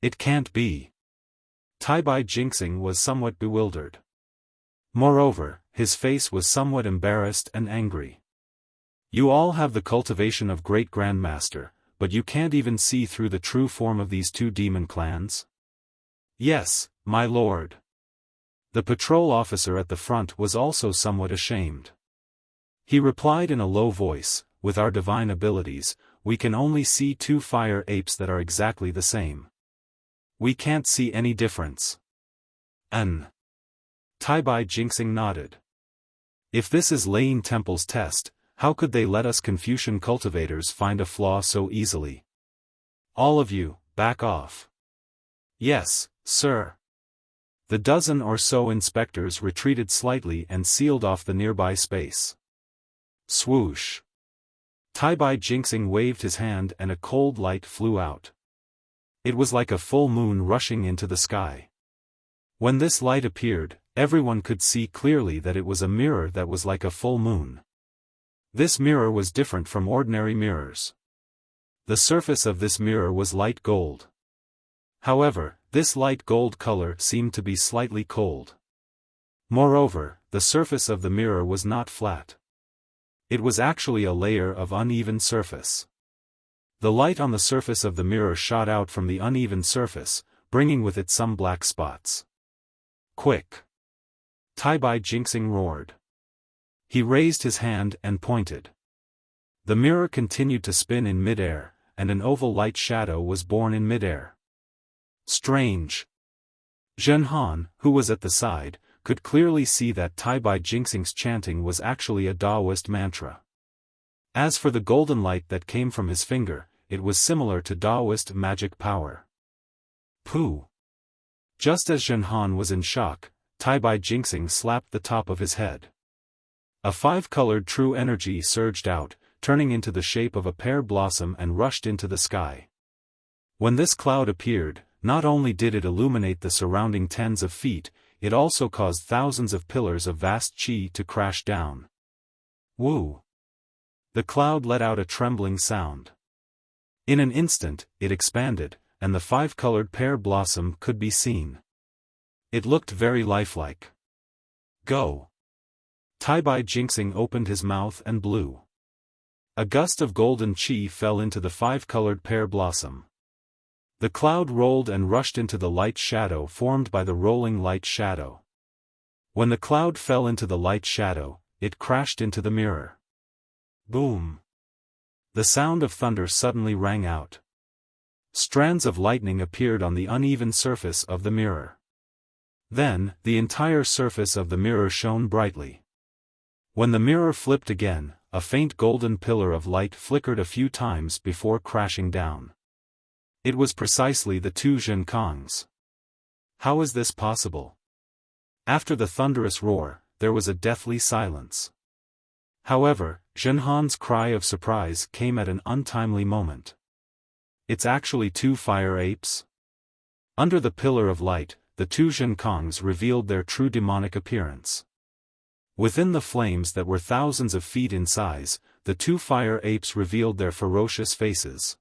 It can't be. Taibai Jingxing was somewhat bewildered. Moreover, his face was somewhat embarrassed and angry. "You all have the cultivation of Great Grandmaster, but you can't even see through the true form of these two demon clans?" "Yes, my lord." The patrol officer at the front was also somewhat ashamed. He replied in a low voice, "With our divine abilities, we can only see two fire apes that are exactly the same. We can't see any difference." Taibai Jingxing nodded. "If this is Lane Temple's test, how could they let us Confucian cultivators find a flaw so easily? All of you, back off." "Yes, sir." The dozen or so inspectors retreated slightly and sealed off the nearby space. Swoosh! Taibai Jingxing waved his hand and a cold light flew out. It was like a full moon rushing into the sky. When this light appeared, everyone could see clearly that it was a mirror that was like a full moon. This mirror was different from ordinary mirrors. The surface of this mirror was light gold. However, this light gold color seemed to be slightly cold. Moreover, the surface of the mirror was not flat. It was actually a layer of uneven surface. The light on the surface of the mirror shot out from the uneven surface, bringing with it some black spots. "Quick!" Taibai Jingxing roared. He raised his hand and pointed. The mirror continued to spin in midair, and an oval light shadow was born in midair. Strange! Zhenhan, who was at the side, could clearly see that Taibai Jingxing's chanting was actually a Taoist mantra. As for the golden light that came from his finger, it was similar to Taoist magic power. Pooh! Just as Zhenhan was in shock, Taibai Jingxing slapped the top of his head. A five-colored true energy surged out, turning into the shape of a pear blossom and rushed into the sky. When this cloud appeared, not only did it illuminate the surrounding tens of feet, it also caused thousands of pillars of vast qi to crash down. Woo! The cloud let out a trembling sound. In an instant, it expanded, and the five-colored pear blossom could be seen. It looked very lifelike. Go! Taibai Jingxing opened his mouth and blew. A gust of golden qi fell into the five-colored pear blossom. The cloud rolled and rushed into the light shadow formed by the rolling light shadow. When the cloud fell into the light shadow, it crashed into the mirror. Boom! The sound of thunder suddenly rang out. Strands of lightning appeared on the uneven surface of the mirror. Then, the entire surface of the mirror shone brightly. When the mirror flipped again, a faint golden pillar of light flickered a few times before crashing down. It was precisely the two Zhenkongs. How is this possible? After the thunderous roar, there was a deathly silence. However, Zhenhan's cry of surprise came at an untimely moment. It's actually two fire apes? Under the pillar of light, the two Zhenkongs revealed their true demonic appearance. Within the flames that were thousands of feet in size, the two fire apes revealed their ferocious faces.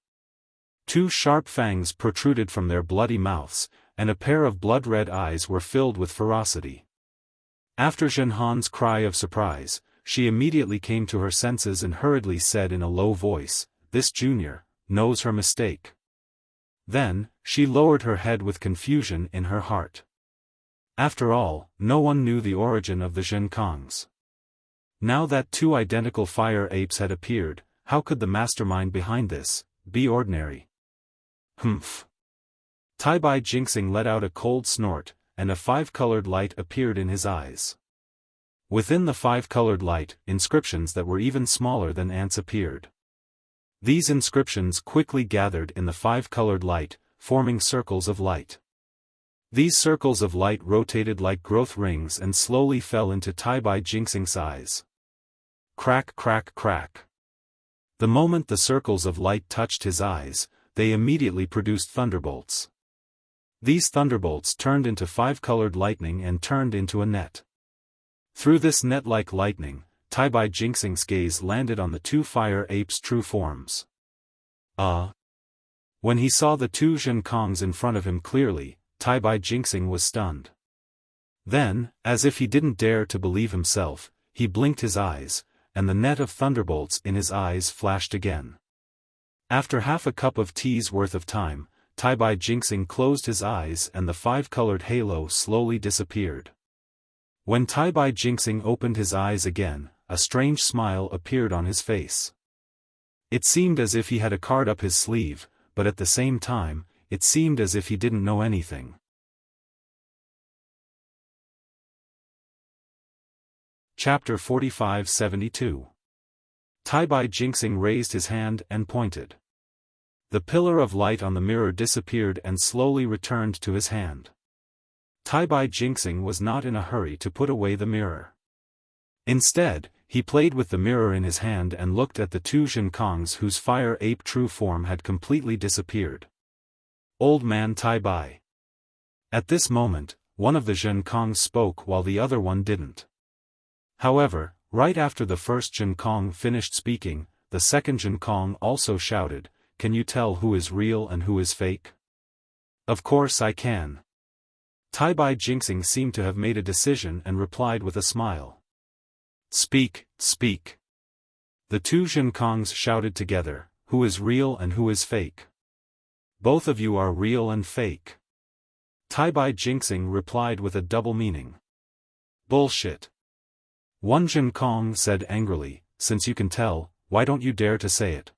Two sharp fangs protruded from their bloody mouths, and a pair of blood-red eyes were filled with ferocity. After Zhenhan's cry of surprise, she immediately came to her senses and hurriedly said in a low voice, "This junior knows her mistake." Then, she lowered her head with confusion in her heart. After all, no one knew the origin of the Zhenkongs. Now that two identical fire apes had appeared, how could the mastermind behind this be ordinary? Humph. Tai Bai Jinxing let out a cold snort, and a five-colored light appeared in his eyes. Within the five-colored light, inscriptions that were even smaller than ants appeared. These inscriptions quickly gathered in the five-colored light, forming circles of light. These circles of light rotated like growth rings and slowly fell into Tai Bai Jinxing's eyes. Crack, crack, crack. The moment the circles of light touched his eyes, they immediately produced thunderbolts. These thunderbolts turned into five-colored lightning and turned into a net. Through this net-like lightning, Tai Bai Jinxing's gaze landed on the two fire apes' true forms. When he saw the two Zhenkongs in front of him clearly, Tai Bai Jinxing was stunned. Then, as if he didn't dare to believe himself, he blinked his eyes, and the net of thunderbolts in his eyes flashed again. After half a cup of tea's worth of time, Tai Bai Jinxing closed his eyes and the five-colored halo slowly disappeared. When Tai Bai Jinxing opened his eyes again, a strange smile appeared on his face. It seemed as if he had a card up his sleeve, but at the same time, it seemed as if he didn't know anything. Chapter 45-72. Tai Bai Jinxing raised his hand and pointed. The pillar of light on the mirror disappeared and slowly returned to his hand. Tai Bai Jinxing was not in a hurry to put away the mirror. Instead, he played with the mirror in his hand and looked at the two Zhenkongs whose fire ape true form had completely disappeared. Old man Tai Bai. At this moment, one of the Zhenkongs spoke while the other one didn't. However, right after the first Zhenkong finished speaking, the second Zhenkong also shouted, "Can you tell who is real and who is fake?" "Of course I can." Tai Bai Jinxing seemed to have made a decision and replied with a smile. "Speak, speak." The two Zhenkongs shouted together, "Who is real and who is fake?" "Both of you are real and fake." Tai Bai Jinxing replied with a double meaning. "Bullshit." One Zhenkong said angrily, "Since you can tell, why don't you dare to say it?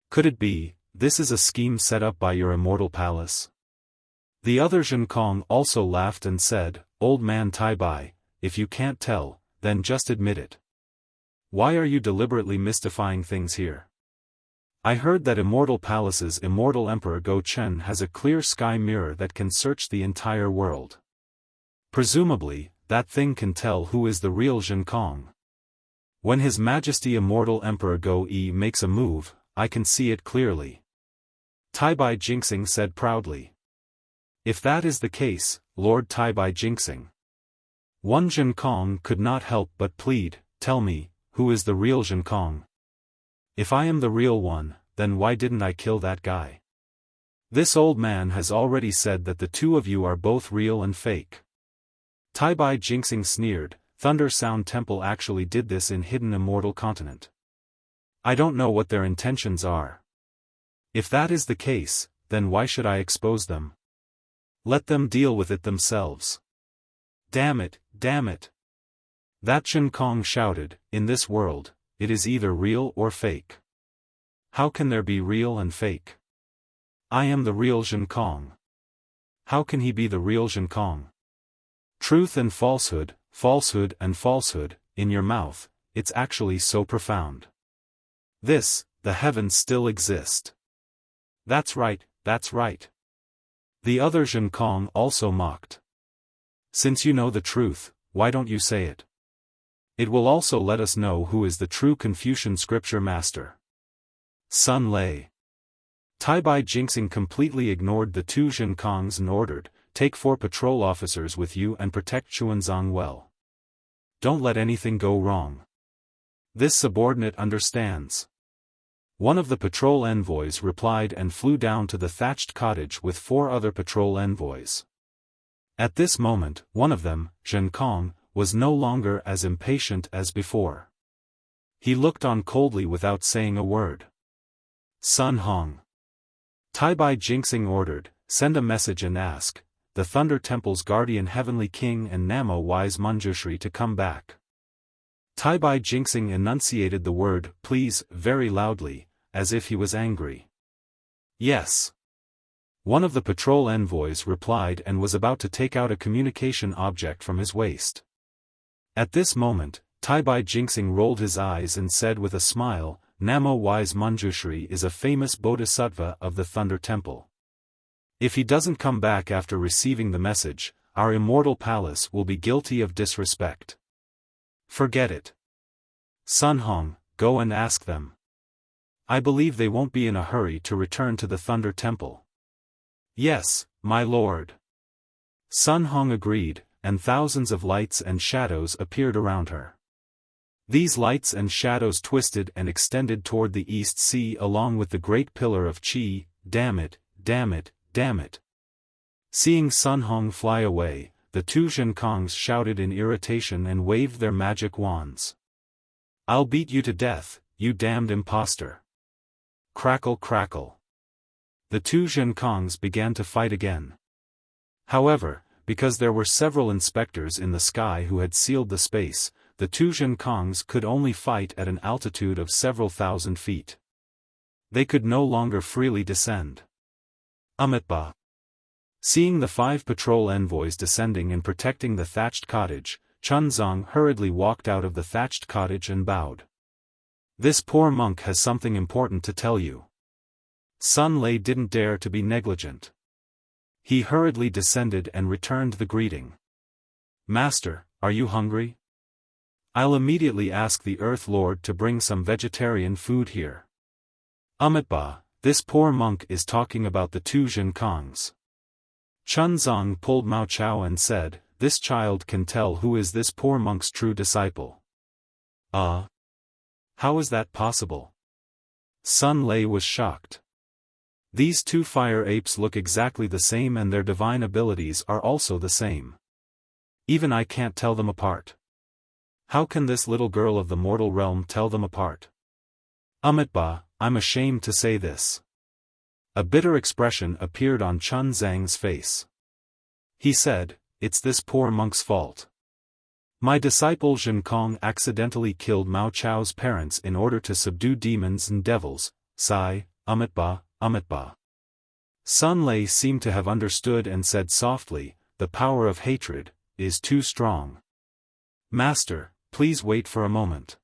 Could it be, this is a scheme set up by your immortal palace?" The other Zhenkong also laughed and said, "Old man Tai Bai, if you can't tell, then just admit it. Why are you deliberately mystifying things here? I heard that Immortal Palace's immortal Emperor Go Chen has a clear sky mirror that can search the entire world. Presumably, that thing can tell who is the real Zhenkong. When His Majesty Immortal Emperor Go Yi makes a move, I can see it clearly." Tai Bai Jinxing said proudly. "If that is the case, Lord Tai Bai Jinxing." One Zhenkong could not help but plead, "Tell me, who is the real Zhenkong? If I am the real one, then why didn't I kill that guy? This old man has already said that the two of you are both real and fake." Tai Bai Jinxing sneered, "Thunder Sound Temple actually did this in Hidden Immortal Continent. I don't know what their intentions are. If that is the case, then why should I expose them? Let them deal with it themselves." "Damn it, damn it!" That Zhenkong shouted, "In this world, it is either real or fake. How can there be real and fake? I am the real Zhenkong. How can he be the real Zhenkong? Truth and falsehood, falsehood and falsehood, in your mouth, it's actually so profound. The heavens still exist." That's right, that's right." The other Zhenkong also mocked. "Since you know the truth, why don't you say it? It will also let us know who is the true Confucian scripture master." Sun Lei. Tai Bai Jinxing completely ignored the two Zhenkongs and ordered, "Take 4 patrol officers with you and protect Xuanzang well. Don't let anything go wrong. This subordinate understands." One of the patrol envoys replied and flew down to the thatched cottage with 4 other patrol envoys. At this moment, one of them, Zhenkong, was no longer as impatient as before. He looked on coldly without saying a word. "Sun Hong." Tai Bai Jinxing ordered, "Send a message and ask the Thunder Temple's guardian Heavenly King and Namo Wise Manjushri to come back." Tai Bai Jinxing enunciated the word "please" very loudly, as if he was angry. Yes. One of the patrol envoys replied and was about to take out a communication object from his waist. At this moment, Tai Bai Jinxing rolled his eyes and said with a smile, "Namo wise Manjushri is a famous bodhisattva of the Thunder Temple. If he doesn't come back after receiving the message, our immortal palace will be guilty of disrespect. Forget it. Sun Hong, go and ask them. I believe they won't be in a hurry to return to the Thunder Temple." "Yes, my lord." Sun Hong agreed, and thousands of lights and shadows appeared around her. These lights and shadows twisted and extended toward the East Sea along with the great pillar of Qi. Damn it, damn it, damn it. Seeing Sun Hong fly away, the two Zhenkongs shouted in irritation and waved their magic wands. "I'll beat you to death, you damned imposter." Crackle crackle. The two Zhenkongs began to fight again. However, because there were several inspectors in the sky who had sealed the space, the two Zhenkongs could only fight at an altitude of several thousand feet. They could no longer freely descend. Amitabha. Seeing the 5 patrol envoys descending and protecting the thatched cottage, Chunzong hurriedly walked out of the thatched cottage and bowed. "This poor monk has something important to tell you." Sun Lei didn't dare to be negligent. He hurriedly descended and returned the greeting. "Master, are you hungry? I'll immediately ask the Earth Lord to bring some vegetarian food here." "Amitabha, this poor monk is talking about the two Zhenkongs." Chunzong pulled Mao Chao and said, "This child can tell who is this poor monk's true disciple." How is that possible?" Sun Lei was shocked. "These two fire apes look exactly the same and their divine abilities are also the same. Even I can't tell them apart. How can this little girl of the mortal realm tell them apart?" "Amitabha, I'm ashamed to say this." A bitter expression appeared on Chun Zhang's face. He said, "It's this poor monk's fault. My disciple Zhenkong accidentally killed Mao Chao's parents in order to subdue demons and devils." Sigh, Amitabha, Amitabha. Sun Lei seemed to have understood and said softly, "The power of hatred is too strong. Master, please wait for a moment."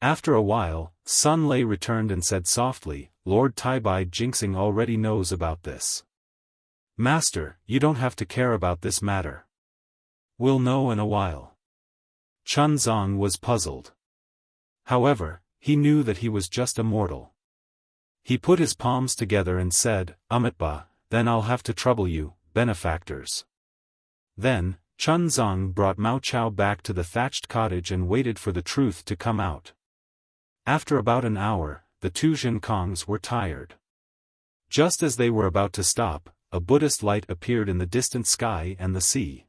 After a while, Sun Lei returned and said softly, "Lord Tai Bai Jinxing already knows about this." "Master, you don't have to care about this matter. We'll know in a while." Chunzong was puzzled. However, he knew that he was just a mortal. He put his palms together and said, "Amitabha, then I'll have to trouble you, benefactors." Then, Chunzong brought Mao Chao back to the thatched cottage and waited for the truth to come out. After about an hour, the two Zhenkongs were tired. Just as they were about to stop, a Buddhist light appeared in the distant sky and the sea.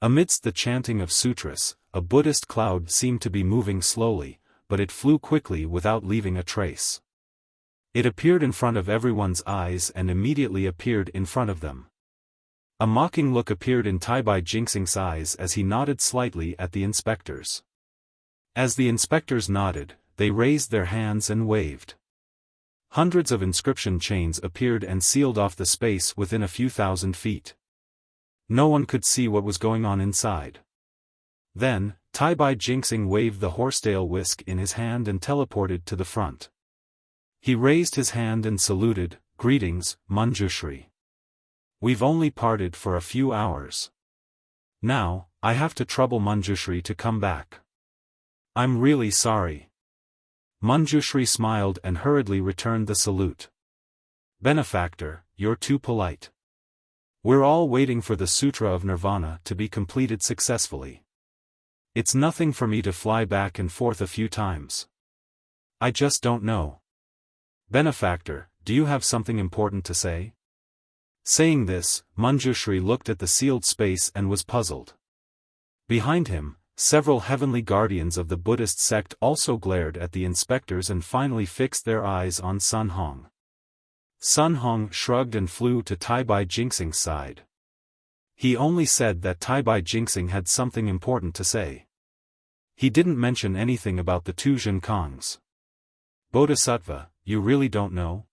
Amidst the chanting of sutras, a Buddhist cloud seemed to be moving slowly, but it flew quickly without leaving a trace. It appeared in front of everyone's eyes and immediately appeared in front of them. A mocking look appeared in Tai Bai Jinxing's eyes as he nodded slightly at the inspectors. As the inspectors nodded, they raised their hands and waved. Hundreds of inscription chains appeared and sealed off the space within a few thousand feet. No one could see what was going on inside. Then, Tai Bai Jinxing waved the horsetail whisk in his hand and teleported to the front. He raised his hand and saluted, "Greetings, Manjushri. We've only parted for a few hours. Now, I have to trouble Manjushri to come back. I'm really sorry." Manjushri smiled and hurriedly returned the salute. "Benefactor, you're too polite. We're all waiting for the Sutra of Nirvana to be completed successfully. It's nothing for me to fly back and forth a few times. I just don't know. Benefactor, do you have something important to say?" Saying this, Manjushri looked at the sealed space and was puzzled. Behind him, several heavenly guardians of the Buddhist sect also glared at the inspectors and finally fixed their eyes on Sun Hong. Sun Hong shrugged and flew to Tai Bai Jinxing's side. He only said that Tai Bai Jinxing had something important to say. He didn't mention anything about the two Zhenkongs. Bodhisattva, you really don't know?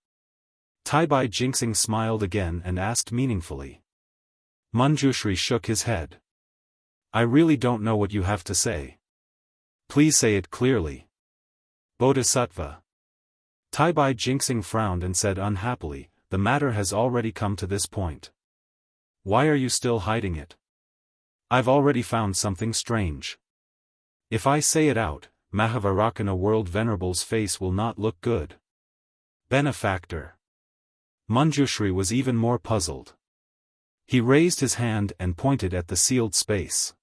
Taibai Jingxing smiled again and asked meaningfully. Manjushri shook his head. I really don't know what you have to say. Please say it clearly. Bodhisattva. Taibai Jingxing frowned and said unhappily, the matter has already come to this point. Why are you still hiding it? I've already found something strange. If I say it out, Mahavarakana World Venerable's face will not look good. Benefactor. Manjushri was even more puzzled. He raised his hand and pointed at the sealed space.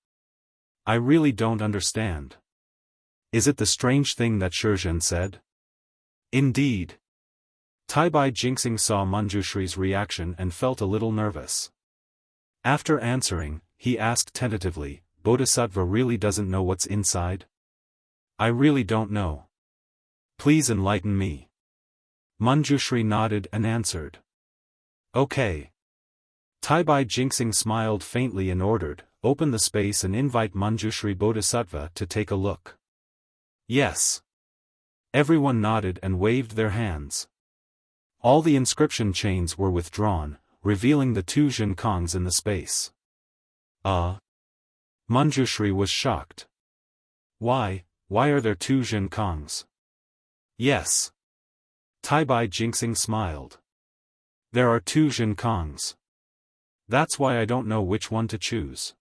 I really don't understand. Is it the strange thing that Shurjan said? Indeed. Taibai Jingxing saw Manjushri's reaction and felt a little nervous. After answering, he asked tentatively, Bodhisattva really doesn't know what's inside? I really don't know. Please enlighten me. Manjushri nodded and answered. Okay. Taibai Jingxing smiled faintly and ordered, open the space and invite Manjushri Bodhisattva to take a look. Yes. Everyone nodded and waved their hands. All the inscription chains were withdrawn, revealing the two Zhenkongs in the space. Manjushri was shocked. Why are there two Zhenkongs? Yes. Taibai Jingxing smiled. There are two Zhenkongs. That's why I don't know which one to choose.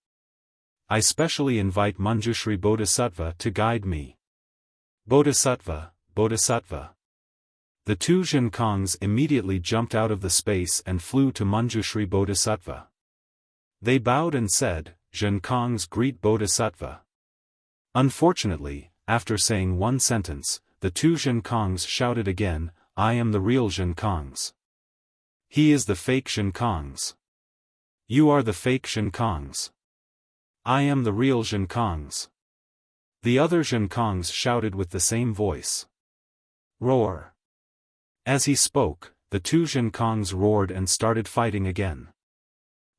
I specially invite Manjushri Bodhisattva to guide me. Bodhisattva, Bodhisattva. The two Zhenkongs immediately jumped out of the space and flew to Manjushri Bodhisattva. They bowed and said, Zhenkongs greet Bodhisattva. Unfortunately, after saying one sentence, the two Zhenkongs shouted again, I am the real Zhenkongs. He is the fake Zhenkongs. You are the fake Zhenkongs. I am the real Zhenkongs. The other Zhenkongs shouted with the same voice. Roar. As he spoke, the two Zhenkongs roared and started fighting again.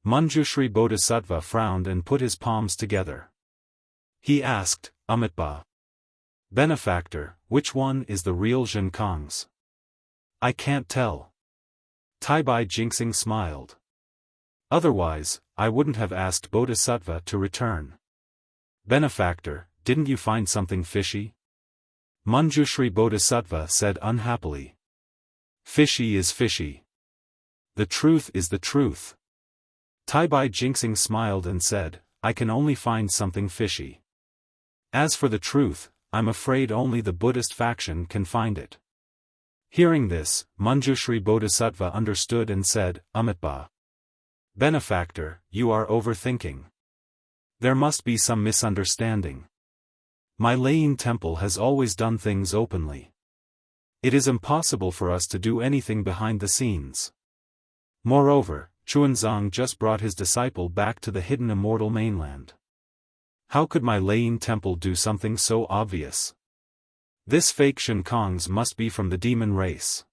Manjushri Bodhisattva frowned and put his palms together. He asked, Amitabha. Benefactor, which one is the real Zhenkongs? I can't tell. Taibai Jingxing smiled. Otherwise, I wouldn't have asked Bodhisattva to return. Benefactor, didn't you find something fishy? Manjushri Bodhisattva said unhappily. Fishy is fishy. The truth is the truth. Taibai Jingxing smiled and said, I can only find something fishy. As for the truth, I'm afraid only the Buddhist faction can find it. Hearing this, Manjushri Bodhisattva understood and said, Amitabha. Benefactor, you are overthinking. There must be some misunderstanding. My Laying Temple has always done things openly. It is impossible for us to do anything behind the scenes. Moreover, Chuanzang just brought his disciple back to the hidden immortal mainland. How could my Laying Temple do something so obvious? This fake Zhenkongs must be from the demon race.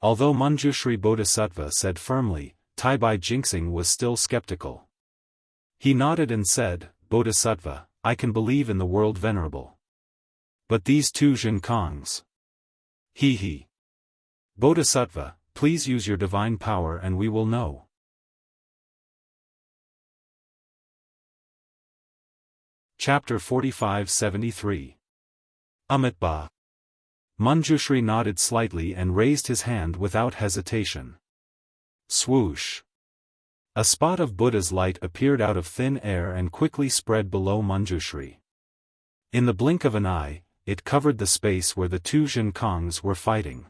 Although Manjushri Bodhisattva said firmly, Taibai Jingxing was still skeptical. He nodded and said, Bodhisattva, I can believe in the world venerable. But these two Zhenkongs. He. Bodhisattva, please use your divine power and we will know. Chapter 45-73. Amitabha. Manjushri nodded slightly and raised his hand without hesitation. Swoosh. A spot of Buddha's light appeared out of thin air and quickly spread below Manjushri. In the blink of an eye, it covered the space where the two Zhenkongs were fighting.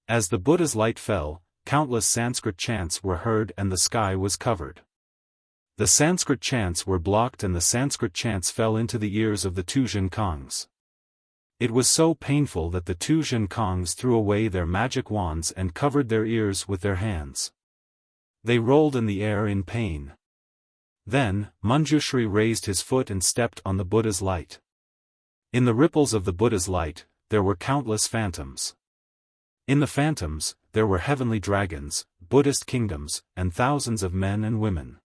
As the Buddha's light fell, countless Sanskrit chants were heard and the sky was covered. The Sanskrit chants were blocked and the Sanskrit chants fell into the ears of the two Zhenkongs. It was so painful that the two Zhenkongs threw away their magic wands and covered their ears with their hands. They rolled in the air in pain. Then, Manjushri raised his foot and stepped on the Buddha's light. In the ripples of the Buddha's light, there were countless phantoms. In the phantoms, there were heavenly dragons, Buddhist kingdoms, and thousands of men and women.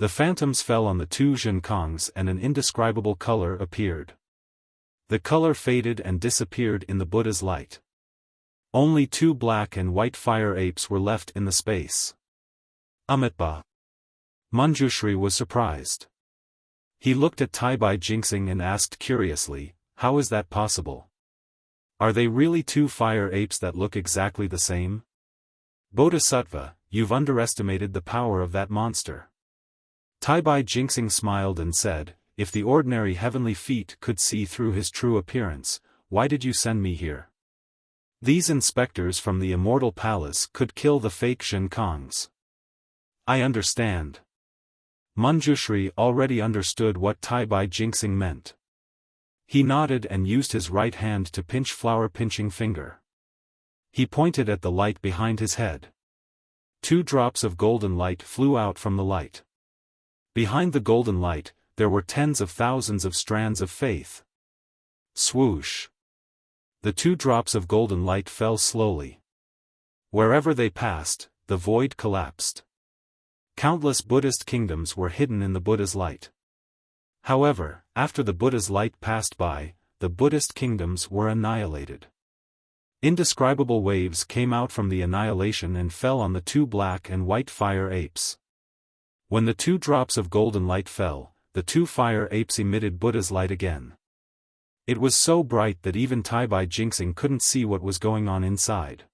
The phantoms fell on the two Zhenkongs and an indescribable color appeared. The color faded and disappeared in the Buddha's light. Only two black and white fire apes were left in the space. Amitabha. Manjushri was surprised. He looked at Taibai Jinxing and asked curiously, how is that possible? Are they really two fire apes that look exactly the same? Bodhisattva, you've underestimated the power of that monster. Taibai Jinxing smiled and said, if the ordinary heavenly feet could see through his true appearance, why did you send me here? These inspectors from the Immortal Palace could kill the fake Zhenkongs. I understand. Manjushri already understood what Taibai Jinxing meant. He nodded and used his right hand to pinch flower-pinching finger. He pointed at the light behind his head. 2 drops of golden light flew out from the light. Behind the golden light, there were tens of thousands of strands of faith. Swoosh! The 2 drops of golden light fell slowly. Wherever they passed, the void collapsed. Countless Buddhist kingdoms were hidden in the Buddha's light. However, after the Buddha's light passed by, the Buddhist kingdoms were annihilated. Indescribable waves came out from the annihilation and fell on the 2 black and white fire apes. When the 2 drops of golden light fell, the 2 fire apes emitted Buddha's light again. It was so bright that even Taibai Jinxing couldn't see what was going on inside.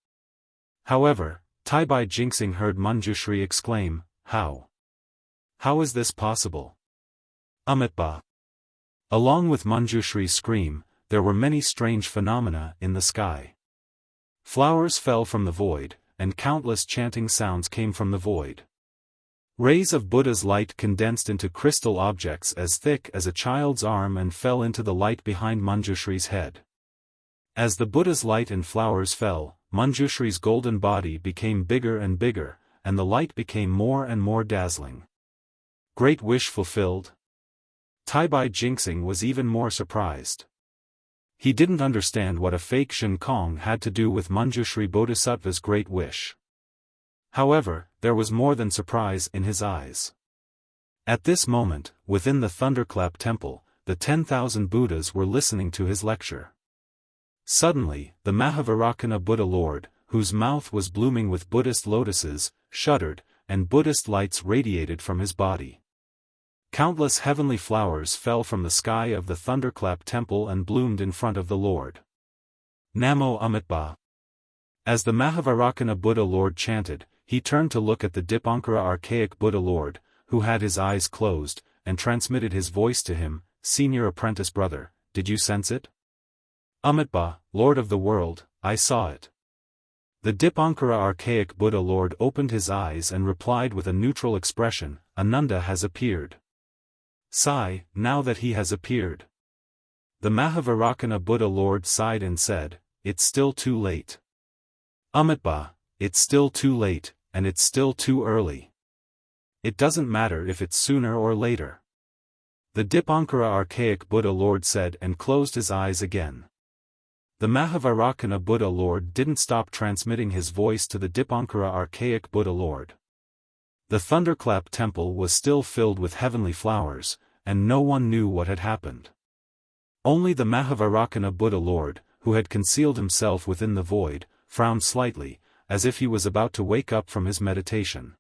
However, Taibai Jinxing heard Manjushri exclaim, how? How is this possible? Amitabha. Along with Manjushri's scream, there were many strange phenomena in the sky. Flowers fell from the void, and countless chanting sounds came from the void. Rays of Buddha's light condensed into crystal objects as thick as a child's arm and fell into the light behind Manjushri's head. As the Buddha's light and flowers fell, Manjushri's golden body became bigger and bigger, and the light became more and more dazzling. Great wish fulfilled? Taibai Jinxing was even more surprised. He didn't understand what a fake Zhenkong had to do with Manjushri Bodhisattva's great wish. However, there was more than surprise in his eyes. At this moment, within the Thunderclap Temple, the 10,000 Buddhas were listening to his lecture. Suddenly, the Mahavairakana Buddha Lord, whose mouth was blooming with Buddhist lotuses, shuddered, and Buddhist lights radiated from his body. Countless heavenly flowers fell from the sky of the Thunderclap Temple and bloomed in front of the Lord. Namo Amitabha. As the Mahavairakana Buddha Lord chanted, he turned to look at the Dipankara archaic Buddha Lord, who had his eyes closed, and transmitted his voice to him, Senior Apprentice Brother, did you sense it? Amitabha, Lord of the world, I saw it. The Dipankara archaic Buddha Lord opened his eyes and replied with a neutral expression, Ananda has appeared. Sigh, now that he has appeared. The Mahavairakana Buddha Lord sighed and said, it's still too late. Amitabha, it's still too late, and it's still too early. It doesn't matter if it's sooner or later. The Dipankara archaic Buddha Lord said and closed his eyes again. The Mahavairakana Buddha Lord didn't stop transmitting his voice to the Dipankara archaic Buddha Lord. The Thunderclap Temple was still filled with heavenly flowers, and no one knew what had happened. Only the Mahavairakana Buddha Lord, who had concealed himself within the void, frowned slightly, as if he was about to wake up from his meditation.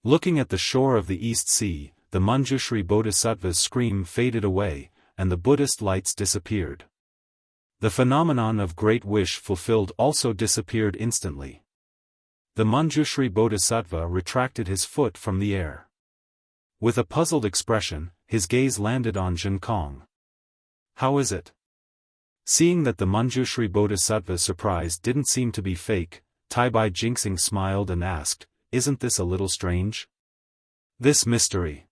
Looking at the shore of the East Sea, the Manjushri Bodhisattva's scream faded away, and the Buddhist lights disappeared. The phenomenon of great wish fulfilled also disappeared instantly. The Manjushri Bodhisattva retracted his foot from the air. With a puzzled expression, his gaze landed on Zhenkong. How is it? Seeing that the Manjushri Bodhisattva's surprise didn't seem to be fake, Taibai Jinxing smiled and asked, isn't this a little strange? This mystery.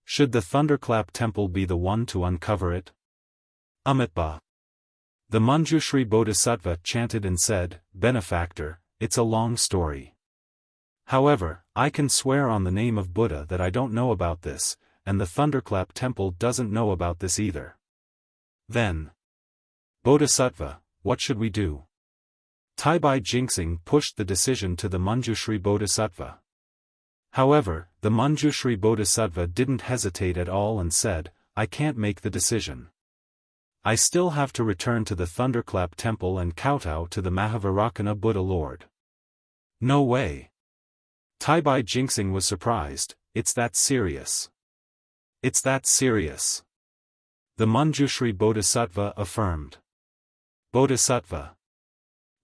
Should the Thunderclap Temple be the one to uncover it? Amitabha. The Manjushri Bodhisattva chanted and said, Benefactor, it's a long story. However, I can swear on the name of Buddha that I don't know about this, and the Thunderclap Temple doesn't know about this either. Then. Bodhisattva, what should we do? Taibai Jinxing pushed the decision to the Manjushri Bodhisattva. However, the Manjushri Bodhisattva didn't hesitate at all and said, I can't make the decision. I still have to return to the Thunderclap Temple and kowtow to the Mahavarakana Buddha Lord. No way. Taibai Jinxing was surprised. It's that serious. It's that serious. The Manjushri Bodhisattva affirmed. Bodhisattva.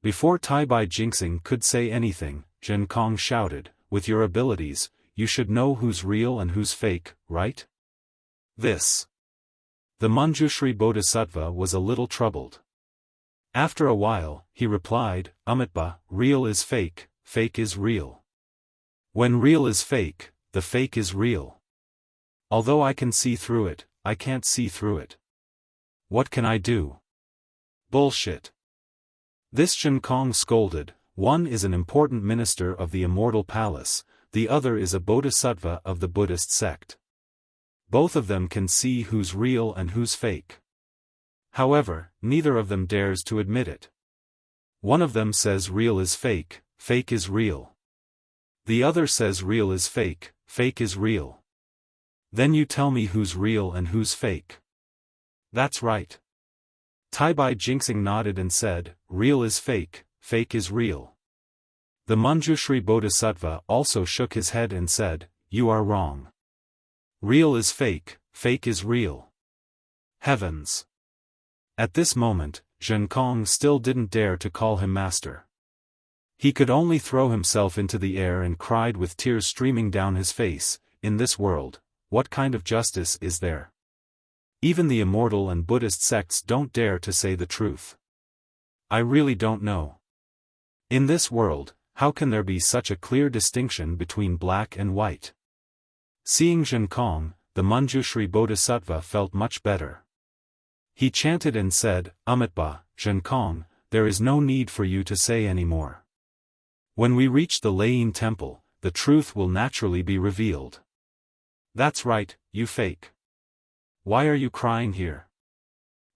Before Taibai Jinxing could say anything, Zhen Kong shouted, with your abilities, you should know who's real and who's fake, right? This. The Manjushri Bodhisattva was a little troubled. After a while, he replied, Amitba, real is fake is real. When real is fake, the fake is real. Although I can see through it, I can't see through it. What can I do? Bullshit. This Zhen Kong scolded, one is an important minister of the immortal palace, the other is a bodhisattva of the Buddhist sect. Both of them can see who's real and who's fake. However, neither of them dares to admit it. One of them says real is fake is real. The other says real is fake is real. Then you tell me who's real and who's fake. That's right. Taibai Jinxing nodded and said, real is fake is real. The Manjushri Bodhisattva also shook his head and said, you are wrong. Real is fake is real. Heavens! At this moment, Zhen Kong still didn't dare to call him master. He could only throw himself into the air and cried with tears streaming down his face, in this world, what kind of justice is there? Even the immortal and Buddhist sects don't dare to say the truth. I really don't know. In this world, how can there be such a clear distinction between black and white? Seeing Zhen Kong, the Manjushri Bodhisattva felt much better. He chanted and said, Amitba, Zhen Kong, there is no need for you to say any more. When we reach the Lane Temple, the truth will naturally be revealed. That's right, you fake. Why are you crying here?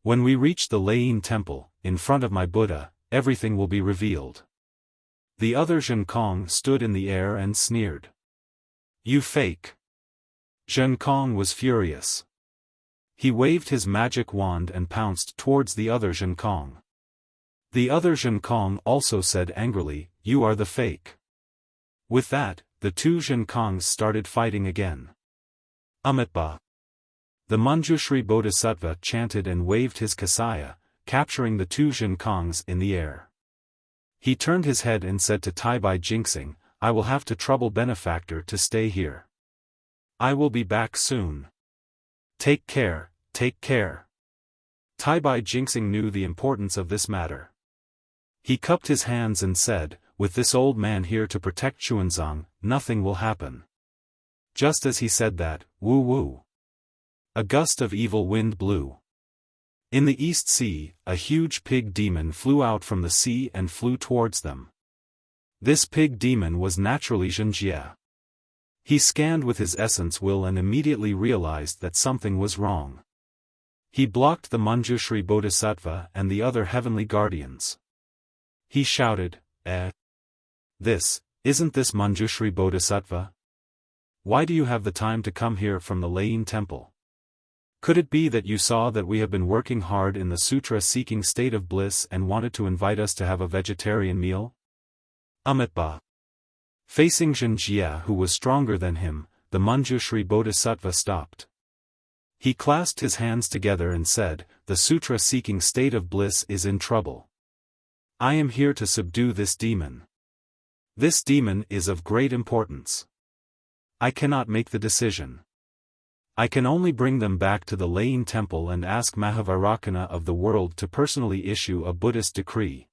When we reach the Lane Temple, in front of my Buddha, everything will be revealed. The other Zhen Kong stood in the air and sneered. You fake. Zhen Kong was furious. He waved his magic wand and pounced towards the other Zhen Kong. The other Zhen Kong also said angrily, you are the fake. With that, the two Zhen Kongs started fighting again. Amitba. The Manjushri Bodhisattva chanted and waved his kasaya, capturing the two Zhen Kongs in the air. He turned his head and said to Taibai Jinxing, I will have to trouble benefactor to stay here. I will be back soon. Take care, take care. Taibai Jinxing knew the importance of this matter. He cupped his hands and said, with this old man here to protect Xuanzang, nothing will happen. Just as he said that, woo-woo. A gust of evil wind blew. In the East Sea, a huge pig demon flew out from the sea and flew towards them. This pig demon was naturally Zhenjie. He scanned with his essence will and immediately realized that something was wrong. He blocked the Manjushri Bodhisattva and the other heavenly guardians. He shouted, Isn't this Manjushri Bodhisattva? Why do you have the time to come here from the Lane Temple? Could it be that you saw that we have been working hard in the sutra-seeking state of bliss and wanted to invite us to have a vegetarian meal? Amitba. Facing Zhenjie who was stronger than him, the Manjushri Bodhisattva stopped. He clasped his hands together and said, the sutra-seeking state of bliss is in trouble. I am here to subdue this demon. This demon is of great importance. I cannot make the decision. I can only bring them back to the Lane Temple and ask Mahavarakana of the world to personally issue a Buddhist decree.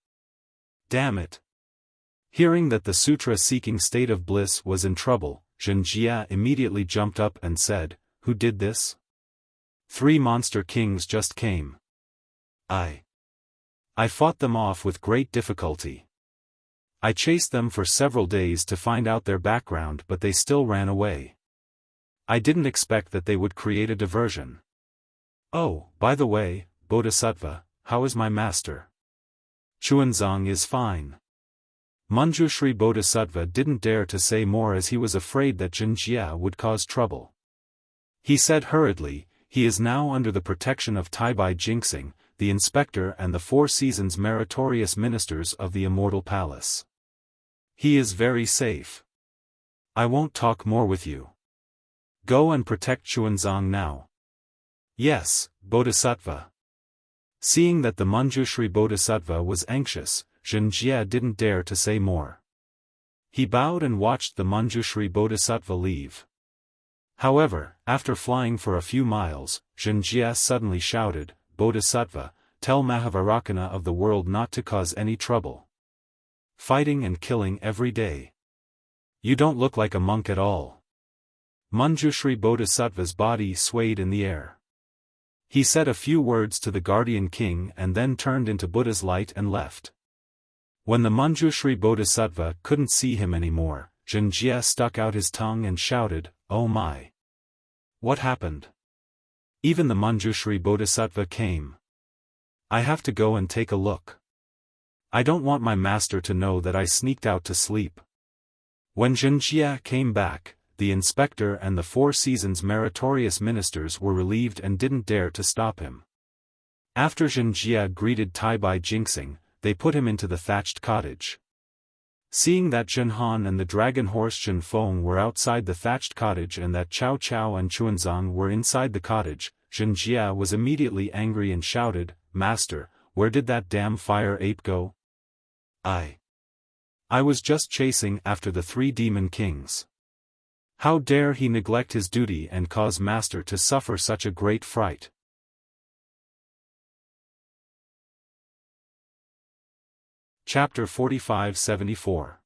Damn it. Hearing that the sutra-seeking state of bliss was in trouble, Zhenjie immediately jumped up and said, who did this? 3 monster kings just came. I fought them off with great difficulty. I chased them for several days to find out their background, but they still ran away. I didn't expect that they would create a diversion. Oh, by the way, Bodhisattva, how is my master? Xuanzang is fine. Manjushri Bodhisattva didn't dare to say more as he was afraid that Jinjia would cause trouble. He said hurriedly, "He is now under the protection of Taibai Jinxing, the inspector and the 4 Seasons meritorious ministers of the Immortal Palace. He is very safe. I won't talk more with you. Go and protect Xuanzang now." "Yes, Bodhisattva." Seeing that the Manjushri Bodhisattva was anxious, Jinjia didn't dare to say more. He bowed and watched the Manjushri Bodhisattva leave. However, after flying for a few miles, Jinjia suddenly shouted, "Bodhisattva, tell Mahavarakana of the world not to cause any trouble. Fighting and killing every day. You don't look like a monk at all." Manjushri Bodhisattva's body swayed in the air. He said a few words to the guardian king and then turned into Buddha's light and left. When the Manjushri Bodhisattva couldn't see him anymore, Jinjia stuck out his tongue and shouted, "Oh my! What happened?" Even the Manjushri Bodhisattva came. "I have to go and take a look. I don't want my master to know that I sneaked out to sleep." When Jinjia came back, the inspector and the 4 Seasons meritorious ministers were relieved and didn't dare to stop him. After Jinjia greeted Taibai Jinxing, they put him into the thatched cottage. Seeing that Jinhan and the dragon horse Jinfeng were outside the thatched cottage and that Cao Cao and Xuanzang were inside the cottage, Jinjia was immediately angry and shouted, "Master, where did that damn fire ape go? I was just chasing after the 3 demon kings. How dare he neglect his duty and cause Master to suffer such a great fright?" Chapter 45-74.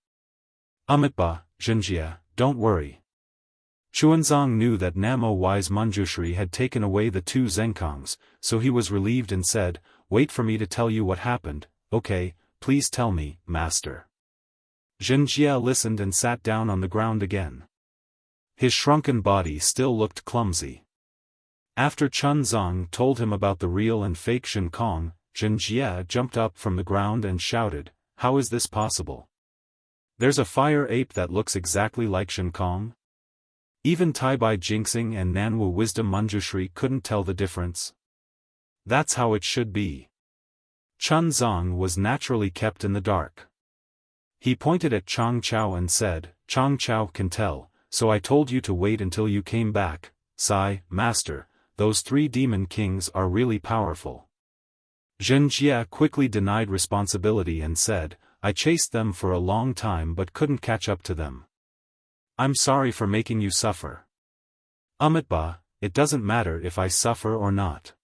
Amitabha, Jinjia, don't worry. Xuanzang knew that Namo wise Manjushri had taken away the 2 Zengkongs, so he was relieved and said, "Wait for me to tell you what happened, okay, please tell me, Master." Jinjia listened and sat down on the ground again. His shrunken body still looked clumsy. After Xuanzang told him about the real and fake Shen Kong, Jinjia jumped up from the ground and shouted, "How is this possible? There's a fire ape that looks exactly like Shen Kong? Even Taibai Jinxing and Nanwu Wisdom Manjushri couldn't tell the difference. That's how it should be." Xuanzang was naturally kept in the dark. He pointed at Chang Chao and said, "Chang Chao can tell, so I told you to wait until you came back. Master, those 3 demon kings are really powerful." Jinjia quickly denied responsibility and said, "I chased them for a long time but couldn't catch up to them. I'm sorry for making you suffer." "Amitabha, it doesn't matter if I suffer or not."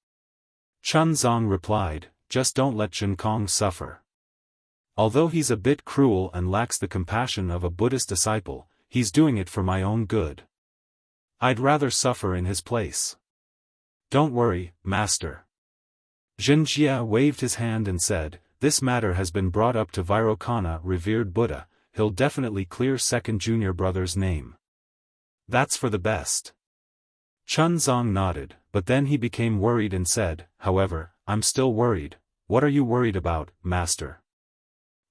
Xuanzang replied, "Just don't let Shen Kong suffer. Although he's a bit cruel and lacks the compassion of a Buddhist disciple, he's doing it for my own good. I'd rather suffer in his place." "Don't worry, Master." Jinjia waved his hand and said, "This matter has been brought up to Vairocana revered Buddha, he'll definitely clear second junior brother's name. That's for the best." Xuanzang nodded, but then he became worried and said, "However, I'm still worried. What are you worried about, Master?"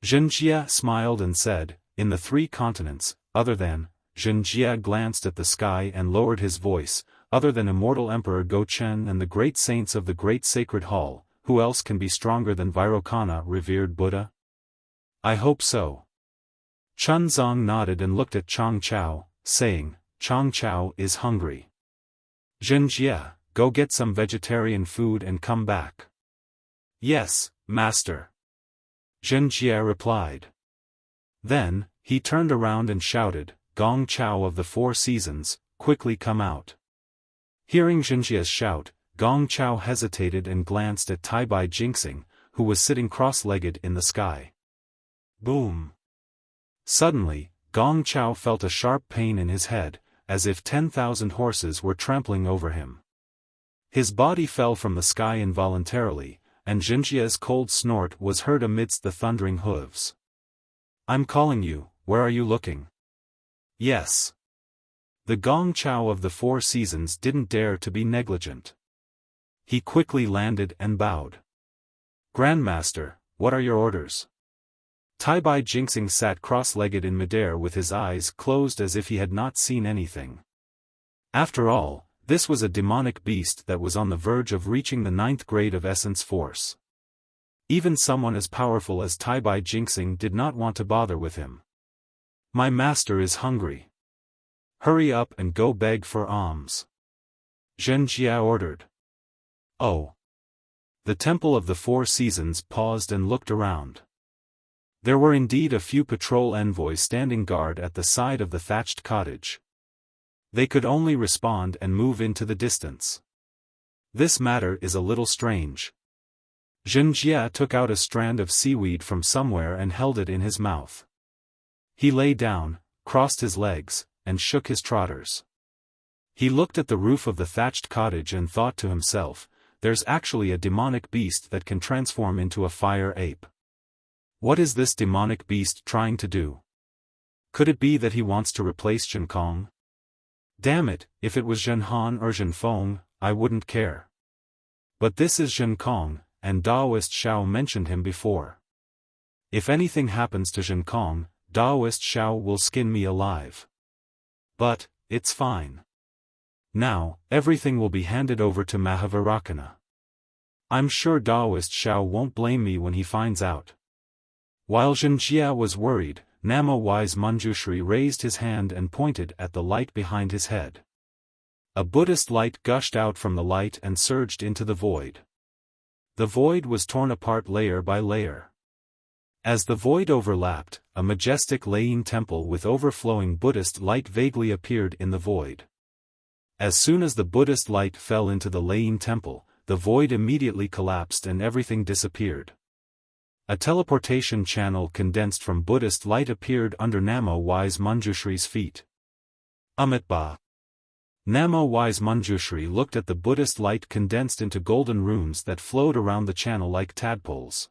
Jinjia smiled and said, "In the 3 continents, other than," Jinjia glanced at the sky and lowered his voice, "other than Immortal Emperor Gochen and the great saints of the Great Sacred Hall, who else can be stronger than Vairocana revered Buddha?" "I hope so." Xuanzang nodded and looked at Chang Chao, saying, "Chang Chao is hungry. Jinjia, go get some vegetarian food and come back." "Yes, Master." Jinjia replied. Then, he turned around and shouted, "Gong Chao of the 4 Seasons, quickly come out." Hearing Jinjia's shout, Gong Chao hesitated and glanced at Taibai Jinxing, who was sitting cross-legged in the sky. Boom! Suddenly, Gong Chao felt a sharp pain in his head, as if 10,000 horses were trampling over him. His body fell from the sky involuntarily, and Jinjia's cold snort was heard amidst the thundering hooves. "I'm calling you, where are you looking?" "Yes." The Gong Chao of the 4 Seasons didn't dare to be negligent. He quickly landed and bowed. "Grandmaster, what are your orders?" Tai-Bai Jinxing sat cross-legged in midair with his eyes closed as if he had not seen anything. After all, this was a demonic beast that was on the verge of reaching the 9th grade of essence force. Even someone as powerful as Tai-Bai Jinxing did not want to bother with him. "My master is hungry. Hurry up and go beg for alms," Zhen Jia ordered. "Oh." The Temple of the Four Seasons paused and looked around. There were indeed a few patrol envoys standing guard at the side of the thatched cottage. They could only respond and move into the distance. "This matter is a little strange." Zhen Jia took out a strand of seaweed from somewhere and held it in his mouth. He lay down, crossed his legs, and shook his trotters. He looked at the roof of the thatched cottage and thought to himself, there's actually a demonic beast that can transform into a fire ape. What is this demonic beast trying to do? Could it be that he wants to replace Zhenkong? Damn it, if it was Zhenhan or Zhenfeng, I wouldn't care. But this is Zhenkong, and Daoist Xiao mentioned him before. If anything happens to Zhenkong, Daoist Xiao will skin me alive. But, it's fine. Now, everything will be handed over to Mahavarakana. I'm sure Daoist Xiao won't blame me when he finds out. While Zhen Jia was worried, Namo Wise Manjushri raised his hand and pointed at the light behind his head. A Buddhist light gushed out from the light and surged into the void. The void was torn apart layer by layer. As the void overlapped, a majestic Layin temple with overflowing Buddhist light vaguely appeared in the void. As soon as the Buddhist light fell into the Layin temple, the void immediately collapsed and everything disappeared. A teleportation channel condensed from Buddhist light appeared under Namo Wise Manjushri's feet. Amitba. Namo Wise Manjushri looked at the Buddhist light condensed into golden runes that flowed around the channel like tadpoles.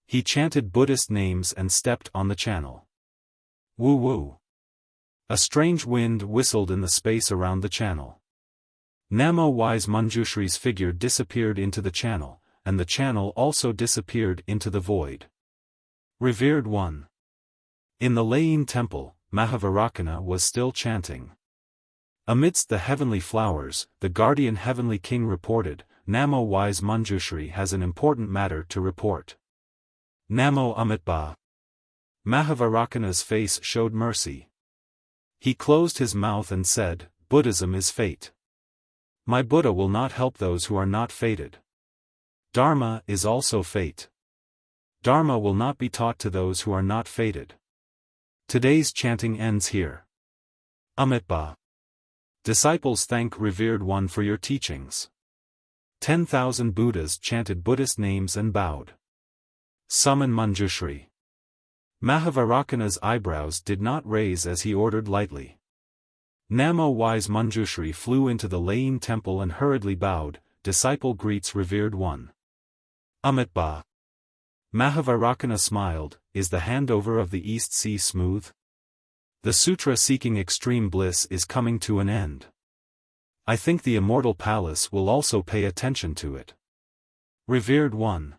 He chanted Buddhist names and stepped on the channel. Woo woo. A strange wind whistled in the space around the channel. Namo Wise Manjushri's figure disappeared into the channel, and the channel also disappeared into the void. Revered One. In the Layin temple, Mahavarakana was still chanting. Amidst the heavenly flowers, the guardian heavenly king reported, Namo Wise Manjushri has an important matter to report. Namo Amitba. Mahavarakana's face showed mercy. He closed his mouth and said, Buddhism is fate. My Buddha will not help those who are not fated. Dharma is also fate. Dharma will not be taught to those who are not fated. Today's chanting ends here. Amitba. Disciples thank Revered One for your teachings. 10,000 Buddhas chanted Buddhist names and bowed. Summon Manjushri. Mahavarakana's eyebrows did not raise as he ordered lightly. Namo Wise Manjushri flew into the Layin temple and hurriedly bowed, disciple greets Revered One. Amitba. Mahavarakana smiled, is the handover of the East Sea smooth? The sutra seeking extreme bliss is coming to an end. I think the immortal palace will also pay attention to it. Revered One.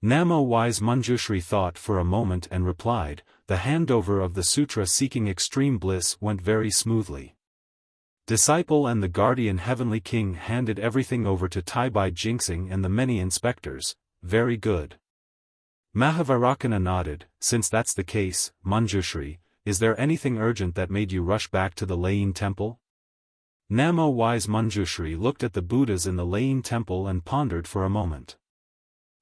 Namo Wise Manjushri thought for a moment and replied, the handover of the sutra seeking extreme bliss went very smoothly. Disciple and the guardian heavenly king handed everything over to Tai-Bai Jinxing and the many inspectors, very good. Mahavarakana nodded, since that's the case, Manjushri, is there anything urgent that made you rush back to the Layin temple? Namo Wise Manjushri looked at the Buddhas in the Layin temple and pondered for a moment.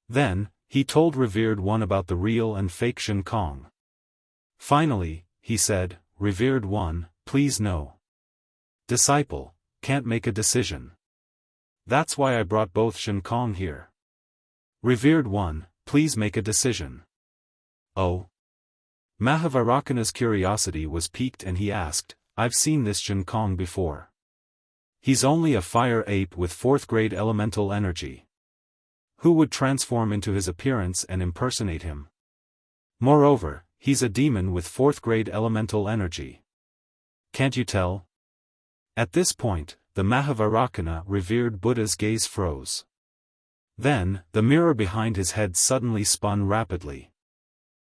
Then, he told Revered One about the real and fake Zhenkong. Finally, he said, Revered One, please no. Disciple, can't make a decision. That's why I brought both Zhenkong here. Revered One, please make a decision. Oh? Mahavarakana's curiosity was piqued and he asked, I've seen this Zhenkong before. He's only a fire ape with 4th grade elemental energy. Who would transform into his appearance and impersonate him? Moreover, he's a demon with 4th grade elemental energy. Can't you tell? At this point, the Mahavarakana revered Buddha's gaze froze. Then, the mirror behind his head suddenly spun rapidly.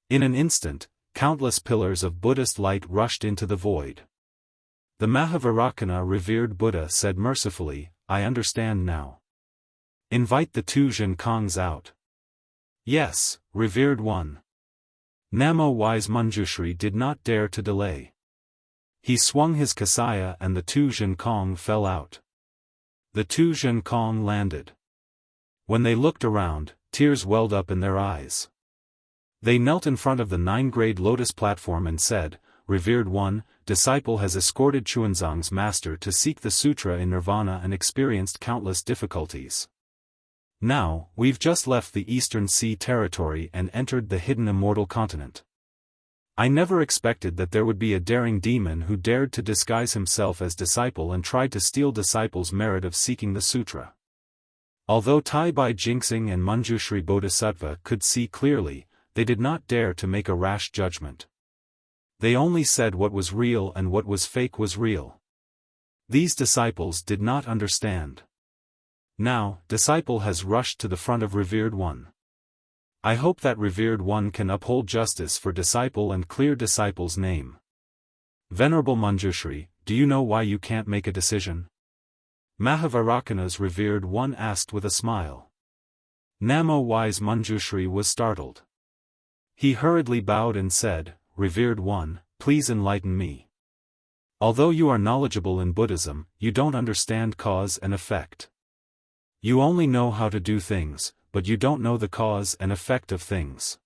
In an instant, countless pillars of Buddhist light rushed into the void. The Mahavarakana revered Buddha said mercifully, I understand now. Invite the two Zhenkongs out. Yes, revered one. Namo wise Manjushri did not dare to delay. He swung his kasaya and the two Zhenkong fell out. The two Zhenkong landed. When they looked around, tears welled up in their eyes. They knelt in front of the 9-grade lotus platform and said, Revered one, disciple has escorted Xuanzang's master to seek the sutra in nirvana and experienced countless difficulties. Now, we've just left the Eastern Sea territory and entered the hidden immortal continent. I never expected that there would be a daring demon who dared to disguise himself as disciple and tried to steal disciples' merit of seeking the sutra. Although Tai Bai Jinxing and Manjushri Bodhisattva could see clearly, they did not dare to make a rash judgment. They only said what was real and what was fake was real. These disciples did not understand. Now, disciple has rushed to the front of revered one. I hope that revered one can uphold justice for disciple and clear disciple's name. Venerable Manjushri, do you know why you can't make a decision? Mahavarakana's revered one asked with a smile. Namo wise Manjushri was startled. He hurriedly bowed and said, Revered one, please enlighten me. Although you are knowledgeable in Buddhism, you don't understand cause and effect. You only know how to do things, but you don't know the cause and effect of things.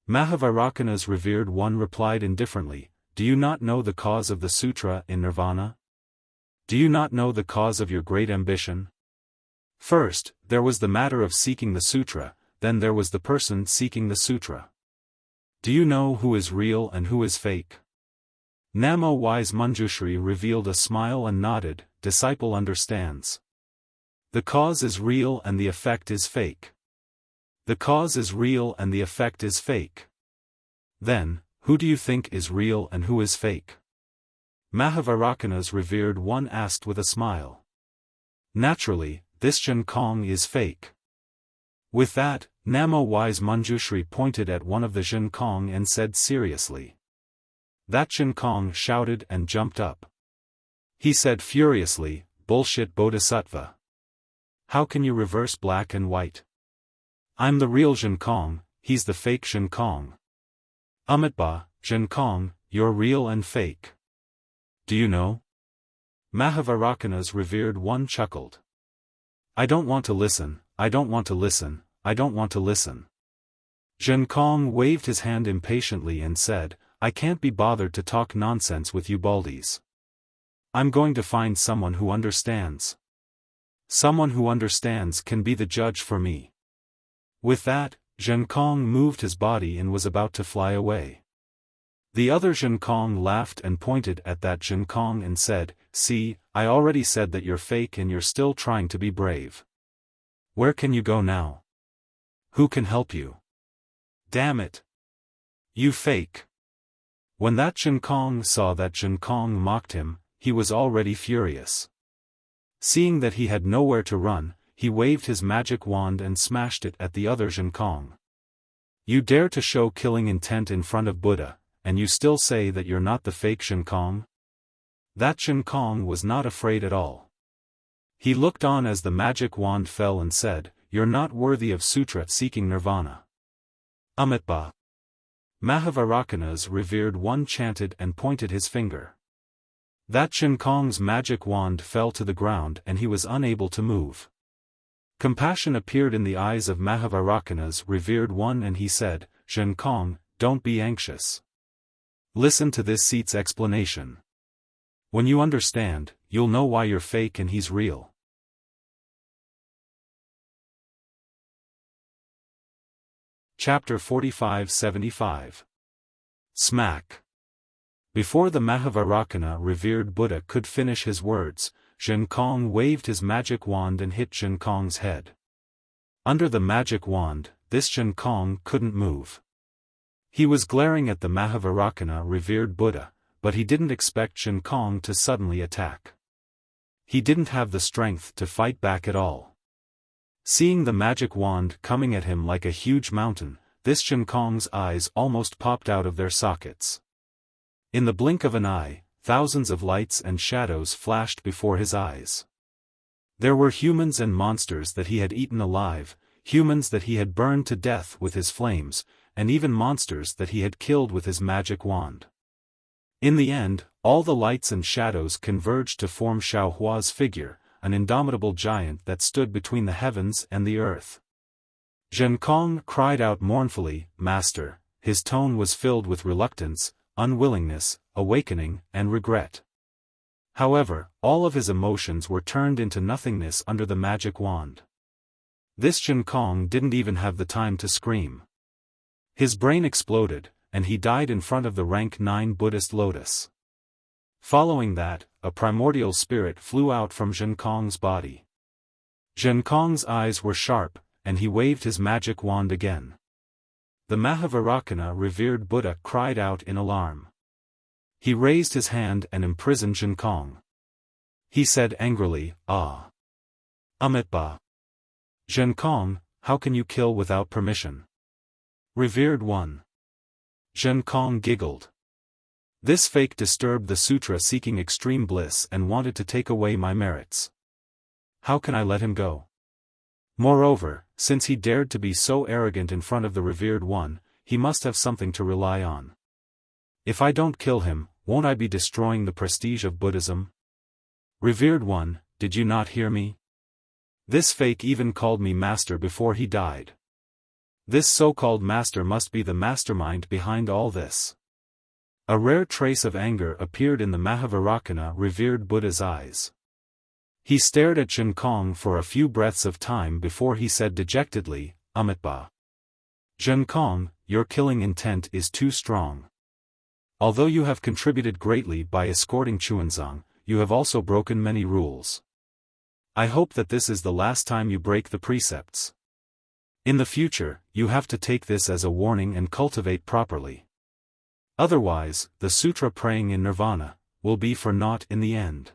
Mahavarakana's revered one replied indifferently, Do you not know the cause of the sutra in nirvana? Do you not know the cause of your great ambition? First, there was the matter of seeking the sutra, then there was the person seeking the sutra. Do you know who is real and who is fake? Namo wise Manjushri revealed a smile and nodded, Disciple understands. The cause is real and the effect is fake. The cause is real and the effect is fake. Then, who do you think is real and who is fake? Mahavarakana's revered one asked with a smile. Naturally, this Zhenkong is fake. With that, Namo wise Manjushri pointed at one of the Zhenkong and said seriously. That Zhenkong shouted and jumped up. He said furiously, Bullshit Bodhisattva. How can you reverse black and white? I'm the real Zhenkong, he's the fake Zhenkong. Amitabha, Zhenkong, you're real and fake. Do you know? Mahavarakana's revered one chuckled. I don't want to listen, I don't want to listen, I don't want to listen. Zhenkong waved his hand impatiently and said, I can't be bothered to talk nonsense with you baldies. I'm going to find someone who understands. Someone who understands can be the judge for me. With that, Zhenkong moved his body and was about to fly away. The other Zhenkong laughed and pointed at that Zhenkong and said, See, I already said that you're fake and you're still trying to be brave. Where can you go now? Who can help you? Damn it! You fake! When that Zhenkong saw that Zhenkong mocked him, he was already furious. Seeing that he had nowhere to run, he waved his magic wand and smashed it at the other Zhenkong. You dare to show killing intent in front of Buddha, and you still say that you're not the fake Zhenkong? That Zhenkong was not afraid at all. He looked on as the magic wand fell and said, You're not worthy of sutra seeking nirvana. Amitabha. Mahavarakana's revered one chanted and pointed his finger. That Zhenkong's magic wand fell to the ground and he was unable to move. Compassion appeared in the eyes of Mahavarakana's revered one and he said, Zhenkong, don't be anxious. Listen to this seat's explanation. When you understand, you'll know why you're fake and he's real. Chapter 45-75. Smack. Before the Mahavarakana revered Buddha could finish his words, Zhenkong waved his magic wand and hit Zhenkong's head. Under the magic wand, this Zhenkong couldn't move. He was glaring at the Mahavarakana revered Buddha, but he didn't expect Zhenkong to suddenly attack. He didn't have the strength to fight back at all. Seeing the magic wand coming at him like a huge mountain, this Zhenkong's eyes almost popped out of their sockets. In the blink of an eye, thousands of lights and shadows flashed before his eyes. There were humans and monsters that he had eaten alive, humans that he had burned to death with his flames, and even monsters that he had killed with his magic wand. In the end, all the lights and shadows converged to form Xiaohua's figure, an indomitable giant that stood between the heavens and the earth. Zhenkong cried out mournfully, "Master," his tone was filled with reluctance, unwillingness, awakening, and regret. However, all of his emotions were turned into nothingness under the magic wand. This Zhenkong didn't even have the time to scream. His brain exploded, and he died in front of the rank 9 Buddhist lotus. Following that, a primordial spirit flew out from Zhenkong's body. Zhenkong's eyes were sharp, and he waved his magic wand again. The Mahavairakana revered Buddha cried out in alarm. He raised his hand and imprisoned Zhenkong. He said angrily, "Ah! Amitabha! Zhenkong, how can you kill without permission? Revered one." Zhenkong giggled. This fake disturbed the sutra seeking extreme bliss and wanted to take away my merits. How can I let him go? Moreover, since he dared to be so arrogant in front of the revered one, he must have something to rely on. If I don't kill him, won't I be destroying the prestige of Buddhism? Revered one, did you not hear me? This fake even called me master before he died. This so-called master must be the mastermind behind all this. A rare trace of anger appeared in the Mahavairakana revered Buddha's eyes. He stared at Zhenkong for a few breaths of time before he said dejectedly, "Amitabha. Zhenkong, your killing intent is too strong. Although you have contributed greatly by escorting Xuanzang, you have also broken many rules. I hope that this is the last time you break the precepts. In the future, you have to take this as a warning and cultivate properly. Otherwise, the sutra praying in nirvana will be for naught in the end."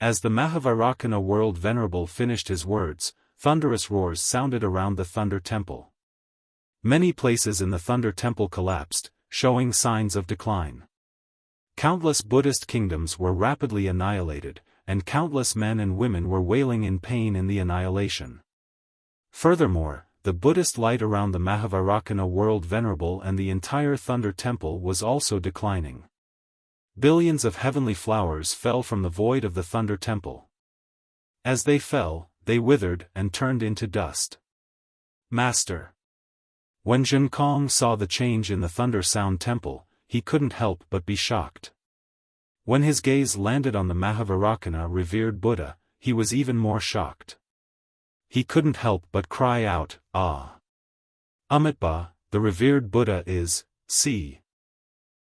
As the Mahavairakana world venerable finished his words, thunderous roars sounded around the Thunder Temple. Many places in the Thunder Temple collapsed, showing signs of decline. Countless Buddhist kingdoms were rapidly annihilated, and countless men and women were wailing in pain in the annihilation. Furthermore, the Buddhist light around the Mahavairakana world venerable and the entire Thunder Temple was also declining. Billions of heavenly flowers fell from the void of the Thunder Temple. As they fell, they withered and turned into dust. Master. When Zhenkong saw the change in the Thunder Sound Temple, he couldn't help but be shocked. When his gaze landed on the Mahavairakana revered Buddha, he was even more shocked. He couldn't help but cry out, "Ah! Amitabha, the revered Buddha is, see."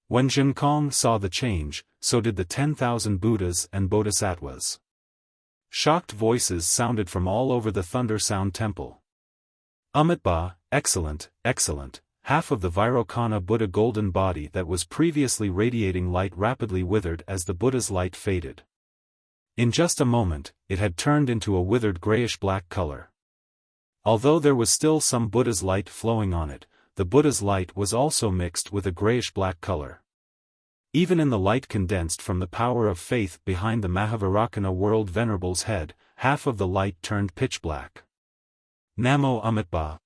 When Zhenkong saw the change, so did the 10,000 Buddhas and Bodhisattvas. Shocked voices sounded from all over the Thunder Sound Temple. "Amitabha, excellent, excellent." Half of the Vairocana Buddha golden body that was previously radiating light rapidly withered as the Buddha's light faded. In just a moment, it had turned into a withered grayish-black color. Although there was still some Buddha's light flowing on it, the Buddha's light was also mixed with a grayish-black color. Even in the light condensed from the power of faith behind the Mahavairakana world venerable's head, half of the light turned pitch-black. Namo Amitabha.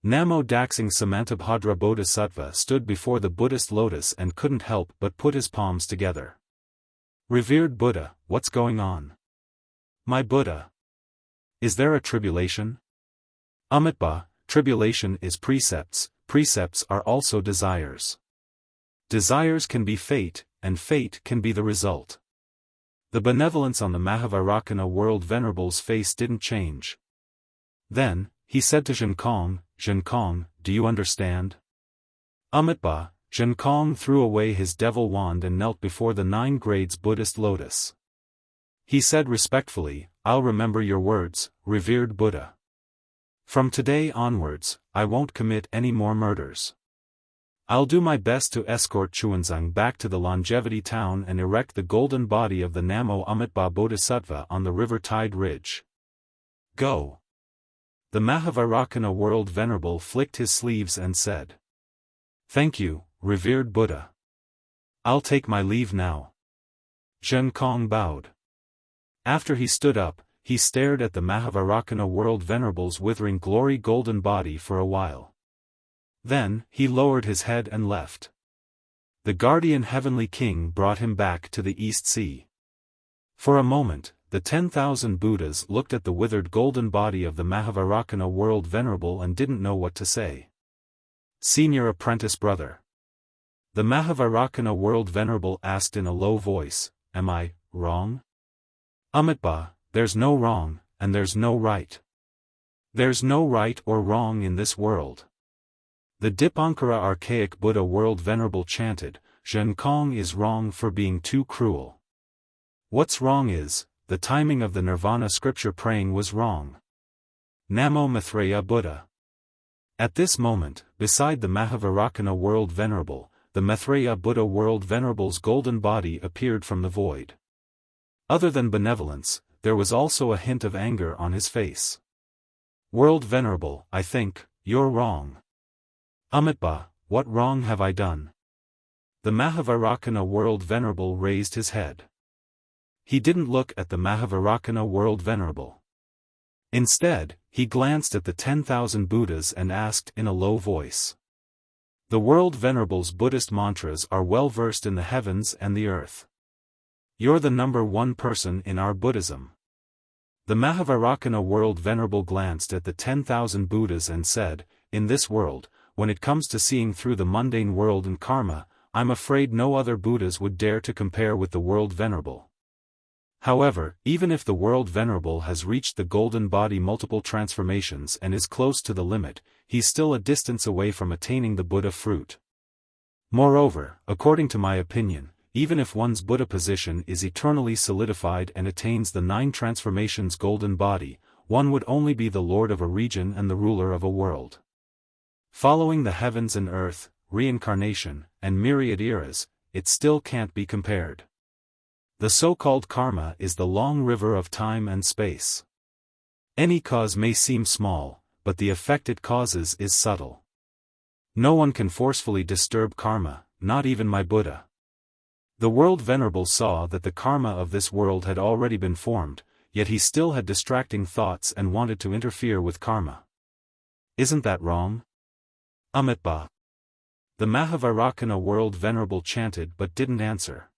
Namo Daxing Samantabhadra Bodhisattva stood before the Buddhist lotus and couldn't help but put his palms together. Revered Buddha, what's going on? My Buddha. Is there a tribulation? Amitabha, tribulation is precepts, precepts are also desires. Desires can be fate, and fate can be the result. The benevolence on the Mahavairakana world venerable's face didn't change. Then, he said to Zhenkong, "Zhenkong, do you understand?" Amitabha, Zhenkong threw away his devil wand and knelt before the 9 grades Buddhist lotus. He said respectfully, "I'll remember your words, revered Buddha. From today onwards, I won't commit any more murders. I'll do my best to escort Xuanzang back to the Longevity Town and erect the golden body of the Namo Amitabha Bodhisattva on the River Tide Ridge. Go." The Mahavarakana World Venerable flicked his sleeves and said, "Thank you, revered Buddha. I'll take my leave now." Zhen Kong bowed. After he stood up, he stared at the Mahavarakana World Venerable's withering glory golden body for a while. Then, he lowered his head and left. The guardian heavenly king brought him back to the East Sea. For a moment, the 10,000 Buddhas looked at the withered golden body of the Mahavarakana World Venerable and didn't know what to say. "Senior apprentice brother." The Mahavarakana World Venerable asked in a low voice, "Am I wrong?" "Amitabha, there's no wrong, and there's no right. There's no right or wrong in this world." The Dipankara archaic Buddha World Venerable chanted, "Zhen Kong is wrong for being too cruel. What's wrong is, the timing of the Nirvana scripture praying was wrong. Namo Maitreya Buddha." At this moment, beside the Mahavarakana World Venerable, the Maitreya Buddha World Venerable's golden body appeared from the void. Other than benevolence, there was also a hint of anger on his face. "World Venerable, I think you're wrong." "Amitabha, what wrong have I done?" The Mahavarakana World Venerable raised his head. He didn't look at the Mahavarakana World Venerable. Instead, he glanced at the 10,000 Buddhas and asked in a low voice. The World Venerable's Buddhist mantras are well versed in the heavens and the earth. "You're the number one person in our Buddhism." The Mahavarakana World Venerable glanced at the 10,000 Buddhas and said, "In this world, when it comes to seeing through the mundane world and karma, I'm afraid no other Buddhas would dare to compare with the World Venerable. However, even if the World Venerable has reached the golden body multiple transformations and is close to the limit, he's still a distance away from attaining the Buddha fruit. Moreover, according to my opinion, even if one's Buddha position is eternally solidified and attains the 9 transformations golden body, one would only be the lord of a region and the ruler of a world. Following the heavens and earth, reincarnation, and myriad eras, it still can't be compared. The so-called karma is the long river of time and space. Any cause may seem small, but the effect it causes is subtle. No one can forcefully disturb karma, not even my Buddha." The World Venerable saw that the karma of this world had already been formed, yet he still had distracting thoughts and wanted to interfere with karma. "Isn't that wrong?" "Amitabha." The Mahavarakana World Venerable chanted but didn't answer.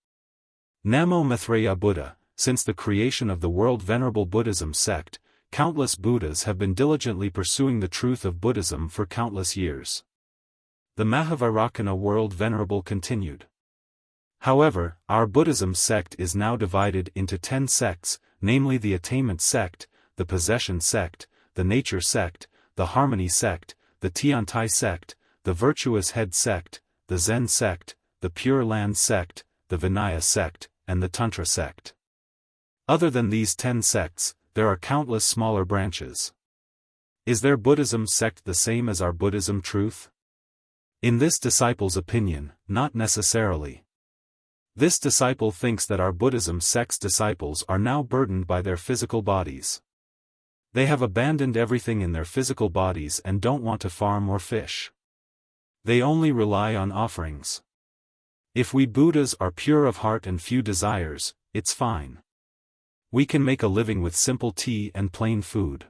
Namo Maitreya Buddha. Since the creation of the World Venerable Buddhism sect, countless Buddhas have been diligently pursuing the truth of Buddhism for countless years. The Mahavarakana World Venerable continued. However, our Buddhism sect is now divided into 10 sects, namely the Attainment sect, the Possession sect, the Nature sect, the Harmony sect, the Tiantai sect, the Virtuous Head sect, the Zen sect, the Pure Land sect, the Vinaya sect, and the Tantra sect. Other than these 10 sects, there are countless smaller branches. Is their Buddhism sect the same as our Buddhism truth? In this disciple's opinion, not necessarily. This disciple thinks that our Buddhism sect's disciples are now burdened by their physical bodies. They have abandoned everything in their physical bodies and don't want to farm or fish. They only rely on offerings. If we Buddhas are pure of heart and few desires, it's fine. We can make a living with simple tea and plain food.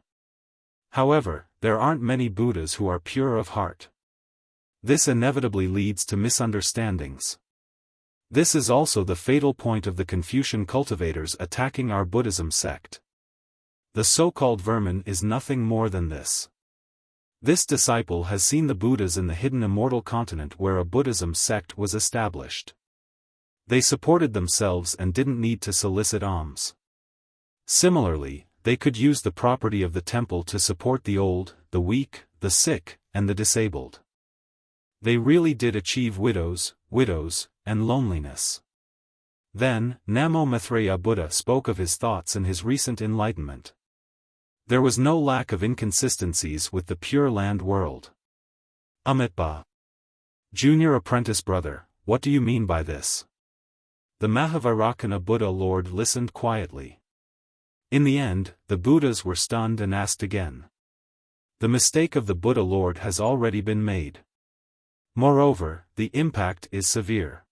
However, there aren't many Buddhas who are pure of heart. This inevitably leads to misunderstandings. This is also the fatal point of the Confucian cultivators attacking our Buddhism sect. The so-called vermin is nothing more than this. This disciple has seen the Buddhas in the hidden immortal continent where a Buddhism sect was established. They supported themselves and didn't need to solicit alms. Similarly, they could use the property of the temple to support the old, the weak, the sick, and the disabled. They really did achieve widows, and loneliness. Then, Namo Maitreya Buddha spoke of his thoughts and his recent enlightenment. There was no lack of inconsistencies with the Pure Land world. Amitabha. Junior apprentice brother, what do you mean by this? The Mahavarakana Buddha Lord listened quietly. In the end, the Buddhas were stunned and asked again. The mistake of the Buddha Lord has already been made. Moreover, the impact is severe.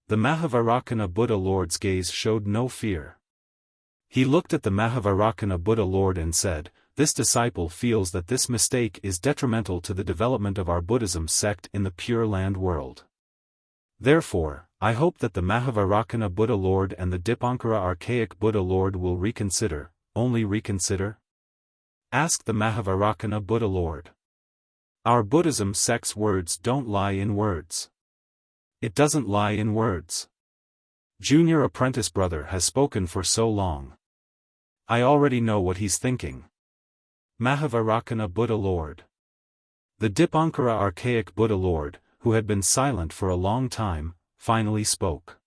The Mahavairocana Buddha Lord's gaze showed no fear. He looked at the Mahavairocana Buddha Lord and said, "This disciple feels that this mistake is detrimental to the development of our Buddhism sect in the Pure Land world. Therefore, I hope that the Mahavairocana Buddha Lord and the Dipankara Archaic Buddha Lord will reconsider, only reconsider?" Asked the Mahavairocana Buddha Lord. Our Buddhism sect's words don't lie in words. It doesn't lie in words. Junior apprentice brother has spoken for so long. I already know what he's thinking. Mahavairocana Buddha Lord. The Dipankara Archaic Buddha Lord, who had been silent for a long time, finally spoke.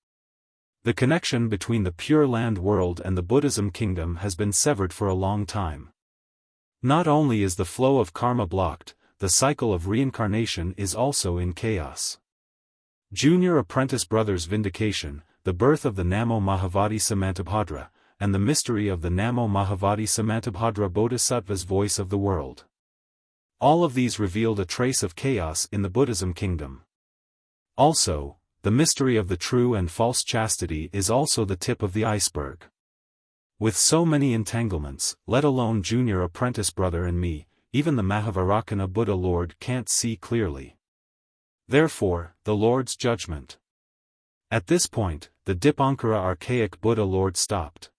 The connection between the Pure Land world and the Buddhism kingdom has been severed for a long time. Not only is the flow of karma blocked, the cycle of reincarnation is also in chaos. Junior apprentice brother's vindication, the birth of the Namo Mahavadi Samantabhadra, and the mystery of the Namo Mahavadi Samantabhadra Bodhisattva's voice of the world. All of these revealed a trace of chaos in the Buddhism kingdom. Also, the mystery of the true and false chastity is also the tip of the iceberg. With so many entanglements, let alone junior apprentice brother and me, even the Mahavairocana Buddha Lord can't see clearly. Therefore, the Lord's judgment. At this point, the Dipankara Archaic Buddha Lord stopped.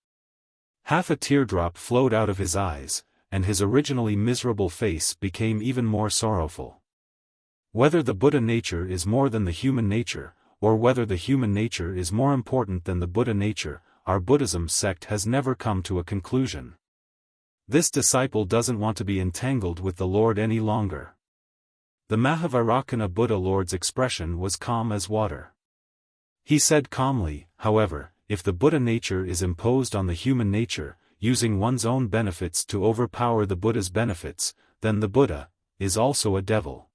Half a teardrop flowed out of his eyes, and his originally miserable face became even more sorrowful. Whether the Buddha nature is more than the human nature, or whether the human nature is more important than the Buddha nature, our Buddhism sect has never come to a conclusion. This disciple doesn't want to be entangled with the Lord any longer. The Mahavairocana Buddha Lord's expression was calm as water. He said calmly, however, if the Buddha nature is imposed on the human nature, using one's own benefits to overpower the Buddha's benefits, then the Buddha is also a devil.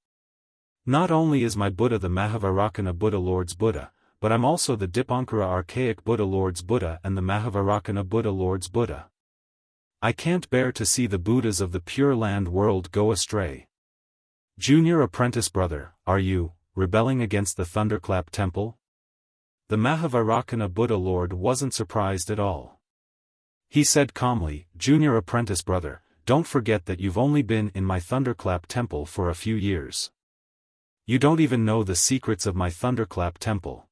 Not only is my Buddha the Mahavairocana Buddha Lord's Buddha, but I'm also the Dipankara Archaic Buddha Lord's Buddha and the Mahavairocana Buddha Lord's Buddha. I can't bear to see the Buddhas of the Pure Land world go astray. Junior apprentice brother, are you rebelling against the Thunderclap Temple? The Mahavairocana Buddha Lord wasn't surprised at all. He said calmly, Junior apprentice brother, don't forget that you've only been in my Thunderclap Temple for a few years. You don't even know the secrets of my Thunderclap Temple.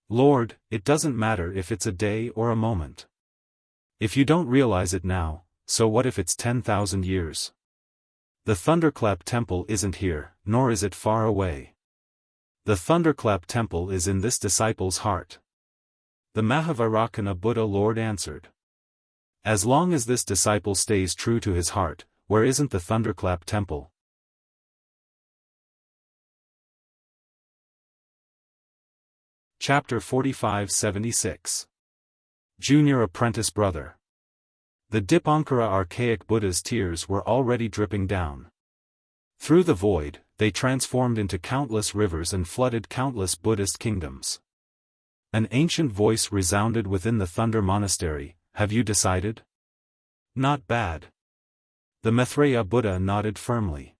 Lord, it doesn't matter if it's a day or a moment. If you don't realize it now, so what if it's 10,000 years? The Thunderclap Temple isn't here, nor is it far away. The Thunderclap Temple is in this disciple's heart. The Mahavairocana Buddha Lord answered. As long as this disciple stays true to his heart, where isn't the Thunderclap Temple? Chapter 45-76. Junior Apprentice Brother. The Dipankara Archaic Buddha's tears were already dripping down. Through the void, they transformed into countless rivers and flooded countless Buddhist kingdoms. An ancient voice resounded within the Thunder Monastery, have you decided? Not bad. The Maitreya Buddha nodded firmly.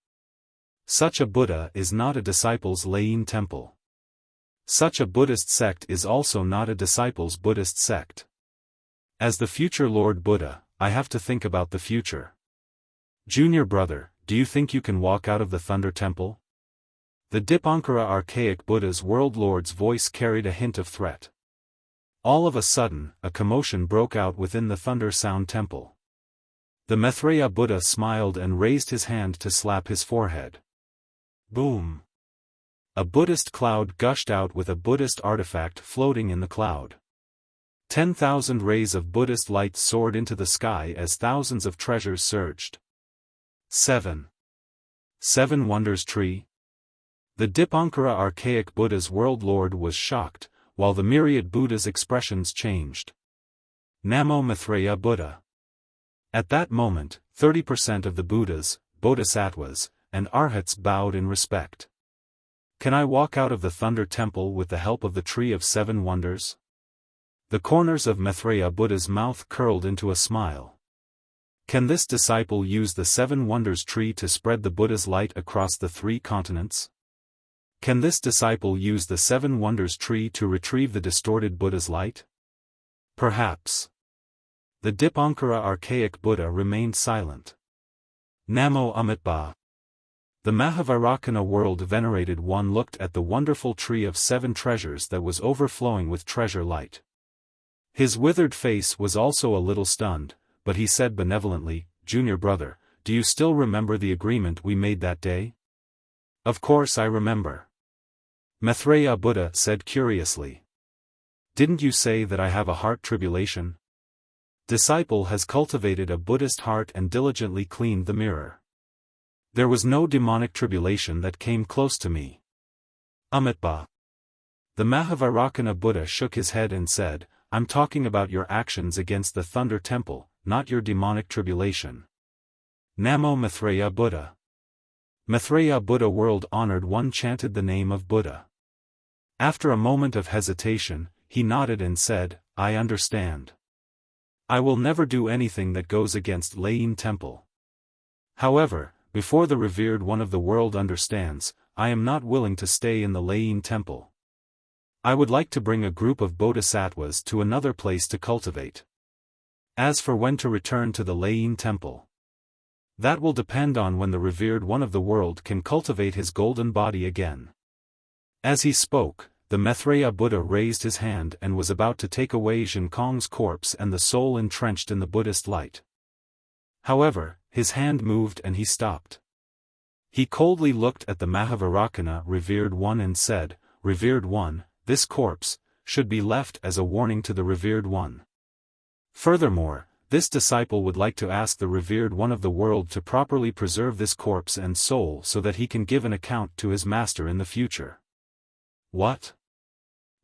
Such a Buddha is not a disciple's laying temple. Such a Buddhist sect is also not a disciple's Buddhist sect. As the future Lord Buddha, I have to think about the future. Junior brother, do you think you can walk out of the Thunder Temple? The Dipankara Archaic Buddha's World Lord's voice carried a hint of threat. All of a sudden, a commotion broke out within the Thunder Sound Temple. The Maitreya Buddha smiled and raised his hand to slap his forehead. Boom! A Buddhist cloud gushed out with a Buddhist artifact floating in the cloud. 10,000 rays of Buddhist light soared into the sky as thousands of treasures surged. 7 Wonders Tree. The Dipankara Archaic Buddha's World Lord was shocked, while the myriad Buddha's expressions changed. Namo Maitreya Buddha. At that moment, 30% of the Buddhas, Bodhisattvas, and Arhats bowed in respect. Can I walk out of the Thunder Temple with the help of the Tree of 7 Wonders? The corners of Maitreya Buddha's mouth curled into a smile. Can this disciple use the Seven Wonders tree to spread the Buddha's light across the 3 continents? Can this disciple use the Seven Wonders tree to retrieve the distorted Buddha's light? Perhaps. The Dipankara archaic Buddha remained silent. Namo Amitabha. The Mahavairakana world venerated one looked at the wonderful tree of 7 treasures that was overflowing with treasure light. His withered face was also a little stunned, but he said benevolently, "Junior brother, do you still remember the agreement we made that day?" "Of course I remember." Maitreya Buddha said curiously. "Didn't you say that I have a heart tribulation?" Disciple has cultivated a Buddhist heart and diligently cleaned the mirror. There was no demonic tribulation that came close to me. Amitabha. The Mahavairakana Buddha shook his head and said, "I'm talking about your actions against the Thunder Temple, not your demonic tribulation." Namo Maitreya Buddha. Maitreya Buddha world honored one chanted the name of Buddha. After a moment of hesitation, he nodded and said, "I understand. I will never do anything that goes against Lain Temple. However, before the revered one of the world understands, I am not willing to stay in the Lain Temple. I would like to bring a group of bodhisattvas to another place to cultivate. As for when to return to the Lain Temple, that will depend on when the revered one of the world can cultivate his golden body again." As he spoke, the Maitreya Buddha raised his hand and was about to take away Zhenkong's corpse and the soul entrenched in the Buddhist light. However, his hand moved and he stopped. He coldly looked at the Mahavairakana revered one and said, "Revered one, this corpse should be left as a warning to the revered one. Furthermore, this disciple would like to ask the revered one of the world to properly preserve this corpse and soul so that he can give an account to his master in the future." What?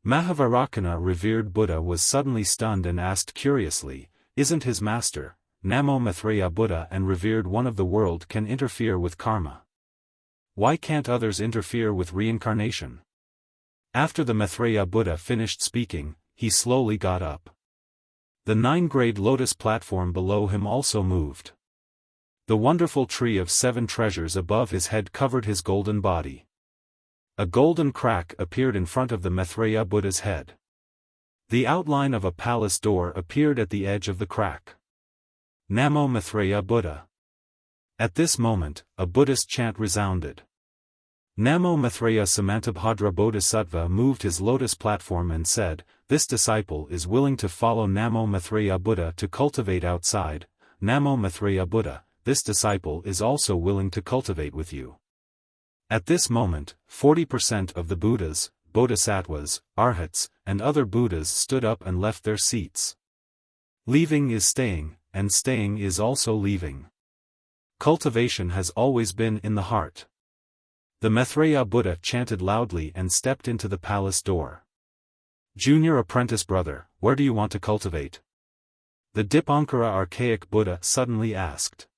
Mahavairakana revered Buddha was suddenly stunned and asked curiously, "Isn't his master, Namo Maitreya Buddha and revered one of the world can interfere with karma? Why can't others interfere with reincarnation?" After the Maitreya Buddha finished speaking, he slowly got up. The 9-grade lotus platform below him also moved. The wonderful tree of 7 treasures above his head covered his golden body. A golden crack appeared in front of the Maitreya Buddha's head. The outline of a palace door appeared at the edge of the crack. Namo Maitreya Buddha. At this moment, a Buddhist chant resounded. Namo Maitreya Samantabhadra Bodhisattva moved his lotus platform and said, "This disciple is willing to follow Namo Maitreya Buddha to cultivate outside. Namo Maitreya Buddha, this disciple is also willing to cultivate with you." At this moment, 40% of the Buddhas, Bodhisattvas, Arhats, and other Buddhas stood up and left their seats. Leaving is staying, and staying is also leaving. Cultivation has always been in the heart. The Maitreya Buddha chanted loudly and stepped into the palace door. "Junior apprentice brother, where do you want to cultivate?" The Dipankara archaic Buddha suddenly asked.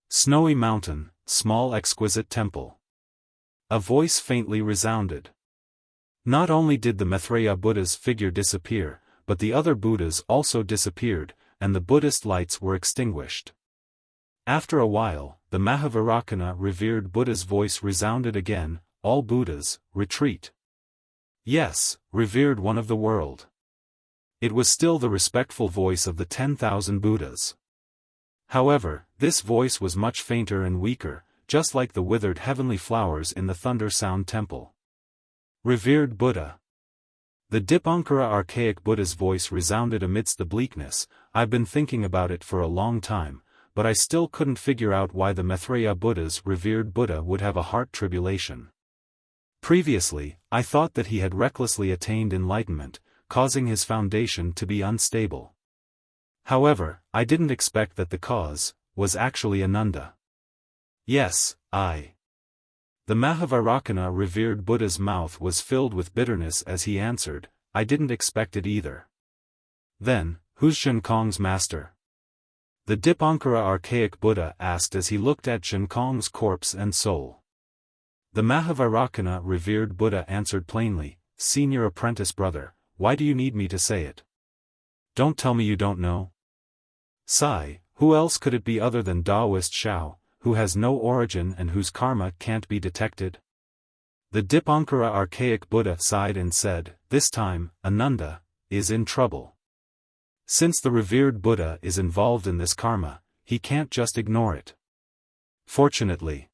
"Snowy mountain, small exquisite temple." A voice faintly resounded. Not only did the Maitreya Buddha's figure disappear, but the other Buddhas also disappeared, and the Buddhist lights were extinguished. After a while, the Mahavairakana revered Buddha's voice resounded again, "All Buddhas, retreat." Yes, revered one of the world. It was still the respectful voice of the 10,000 Buddhas. However, this voice was much fainter and weaker, just like the withered heavenly flowers in the Thunder Sound Temple. "Revered Buddha." The Dipankara archaic Buddha's voice resounded amidst the bleakness. "I've been thinking about it for a long time, but I still couldn't figure out why the Maitreya Buddha's revered Buddha would have a heart tribulation. Previously, I thought that he had recklessly attained enlightenment, causing his foundation to be unstable. However, I didn't expect that the cause was actually Ananda. Yes, I." The Mahavairakana revered Buddha's mouth was filled with bitterness as he answered, "I didn't expect it either." "Then, who's Zhenkong's master?" The Dipankara archaic Buddha asked as he looked at Zhenkong's corpse and soul. The Mahavairakana revered Buddha answered plainly, "Senior apprentice brother, why do you need me to say it? Don't tell me you don't know." Sigh, Who else could it be other than Taoist Xiao, who has no origin and whose karma can't be detected? The Dipankara archaic Buddha sighed and said, "This time, Ananda is in trouble. Since the revered Buddha is involved in this karma, he can't just ignore it." Fortunately,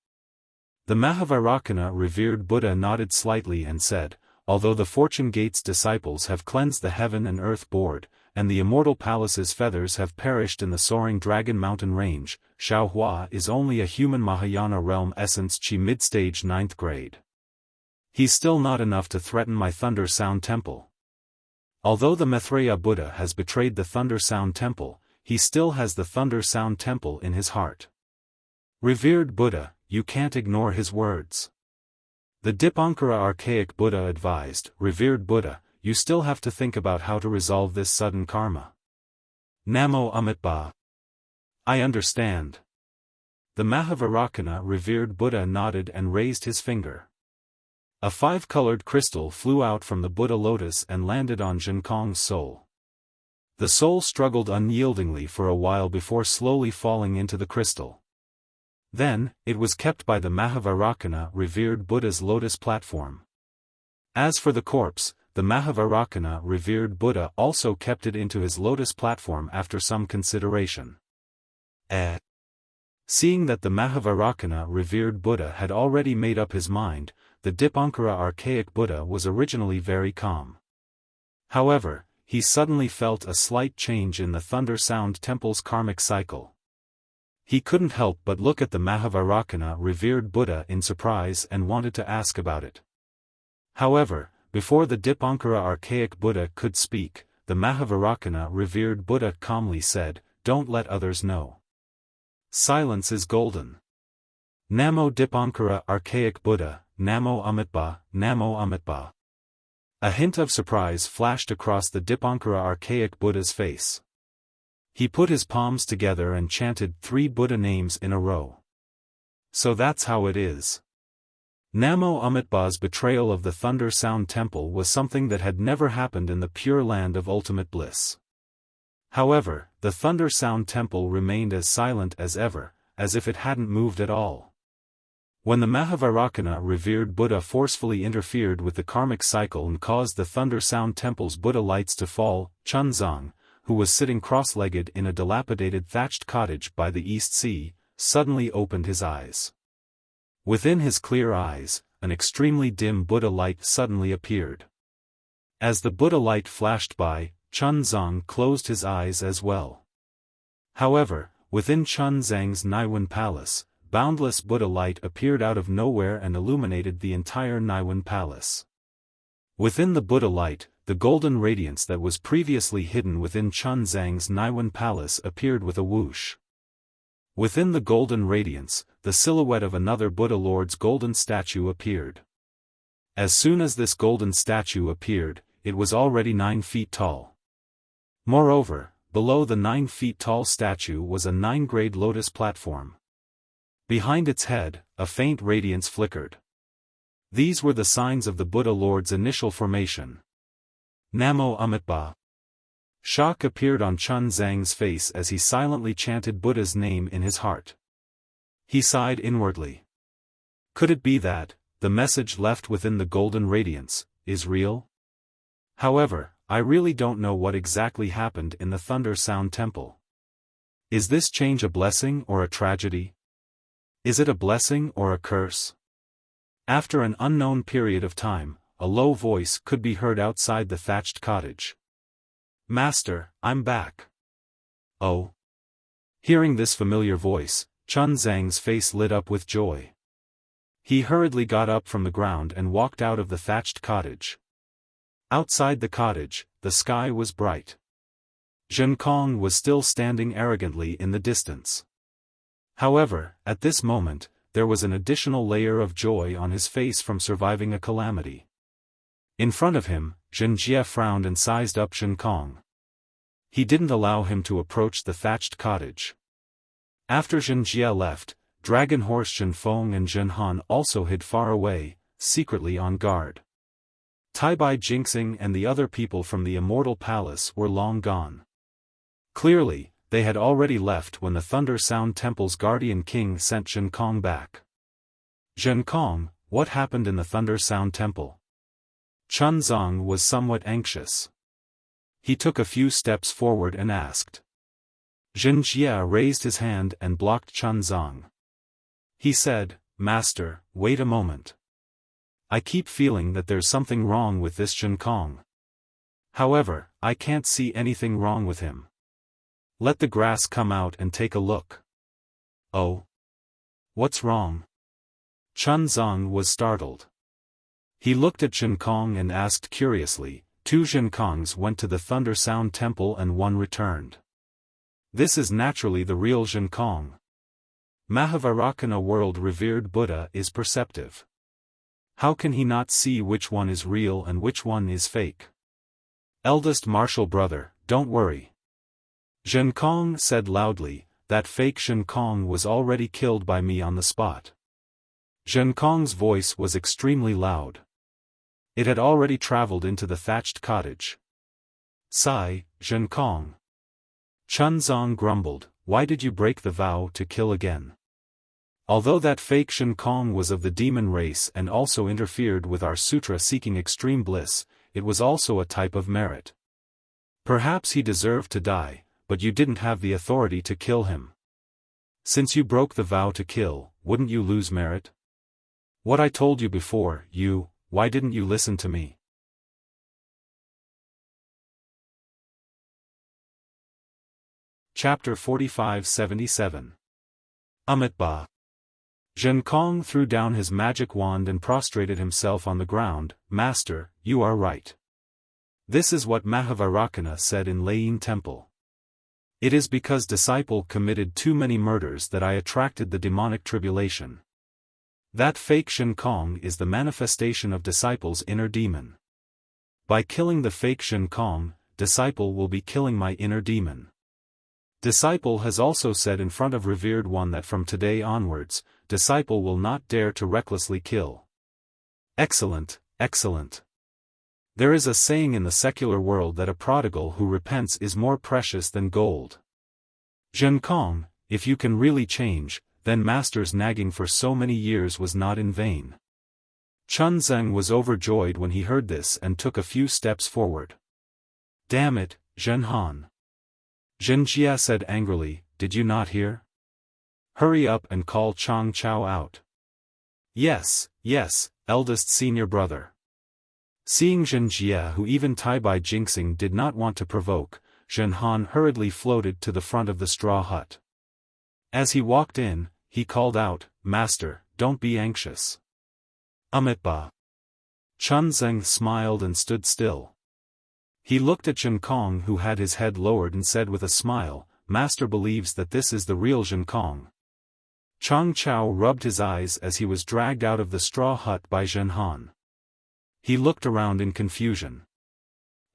the Mahavairakana revered Buddha nodded slightly and said, "Although the Fortune Gate's disciples have cleansed the heaven and earth board, and the immortal palace's feathers have perished in the soaring Dragon Mountain range, Xiao Hua is only a human Mahayana realm essence Chi mid-stage 9th grade. He's still not enough to threaten my Thunder Sound Temple. Although the Maitreya Buddha has betrayed the Thunder Sound Temple, he still has the Thunder Sound Temple in his heart. Revered Buddha, you can't ignore his words." The Dipankara archaic Buddha advised, "Revered Buddha, you still have to think about how to resolve this sudden karma." Namo Amitabha. I understand. The Mahavairakana revered Buddha nodded and raised his finger. A 5-colored crystal flew out from the Buddha lotus and landed on Zhenkong's soul. The soul struggled unyieldingly for a while before slowly falling into the crystal. Then, it was kept by the Mahavairakana revered Buddha's lotus platform. As for the corpse, the Mahavairakana revered Buddha also kept it into his lotus platform after some consideration. Seeing that the Mahavairakana revered Buddha had already made up his mind, the Dipankara archaic Buddha was originally very calm. However, he suddenly felt a slight change in the Thunder Sound Temple's karmic cycle. He couldn't help but look at the Mahavairakana revered Buddha in surprise and wanted to ask about it. However, before the Dipankara archaic Buddha could speak, the Mahavairakana revered Buddha calmly said, "Don't let others know. Silence is golden." Namo Dipankara archaic Buddha, Namo Amitabha, Namo Amitabha. A hint of surprise flashed across the Dipankara archaic Buddha's face. He put his palms together and chanted 3 Buddha names in a row. So that's how it is. Namo Amitabha's betrayal of the Thunder Sound Temple was something that had never happened in the Pure Land of Ultimate Bliss. However, the Thunder Sound Temple remained as silent as ever, as if it hadn't moved at all. When the Mahavairakana revered Buddha forcefully interfered with the karmic cycle and caused the Thunder Sound Temple's Buddha lights to fall, Chunzang, who was sitting cross-legged in a dilapidated thatched cottage by the East Sea, suddenly opened his eyes. Within his clear eyes, an extremely dim Buddha light suddenly appeared. As the Buddha light flashed by, Chunzang closed his eyes as well. However, within Chunzang's Naiwan Palace, boundless Buddha light appeared out of nowhere and illuminated the entire Naiwan Palace. Within the Buddha light, the golden radiance that was previously hidden within Chunzang's Naiwan Palace appeared with a whoosh. Within the golden radiance, the silhouette of another Buddha Lord's golden statue appeared. As soon as this golden statue appeared, it was already 9 feet tall. Moreover, below the 9 feet tall statue was a 9-grade lotus platform. Behind its head, a faint radiance flickered. These were the signs of the Buddha Lord's initial formation. Namo Amitabha. Shock appeared on Chunzang's face as he silently chanted Buddha's name in his heart. He sighed inwardly. Could it be that, the message left within the golden radiance, is real? However, I really don't know what exactly happened in the Thunder Sound Temple. Is this change a blessing or a tragedy? Is it a blessing or a curse? After an unknown period of time, a low voice could be heard outside the thatched cottage. "Master, I'm back." Oh. Hearing this familiar voice, Chunzang's face lit up with joy. He hurriedly got up from the ground and walked out of the thatched cottage. Outside the cottage, the sky was bright. Zhenkong was still standing arrogantly in the distance. However, at this moment, there was an additional layer of joy on his face from surviving a calamity. In front of him, Zhenjie frowned and sized up Zhenkong. He didn't allow him to approach the thatched cottage. After Zhenjie left, Dragon Horse Zhenfeng and Zhenhan also hid far away, secretly on guard. Taibai Jinxing and the other people from the Immortal Palace were long gone. Clearly, they had already left when the Thunder Sound Temple's guardian king sent Zhen Kong back. Zhen Kong, what happened in the Thunder Sound Temple? Chunzong was somewhat anxious. He took a few steps forward and asked. Zhen Jia raised his hand and blocked Chunzong. He said, Master, wait a moment. I keep feeling that there's something wrong with this Zhen Kong. However, I can't see anything wrong with him. Let the grass come out and take a look. Oh? What's wrong? Chunzong was startled. He looked at Zhen Kong and asked curiously, 2 Zhen Kongs went to the Thunder Sound Temple and 1 returned. This is naturally the real Zhen Kong. Mahavarakana world-revered Buddha is perceptive. How can he not see which one is real and which one is fake? Eldest martial brother, don't worry. Zhen Kong said loudly, that fake Zhen Kong was already killed by me on the spot. Zhen Kong's voice was extremely loud. It had already traveled into the thatched cottage. Sigh, Zhen Kong. Chunzong grumbled, why did you break the vow to kill again? Although that fake Zhen Kong was of the demon race and also interfered with our sutra seeking extreme bliss, it was also a type of merit. Perhaps he deserved to die, but you didn't have the authority to kill him. Since you broke the vow to kill, wouldn't you lose merit? What I told you before, why didn't you listen to me? Chapter 45-77. Amitba. Zhen Kong threw down his magic wand and prostrated himself on the ground. Master, you are right. This is what Mahavarakana said in Lane Temple. It is because disciple committed too many murders that I attracted the demonic tribulation. That fake Zhen Kong is the manifestation of disciple's inner demon. By killing the fake Zhen Kong, disciple will be killing my inner demon. Disciple has also said in front of revered one that from today onwards, disciple will not dare to recklessly kill. Excellent, excellent. There is a saying in the secular world that a prodigal who repents is more precious than gold. Zhen Kong, if you can really change, then master's nagging for so many years was not in vain. Chunzong was overjoyed when he heard this and took a few steps forward. Damn it, Zhen Han. Zhen Jia said angrily, did you not hear? Hurry up and call Chang Chao out. Yes, eldest senior brother. Seeing Zhen Jia who even Tai-Bai Jinxing did not want to provoke, Zhen Han hurriedly floated to the front of the straw hut. As he walked in, he called out, Master, don't be anxious. Amitba. Chunzong smiled and stood still. He looked at Zhen Kong who had his head lowered and said with a smile, Master believes that this is the real Zhen Kong. Chang Chao rubbed his eyes as he was dragged out of the straw hut by Zhen Han. He looked around in confusion.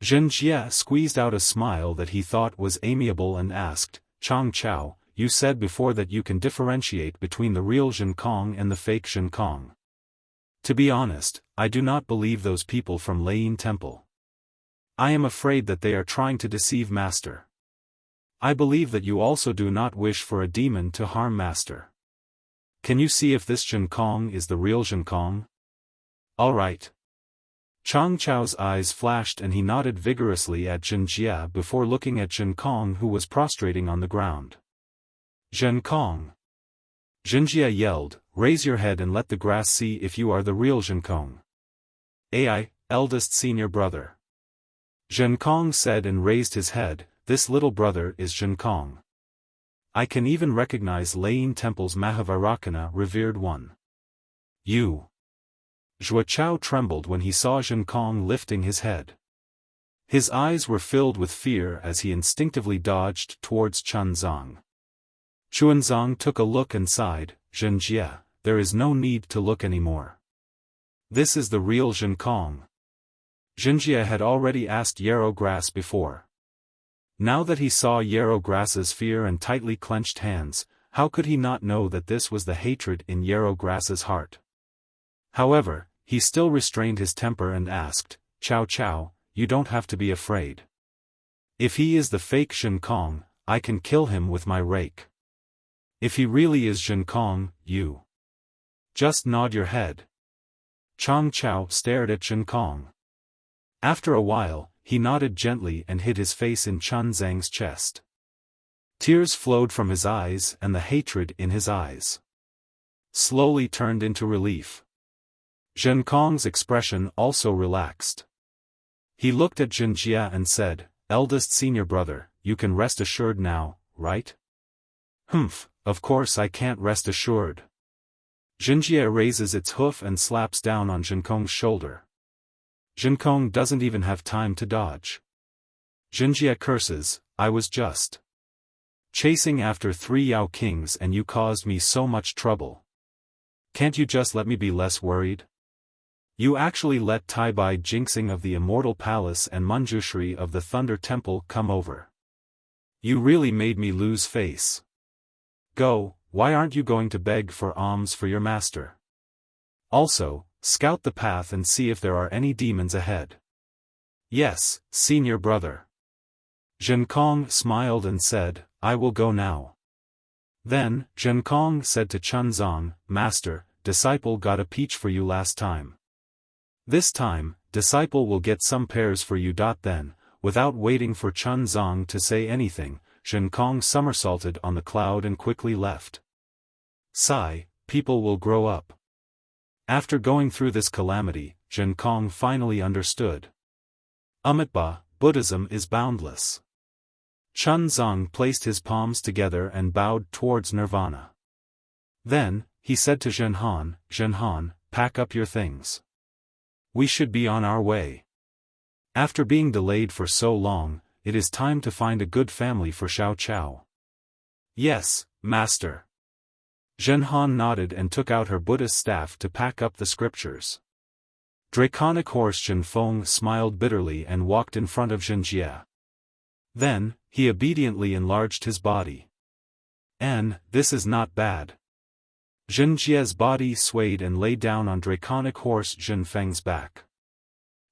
Zhen Jia squeezed out a smile that he thought was amiable and asked, Chang Chao, you said before that you can differentiate between the real Zhen Kong and the fake Zhen Kong. To be honest, I do not believe those people from Lane Temple. I am afraid that they are trying to deceive Master. I believe that you also do not wish for a demon to harm Master. Can you see if this Zhen Kong is the real Zhen Kong? All right. Chang Chao's eyes flashed and he nodded vigorously at Zhen Jia before looking at Zhen Kong who was prostrating on the ground. Zhen Kong. Zhen Jia yelled, raise your head and let the grass see if you are the real Zhen Kong. Ai, eldest senior brother. Zhen Kong said and raised his head, this little brother is Zhen Kong. I can even recognize Lane Temple's Mahavarakana revered one. You. Zhuo Chao trembled when he saw Zhen Kong lifting his head. His eyes were filled with fear as he instinctively dodged towards Chunzong. Chunzong took a look and sighed, Zhen Jia, there is no need to look anymore. This is the real Zhen Kong. Zhen Jia had already asked Yarrow Grass before. Now that he saw Yarrow Grass's fear and tightly clenched hands, how could he not know that this was the hatred in Yarrow Grass's heart? However, he still restrained his temper and asked, Chao Chao, you don't have to be afraid. If he is the fake Zhen Kong, I can kill him with my rake. If he really is Zhen Kong, you just nod your head. Chang Chao stared at Zhen Kong. After a while, he nodded gently and hid his face in Chun Zhang's chest. Tears flowed from his eyes and the hatred in his eyes slowly turned into relief. Zhen Kong's expression also relaxed. He looked at Zhen Jia and said, "Eldest senior brother, you can rest assured now, right?" "Humph, of course I can't rest assured." Zhen Jia raises its hoof and slaps down on Zhen Kong's shoulder. Zhen Kong doesn't even have time to dodge. Zhen Jia curses, "I was just chasing after 3 Yao kings and you caused me so much trouble. Can't you just let me be less worried? You actually let Tai Bai Jinxing of the Immortal Palace and Manjushri of the Thunder Temple come over. You really made me lose face. Go, why aren't you going to beg for alms for your master? Also, scout the path and see if there are any demons ahead." "Yes, senior brother." Zhen Kong smiled and said, "I will go now." Then, Zhen Kong said to Chun Zong, "Master, disciple got a peach for you last time. This time, disciple will get some pears for you." Then, without waiting for Chun Zong to say anything, Zhen Kong somersaulted on the cloud and quickly left. Sigh, people will grow up. After going through this calamity, Zhen Kong finally understood. Amitabha, Buddhism is boundless. Chun Zong placed his palms together and bowed towards nirvana. Then, he said to Zhen Han, "Pack up your things. We should be on our way. After being delayed for so long, it is time to find a good family for Xiao Chao." "Yes, master." Zhen Han nodded and took out her Buddhist staff to pack up the scriptures. Draconic horse Zhen Feng smiled bitterly and walked in front of Zhen Jia. Then, he obediently enlarged his body. "And, this is not bad." Zhen Jia's body swayed and lay down on Draconic horse Zhen Feng's back.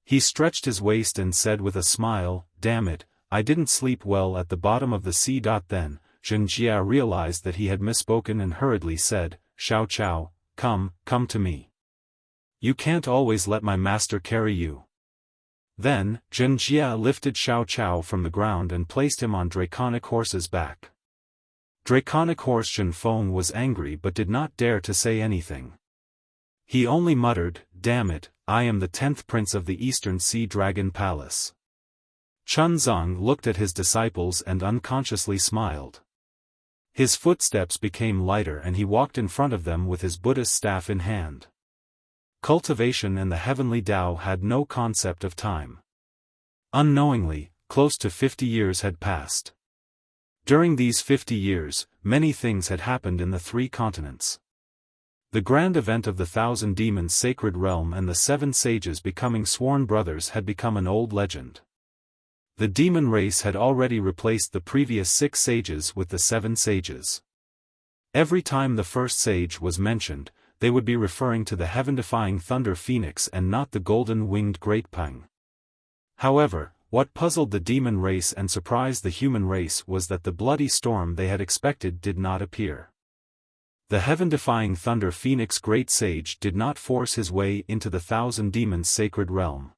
He stretched his waist and said with a smile, "Damn it, I didn't sleep well at the bottom of the sea." Then, Zhen Jia realized that he had misspoken and hurriedly said, "Xiao Chao, come to me. You can't always let my master carry you." Then, Zhen Jia lifted Xiao Chao from the ground and placed him on Draconic horse's back. Draconic horse Zhen Feng was angry but did not dare to say anything. He only muttered, "Damn it, I am the 10th prince of the Eastern Sea Dragon Palace." Chun Zong looked at his disciples and unconsciously smiled. His footsteps became lighter and he walked in front of them with his Buddhist staff in hand. Cultivation and the heavenly Tao had no concept of time. Unknowingly, close to 50 years had passed. During these 50 years, many things had happened in the 3 continents. The grand event of the 1,000 demons' sacred realm and the 7 sages becoming sworn brothers had become an old legend. The demon race had already replaced the previous 6 sages with the 7 sages. Every time the first sage was mentioned, they would be referring to the heaven-defying thunder phoenix and not the golden-winged great pang. However, what puzzled the demon race and surprised the human race was that the bloody storm they had expected did not appear. The heaven-defying thunder phoenix great sage did not force his way into the 1,000 demons' sacred realm.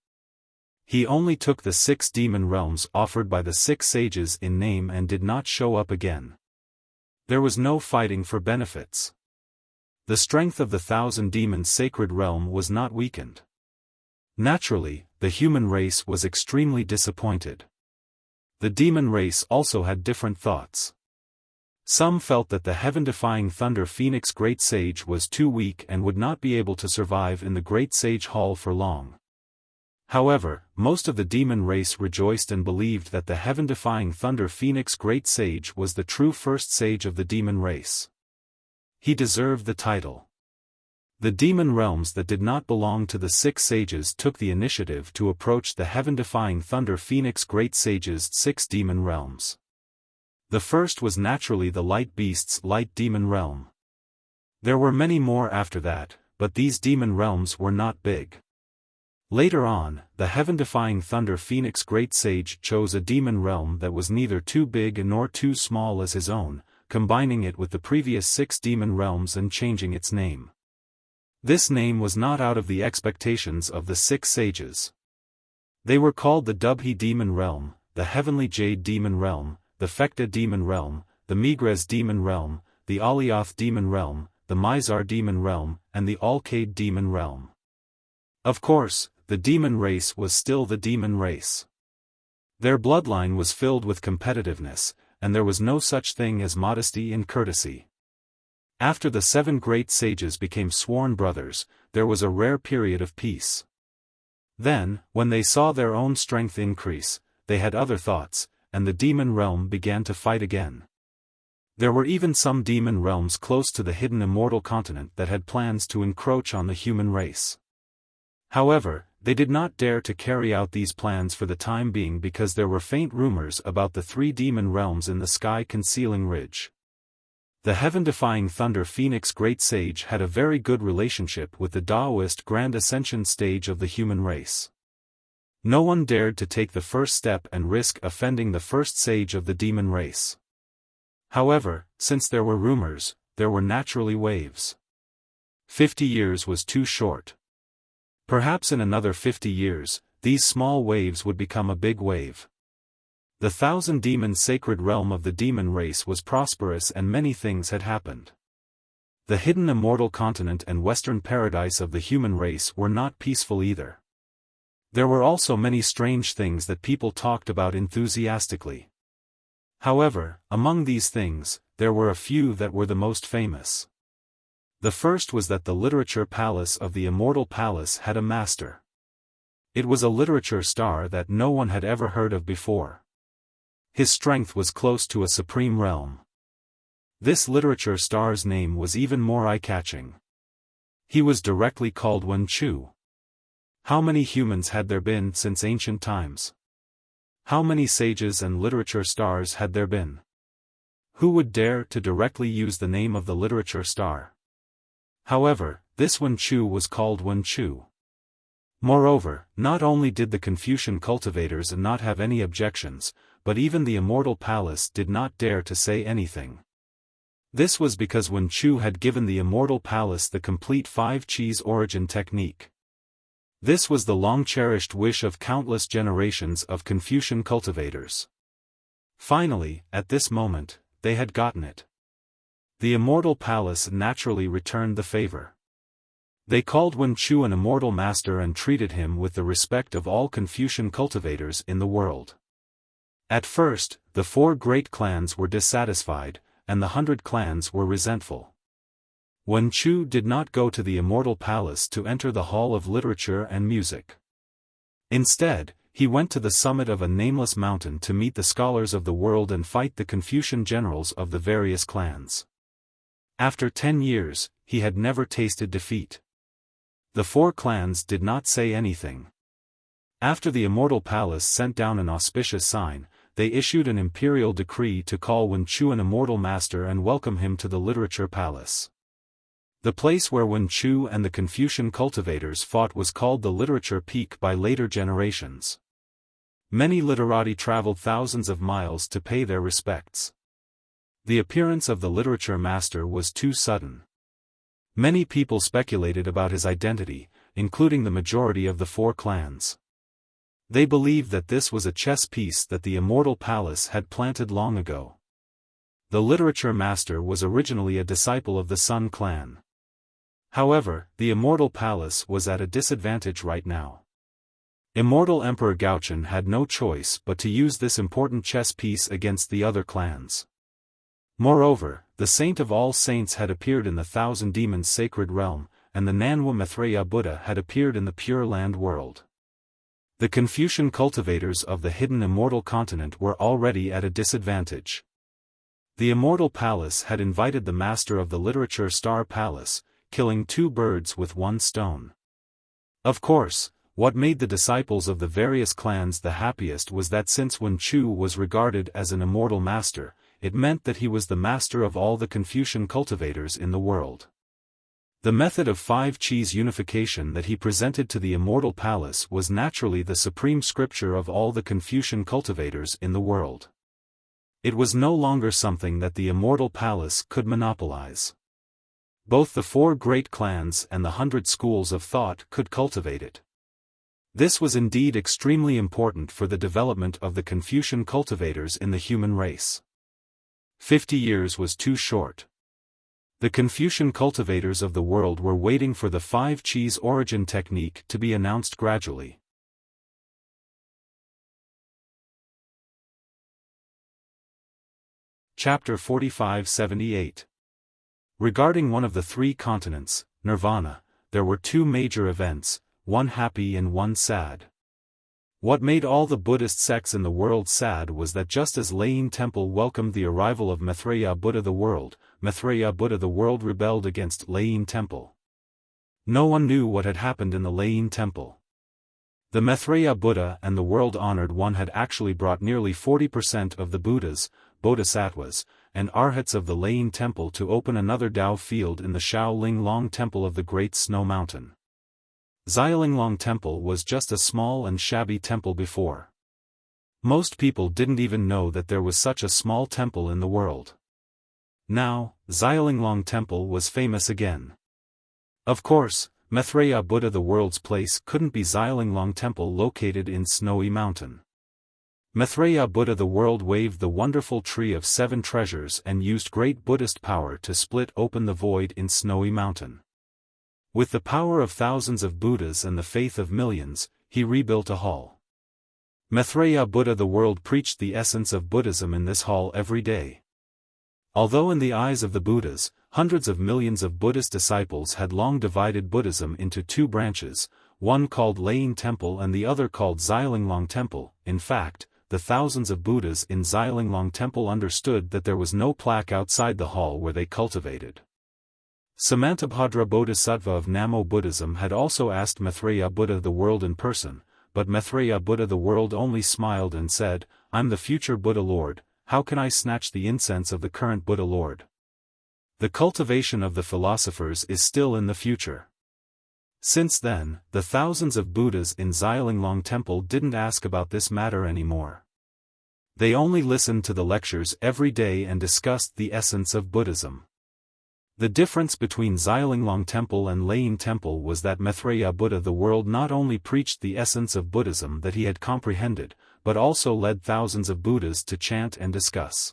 He only took the 6 demon realms offered by the 6 sages in name and did not show up again. There was no fighting for benefits. The strength of the 1,000 demons' sacred realm was not weakened. Naturally, the human race was extremely disappointed. The demon race also had different thoughts. Some felt that the heaven-defying thunder phoenix great sage was too weak and would not be able to survive in the great sage hall for long. However, most of the demon race rejoiced and believed that the heaven-defying thunder phoenix great sage was the true first sage of the demon race. He deserved the title. The demon realms that did not belong to the 6 sages took the initiative to approach the heaven-defying thunder phoenix great sage's 6 demon realms. The first was naturally the light beast's light demon realm. There were many more after that, but these demon realms were not big. Later on, the heaven-defying Thunder Phoenix Great Sage chose a demon realm that was neither too big nor too small as his own, combining it with the previous 6 demon realms and changing its name. This name was not out of the expectations of the 6 sages. They were called the Dubhi Demon Realm, the Heavenly Jade Demon Realm, the Fekta Demon Realm, the Migres Demon Realm, the Alioth Demon Realm, the Mizar Demon Realm, and the Alkade Demon Realm. Of course, the demon race was still the demon race. Their bloodline was filled with competitiveness, and there was no such thing as modesty and courtesy. After the 7 great sages became sworn brothers, there was a rare period of peace. Then, when they saw their own strength increase, they had other thoughts, and the demon realm began to fight again. There were even some demon realms close to the hidden immortal continent that had plans to encroach on the human race. However, they did not dare to carry out these plans for the time being because there were faint rumors about the 3 demon realms in the sky concealing ridge. The heaven-defying Thunder Phoenix Great Sage had a very good relationship with the Taoist Grand Ascension stage of the human race. No one dared to take the first step and risk offending the first sage of the demon race. However, since there were rumors, there were naturally waves. 50 years was too short. Perhaps in another 50 years, these small waves would become a big wave. The 1,000-demon sacred realm of the demon race was prosperous and many things had happened. The hidden immortal continent and western paradise of the human race were not peaceful either. There were also many strange things that people talked about enthusiastically. However, among these things, there were a few that were the most famous. The first was that the literature palace of the Immortal Palace had a master. It was a literature star that no one had ever heard of before. His strength was close to a supreme realm. This literature star's name was even more eye-catching. He was directly called Wen Chu. How many humans had there been since ancient times? How many sages and literature stars had there been? Who would dare to directly use the name of the literature star? However, this Wen Chu was called Wen Chu. Moreover, not only did the Confucian cultivators not have any objections, but even the Immortal Palace did not dare to say anything. This was because Wen Chu had given the Immortal Palace the complete 5-cheese origin technique. This was the long-cherished wish of countless generations of Confucian cultivators. Finally, at this moment, they had gotten it. The Immortal Palace naturally returned the favor. They called Wen Chu an immortal master and treated him with the respect of all Confucian cultivators in the world. At first, the 4 great clans were dissatisfied, and the 100 clans were resentful. Wen Chu did not go to the Immortal Palace to enter the Hall of Literature and Music. Instead, he went to the summit of a nameless mountain to meet the scholars of the world and fight the Confucian generals of the various clans. After 10 years, he had never tasted defeat. The 4 clans did not say anything. After the Immortal Palace sent down an auspicious sign, they issued an imperial decree to call Wen Chu an immortal master and welcome him to the Literature Palace. The place where Wen Chu and the Confucian cultivators fought was called the Literature Peak by later generations. Many literati traveled thousands of miles to pay their respects. The appearance of the literature master was too sudden. Many people speculated about his identity, including the majority of the 4 clans. They believed that this was a chess piece that the Immortal Palace had planted long ago. The literature master was originally a disciple of the Sun clan. However, the Immortal Palace was at a disadvantage right now. Immortal Emperor Gaochen had no choice but to use this important chess piece against the other clans. Moreover, the Saint of all Saints had appeared in the 1,000 Demons sacred realm, and the Nanwa Maitreya Buddha had appeared in the Pure Land world. The Confucian cultivators of the hidden immortal continent were already at a disadvantage. The Immortal Palace had invited the master of the Literature Star Palace, killing 2 birds with 1 stone. Of course, what made the disciples of the various clans the happiest was that since Wen Chu was regarded as an immortal master, it meant that he was the master of all the Confucian cultivators in the world. The method of 5 Qis unification that he presented to the Immortal Palace was naturally the supreme scripture of all the Confucian cultivators in the world. It was no longer something that the Immortal Palace could monopolize. Both the 4 great clans and the 100 schools of thought could cultivate it. This was indeed extremely important for the development of the Confucian cultivators in the human race. 50 years was too short. The Confucian cultivators of the world were waiting for the 5 Qis origin technique to be announced gradually. Chapter 4578. Regarding one of the 3 continents, Nirvana, there were 2 major events, one happy and one sad. What made all the Buddhist sects in the world sad was that just as Lain Temple welcomed the arrival of Maitreya Buddha the world rebelled against Lain Temple. No one knew what had happened in the Lain Temple. The Maitreya Buddha and the world-honored one had actually brought nearly 40% of the Buddhas, Bodhisattvas, and Arhats of the Lain Temple to open another Dao field in the Shaolinglong Temple of the Great Snow Mountain. Xiaolinglong Temple was just a small and shabby temple before. Most people didn't even know that there was such a small temple in the world. Now, Xiaolinglong Temple was famous again. Of course, Maitreya Buddha the world's place couldn't be Xiaolinglong Temple located in Snowy Mountain. Maitreya Buddha the world waved the wonderful tree of 7 treasures and used great Buddhist power to split open the void in Snowy Mountain. With the power of thousands of Buddhas and the faith of millions, he rebuilt a hall. Maitreya Buddha the world preached the essence of Buddhism in this hall every day. Although in the eyes of the Buddhas, hundreds of millions of Buddhist disciples had long divided Buddhism into 2 branches, one called Lain Temple and the other called Xiaolinglong Temple. In fact, the thousands of Buddhas in Xiaolinglong Temple understood that there was no plaque outside the hall where they cultivated. Samantabhadra Bodhisattva of Namo Buddhism had also asked Maitreya Buddha the world in person, but Maitreya Buddha the world only smiled and said, "I'm the future Buddha Lord, how can I snatch the incense of the current Buddha Lord?" The cultivation of the philosophers is still in the future. Since then, the thousands of Buddhas in Xiaolinglong Temple didn't ask about this matter anymore. They only listened to the lectures every day and discussed the essence of Buddhism. The difference between Xiaolinglong Temple and Lain Temple was that Maitreya Buddha the world not only preached the essence of Buddhism that he had comprehended, but also led thousands of Buddhas to chant and discuss.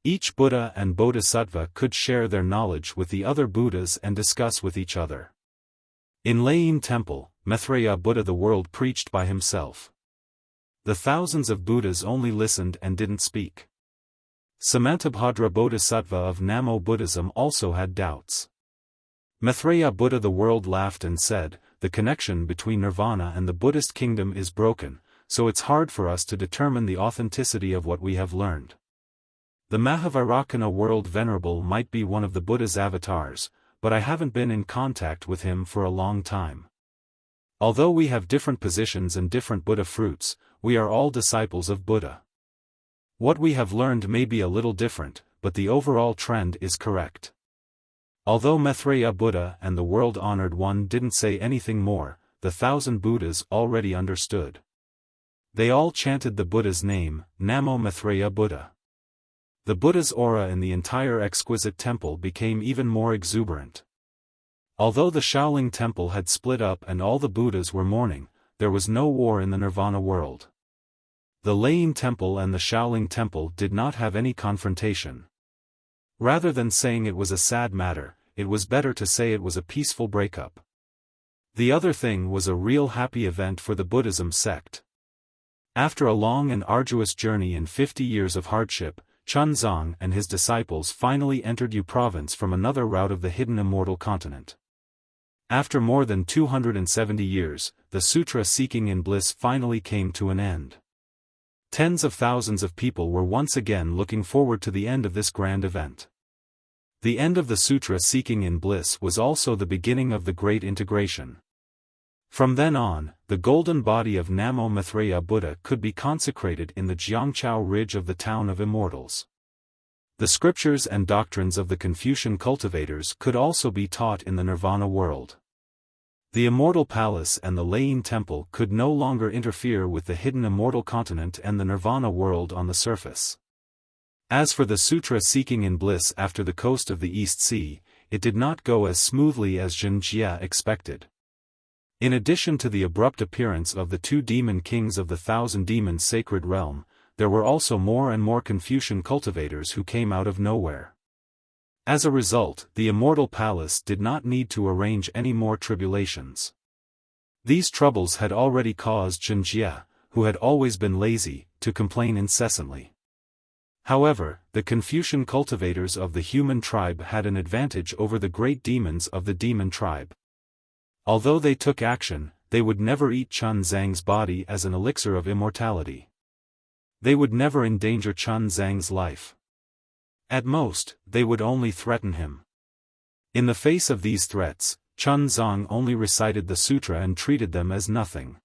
Each Buddha and Bodhisattva could share their knowledge with the other Buddhas and discuss with each other. In Lain Temple, Maitreya Buddha the world preached by himself. The thousands of Buddhas only listened and didn't speak. Samantabhadra Bodhisattva of Namo Buddhism also had doubts. Maitreya Buddha the world laughed and said, "The connection between Nirvana and the Buddhist kingdom is broken, so it's hard for us to determine the authenticity of what we have learned. The Mahavairakana world venerable might be one of the Buddha's avatars, but I haven't been in contact with him for a long time. Although we have different positions and different Buddha fruits, we are all disciples of Buddha. What we have learned may be a little different, but the overall trend is correct." Although Maitreya Buddha and the world-honored one didn't say anything more, the 1,000 Buddhas already understood. They all chanted the Buddha's name, Namo Maitreya Buddha. The Buddha's aura in the entire exquisite temple became even more exuberant. Although the Shaolin Temple had split up and all the Buddhas were mourning, there was no war in the Nirvana world. The Lain Temple and the Shaolin Temple did not have any confrontation. Rather than saying it was a sad matter, it was better to say it was a peaceful breakup. The other thing was a real happy event for the Buddhism sect. After a long and arduous journey and 50 years of hardship, Chunzong and his disciples finally entered Yu province from another route of the hidden immortal continent. After more than 270 years, the sutra seeking in bliss finally came to an end. Tens of thousands of people were once again looking forward to the end of this grand event. The end of the Sutra Seeking in Bliss was also the beginning of the Great Integration. From then on, the golden body of Namo Maitreya Buddha could be consecrated in the Jiangchao ridge of the Town of Immortals. The scriptures and doctrines of the Confucian cultivators could also be taught in the Nirvana world. The immortal palace and the Laying temple could no longer interfere with the hidden immortal continent and the Nirvana world on the surface. As for the sutra seeking in bliss after the coast of the East Sea, it did not go as smoothly as Wuxia expected. In addition to the abrupt appearance of the two demon kings of the Thousand Demons sacred realm, there were also more and more Confucian cultivators who came out of nowhere. As a result, the immortal palace did not need to arrange any more tribulations. These troubles had already caused Wuxia, who had always been lazy, to complain incessantly. However, the Confucian cultivators of the human tribe had an advantage over the great demons of the demon tribe. Although they took action, they would never eat Chun Zhang's body as an elixir of immortality. They would never endanger Chun Zhang's life. At most, they would only threaten him. In the face of these threats, Chun Zhang only recited the sutra and treated them as nothing.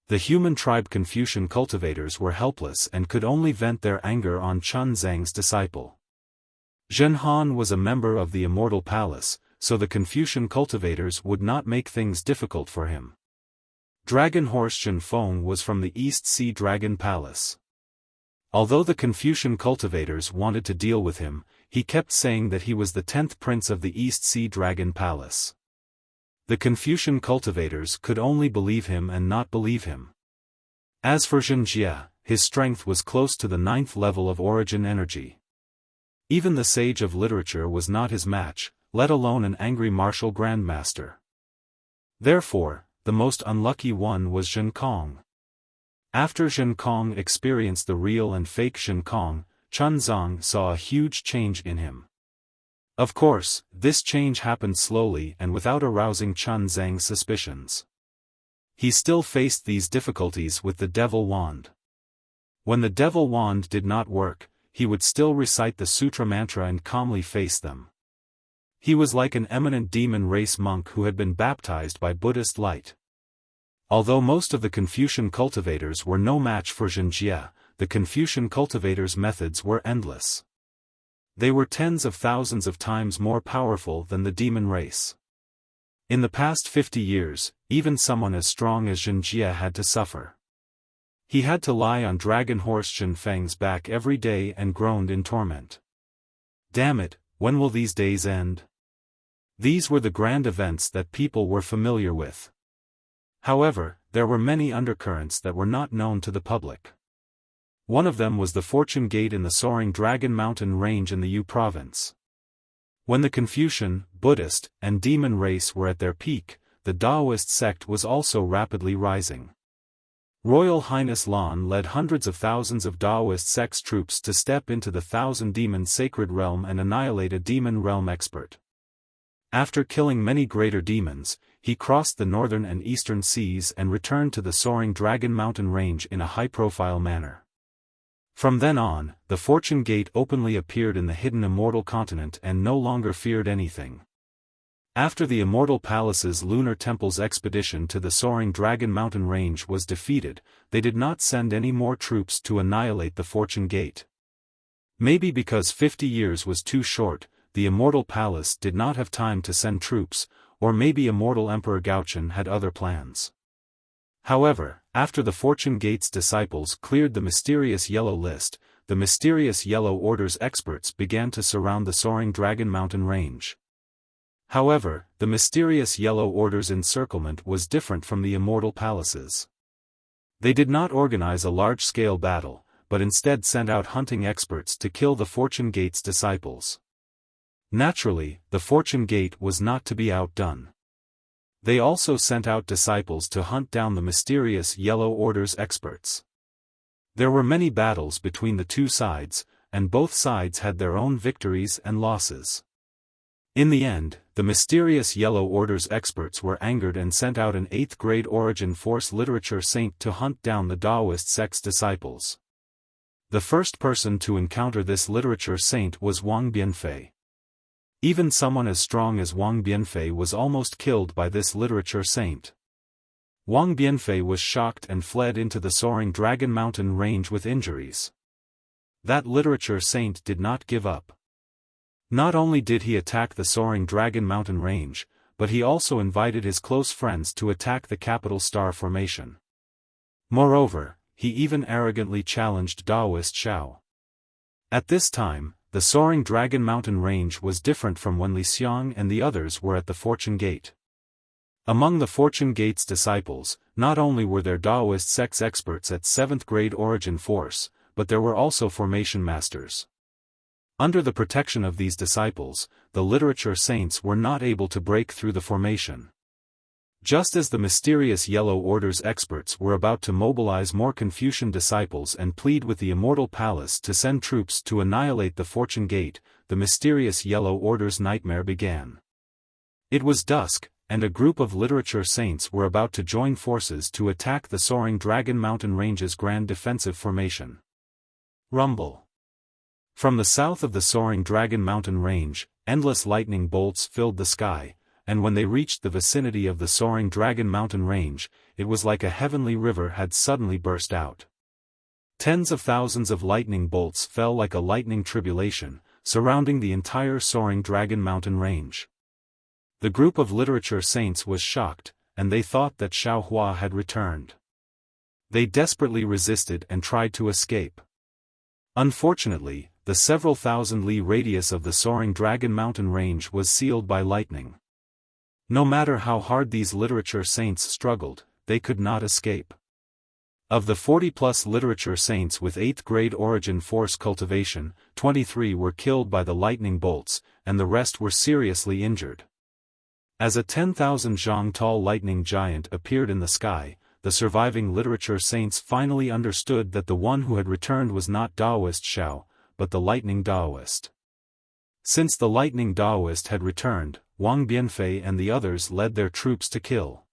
The human tribe Confucian cultivators were helpless and could only vent their anger on Chun Zhang's disciple. Zhenhan was a member of the immortal palace, so the Confucian cultivators would not make things difficult for him. Dragon horse Xiaofan was from the East Sea Dragon Palace. Although the Confucian cultivators wanted to deal with him, he kept saying that he was the 10th prince of the East Sea Dragon Palace. The Confucian cultivators could only believe him and not believe him. As for Wuxia, his strength was close to the 9th level of origin energy. Even the sage of literature was not his match, let alone an angry martial grandmaster. Therefore, the most unlucky one was Zhenkong. After Zhenkong experienced the real and fake Zhenkong, Chun Zhang saw a huge change in him. Of course, this change happened slowly and without arousing Chun Zhang's suspicions. He still faced these difficulties with the devil wand. When the devil wand did not work, he would still recite the sutra mantra and calmly face them. He was like an eminent demon race monk who had been baptized by Buddhist light. Although most of the Confucian cultivators were no match for Wuxia, the Confucian cultivators' methods were endless. They were tens of thousands of times more powerful than the demon race. In the past 50 years, even someone as strong as Wuxia had to suffer. He had to lie on dragon horse Zhenfeng's back every day and groaned in torment. Damn it, when will these days end? These were the grand events that people were familiar with. However, there were many undercurrents that were not known to the public. One of them was the Fortune Gate in the soaring Dragon Mountain range in the Yu province. When the Confucian, Buddhist, and demon race were at their peak, the Taoist sect was also rapidly rising. Royal Highness Lan led hundreds of thousands of Taoist sect's troops to step into the Thousand Demons sacred realm and annihilate a demon realm expert. After killing many greater demons, he crossed the northern and eastern seas and returned to the soaring Dragon Mountain range in a high-profile manner. From then on, the Fortune Gate openly appeared in the hidden immortal continent and no longer feared anything. After the Immortal Palace's Lunar Temple's expedition to the soaring Dragon Mountain range was defeated, they did not send any more troops to annihilate the Fortune Gate. Maybe because 50 years was too short, the Immortal Palace did not have time to send troops, or maybe Immortal Emperor Gaochen had other plans. However, after the Fortune Gate's disciples cleared the mysterious Yellow List, the mysterious Yellow Order's experts began to surround the soaring Dragon Mountain range. However, the mysterious Yellow Order's encirclement was different from the Immortal Palace's. They did not organize a large-scale battle, but instead sent out hunting experts to kill the Fortune Gate's disciples. Naturally, the Fortune Gate was not to be outdone. They also sent out disciples to hunt down the mysterious Yellow Order's experts. There were many battles between the two sides, and both sides had their own victories and losses. In the end, the mysterious Yellow Order's experts were angered and sent out an 8th-grade Origin Force literature saint to hunt down the Taoist sect's disciples. The first person to encounter this literature saint was Wang Bianfei. Even someone as strong as Wang Bianfei was almost killed by this literature saint. Wang Bianfei was shocked and fled into the soaring Dragon Mountain range with injuries. that literature saint did not give up. Not only did he attack the soaring Dragon Mountain range, but he also invited his close friends to attack the capital star formation. Moreover, he even arrogantly challenged Daoist Xiao. At this time, the soaring Dragon Mountain range was different from when Li Xiang and the others were at the Fortune Gate. Among the Fortune Gate's disciples, not only were there Daoist sects experts at 7th grade Origin Force, but there were also formation masters. Under the protection of these disciples, the literature saints were not able to break through the formation. Just as the mysterious Yellow Order's experts were about to mobilize more Confucian disciples and plead with the Immortal Palace to send troops to annihilate the Fortune Gate, the mysterious Yellow Order's nightmare began. It was dusk, and a group of literature saints were about to join forces to attack the soaring Dragon Mountain Range's grand defensive formation. Rumble. From the south of the soaring Dragon Mountain Range, endless lightning bolts filled the sky, and when they reached the vicinity of the soaring Dragon Mountain Range, it was like a heavenly river had suddenly burst out. Tens of thousands of lightning bolts fell like a lightning tribulation, surrounding the entire soaring Dragon Mountain Range. The group of literature saints was shocked, and they thought that Xiao Hua had returned. They desperately resisted and tried to escape. Unfortunately, the several thousand li radius of the soaring Dragon Mountain Range was sealed by lightning. No matter how hard these literature saints struggled, they could not escape. Of the 40-plus literature saints with 8th grade Origin Force cultivation, 23 were killed by the lightning bolts, and the rest were seriously injured. As a 10,000 zhang tall lightning giant appeared in the sky, the surviving literature saints finally understood that the one who had returned was not Daoist Xiao, but the lightning Daoist. Since the lightning Daoist had returned, Wang Bianfei and the others led their troops to kill.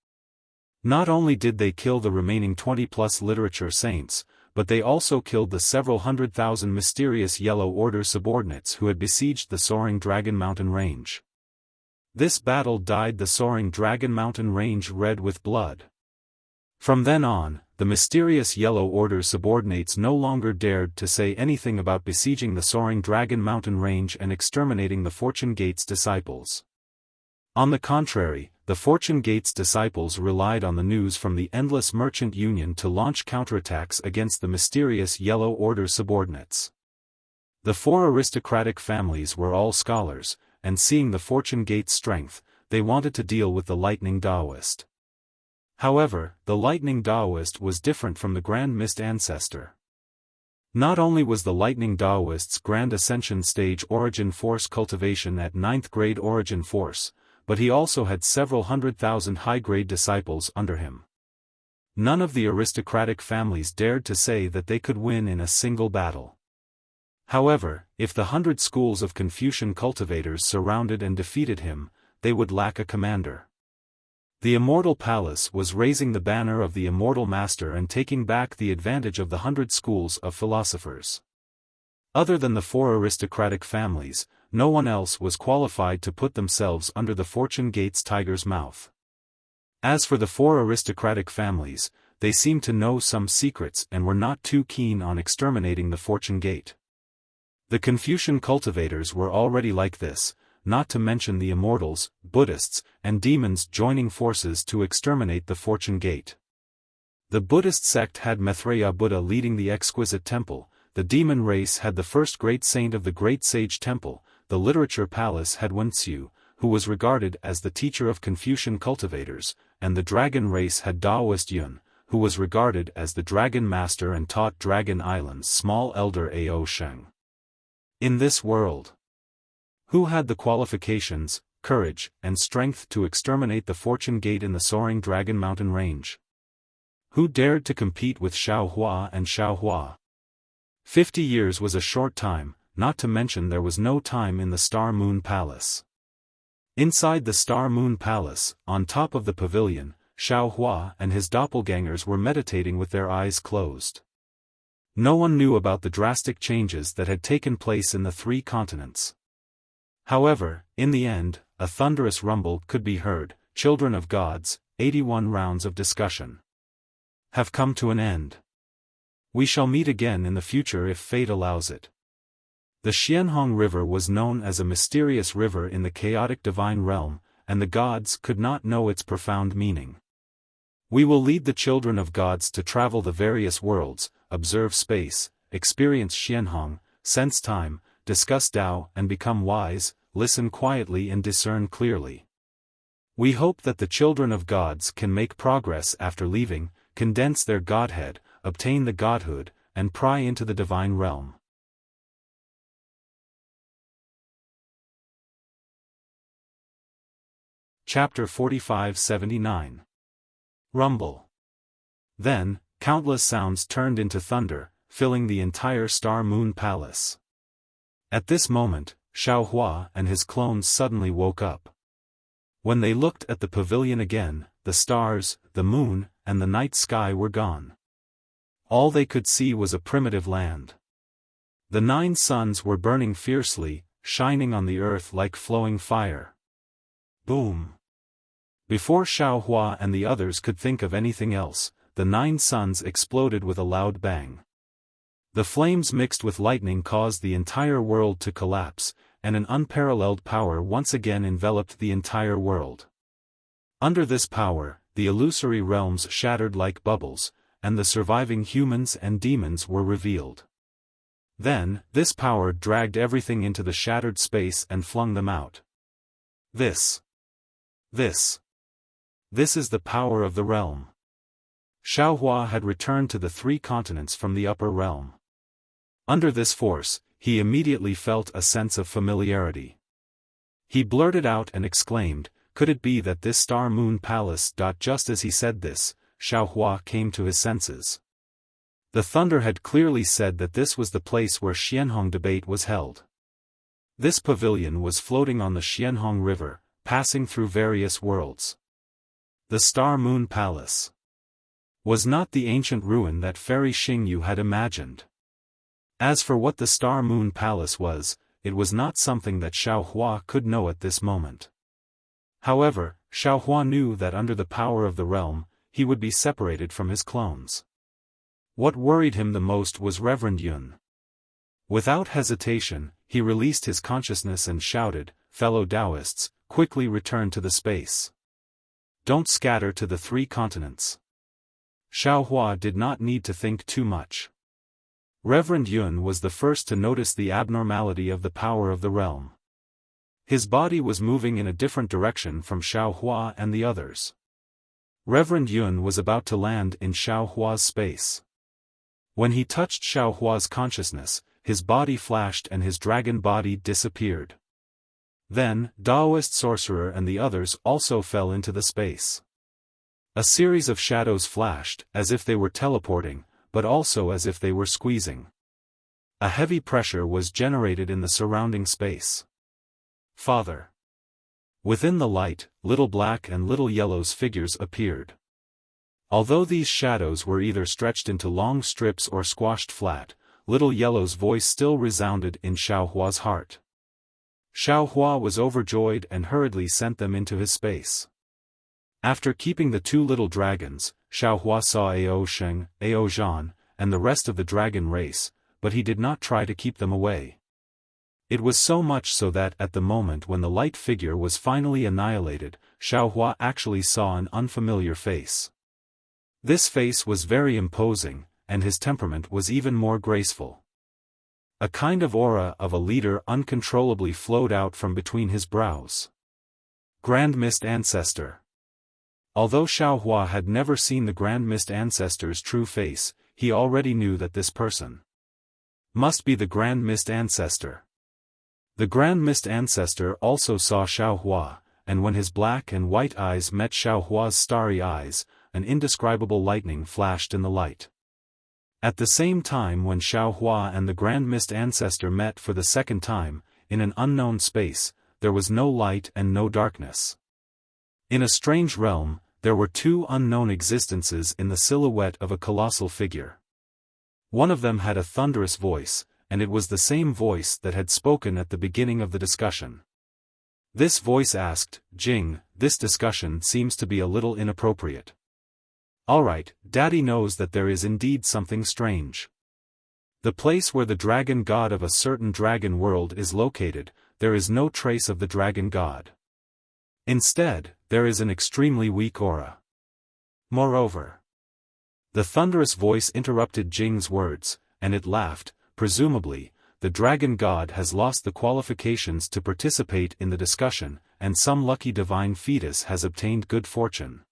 Not only did they kill the remaining 20-plus literature saints, but they also killed the several 100,000 mysterious Yellow Order subordinates who had besieged the soaring Dragon Mountain Range. This battle dyed the soaring Dragon Mountain Range red with blood. From then on, the mysterious Yellow Order subordinates no longer dared to say anything about besieging the soaring Dragon Mountain Range and exterminating the Fortune Gate's disciples. On the contrary, the Fortune Gate's disciples relied on the news from the Endless Merchant Union to launch counterattacks against the mysterious Yellow Order subordinates. The 4 aristocratic families were all scholars, and seeing the Fortune Gate's strength, they wanted to deal with the Lightning Daoist. However, the Lightning Daoist was different from the Grand Mist Ancestor. Not only was the Lightning Daoist's Grand Ascension Stage Origin Force cultivation at 9th grade Origin Force, but he also had several 100,000 high-grade disciples under him. None of the aristocratic families dared to say that they could win in a single battle. However, if the 100 schools of Confucian cultivators surrounded and defeated him, they would lack a commander. The Immortal Palace was raising the banner of the Immortal Master and taking back the advantage of the 100 schools of philosophers. Other than the 4 aristocratic families, no one else was qualified to put themselves under the Fortune Gate's tiger's mouth. As for the 4 aristocratic families, they seemed to know some secrets and were not too keen on exterminating the Fortune Gate. The Confucian cultivators were already like this, not to mention the immortals, Buddhists, and demons joining forces to exterminate the Fortune Gate. The Buddhist sect had Maitreya Buddha leading the exquisite temple, the demon race had the first great saint of the Great Sage Temple, the literature palace had Wuxia, who was regarded as the teacher of Confucian cultivators, and the dragon race had Daoist Yun, who was regarded as the dragon master and taught Dragon Island's small elder Ao Sheng. In this world, who had the qualifications, courage, and strength to exterminate the Fortune Gate in the soaring Dragon Mountain Range? Who dared to compete with Xiao Hua and Xiao Hua? 50 years was a short time, not to mention there was no time in the Star Moon Palace. Inside the Star Moon Palace, on top of the pavilion, Xiao Hua and his doppelgangers were meditating with their eyes closed. No one knew about the drastic changes that had taken place in the 3 continents. However, in the end, a thunderous rumble could be heard. Children of gods, 81 rounds of discussion have come to an end. We shall meet again in the future if fate allows it. The Xianhong River was known as a mysterious river in the chaotic divine realm, and the gods could not know its profound meaning. We will lead the children of gods to travel the various worlds, observe space, experience Xianhong, sense time, discuss Tao and become wise, listen quietly and discern clearly. We hope that the children of gods can make progress after leaving, condense their godhead, obtain the godhood, and pry into the divine realm. Chapter 45-79. Rumble. Then, countless sounds turned into thunder, filling the entire Star-Moon Palace. At this moment, Xiaohua and his clones suddenly woke up. When they looked at the pavilion again, the stars, the moon, and the night sky were gone. All they could see was a primitive land. The 9 suns were burning fiercely, shining on the earth like flowing fire. Boom! Before Xiaohua and the others could think of anything else, the 9 suns exploded with a loud bang. The flames mixed with lightning caused the entire world to collapse, and an unparalleled power once again enveloped the entire world. Under this power, the illusory realms shattered like bubbles, and the surviving humans and demons were revealed. Then, this power dragged everything into the shattered space and flung them out. This is the power of the realm. Xiaohua had returned to the 3 continents from the upper realm. Under this force, he immediately felt a sense of familiarity. He blurted out and exclaimed, "Could it be that this Star-Moon Palace?" Just as he said this, Xiaohua came to his senses. The thunder had clearly said that this was the place where Xianhong debate was held. This pavilion was floating on the Xianhong River, passing through various worlds. The Star-Moon Palace was not the ancient ruin that Fairy Xingyu had imagined. As for what the Star-Moon Palace was, it was not something that Xiaohua could know at this moment. However, Xiaohua knew that under the power of the realm, he would be separated from his clones. What worried him the most was Reverend Yun. Without hesitation, he released his consciousness and shouted, "Fellow Taoists, quickly return to the space. Don't scatter to the 3 continents." Xiaohua did not need to think too much. Reverend Yun was the first to notice the abnormality of the power of the realm. His body was moving in a different direction from Xiaohua and the others. Reverend Yun was about to land in Xiaohua's space. When he touched Xiaohua's consciousness, his body flashed and his dragon body disappeared. Then, Taoist sorcerer and the others also fell into the space. A series of shadows flashed, as if they were teleporting, but also as if they were squeezing. A heavy pressure was generated in the surrounding space. Father. Within the light, little black and little yellow's figures appeared. Although these shadows were either stretched into long strips or squashed flat, little yellow's voice still resounded in Xiaohua's heart. Xiaohua was overjoyed and hurriedly sent them into his space. After keeping the 2 little dragons, Xiaohua saw Ao Sheng, Ao Zhan, and the rest of the dragon race, but he did not try to keep them away. It was so much so that at the moment when the light figure was finally annihilated, Xiaohua actually saw an unfamiliar face. This face was very imposing, and his temperament was even more graceful. A kind of aura of a leader uncontrollably flowed out from between his brows. Grand Mist Ancestor. Although Xiaohua had never seen the Grand Mist Ancestor's true face, he already knew that this person must be the Grand Mist Ancestor. The Grand Mist Ancestor also saw Xiaohua, and when his black and white eyes met Xiaohua's starry eyes, an indescribable lightning flashed in the light. At the same time when Xiaohua and the Grand Mist Ancestor met for the second time, in an unknown space, there was no light and no darkness. In a strange realm, there were 2 unknown existences in the silhouette of a colossal figure. One of them had a thunderous voice, and it was the same voice that had spoken at the beginning of the discussion. This voice asked, "Jing, this discussion seems to be a little inappropriate. Alright, Daddy knows that there is indeed something strange. The place where the dragon god of a certain dragon world is located, there is no trace of the dragon god. Instead, there is an extremely weak aura. Moreover, the thunderous voice interrupted Jing's words, and it laughed. Presumably, the dragon god has lost the qualifications to participate in the discussion, and some lucky divine fetus has obtained good fortune.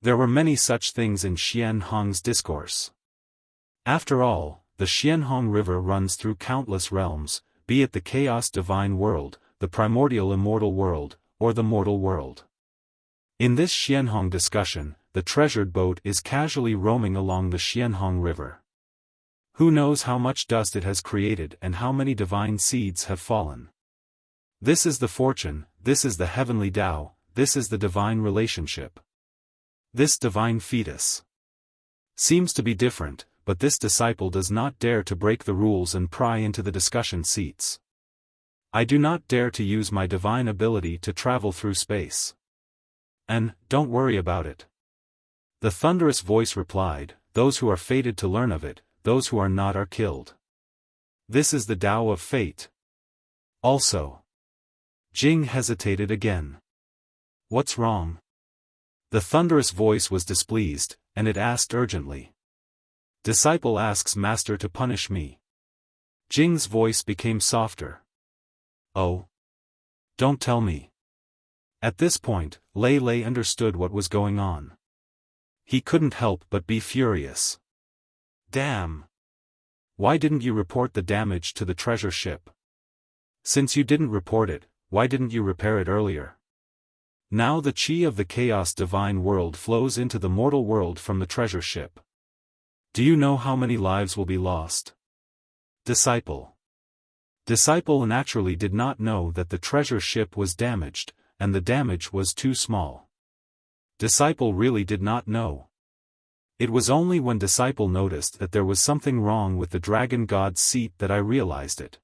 There were many such things in Xianhong's discourse. After all, the Xianhong River runs through countless realms, be it the chaos divine world, the primordial immortal world, or the mortal world. In this Xianhong discussion, the treasured boat is casually roaming along the Xianhong River. Who knows how much dust it has created and how many divine seeds have fallen. This is the fortune, this is the heavenly Tao, this is the divine relationship. This divine fetus seems to be different, but this disciple does not dare to break the rules and pry into the discussion seats. I do not dare to use my divine ability to travel through space. And, don't worry about it. The thunderous voice replied, those who are fated to learn of it, those who are not are killed. This is the Tao of fate. Also. Jing hesitated again. What's wrong? The thunderous voice was displeased, and it asked urgently. Disciple asks master to punish me. Jing's voice became softer. Oh. Don't tell me. At this point, Lei Lei understood what was going on. He couldn't help but be furious. Damn! Why didn't you report the damage to the treasure ship? Since you didn't report it, why didn't you repair it earlier? Now the chi of the chaos divine world flows into the mortal world from the treasure ship. Do you know how many lives will be lost? Disciple naturally did not know that the treasure ship was damaged, and the damage was too small. Disciple really did not know. It was only when Disciple noticed that there was something wrong with the dragon god's seat that I realized it.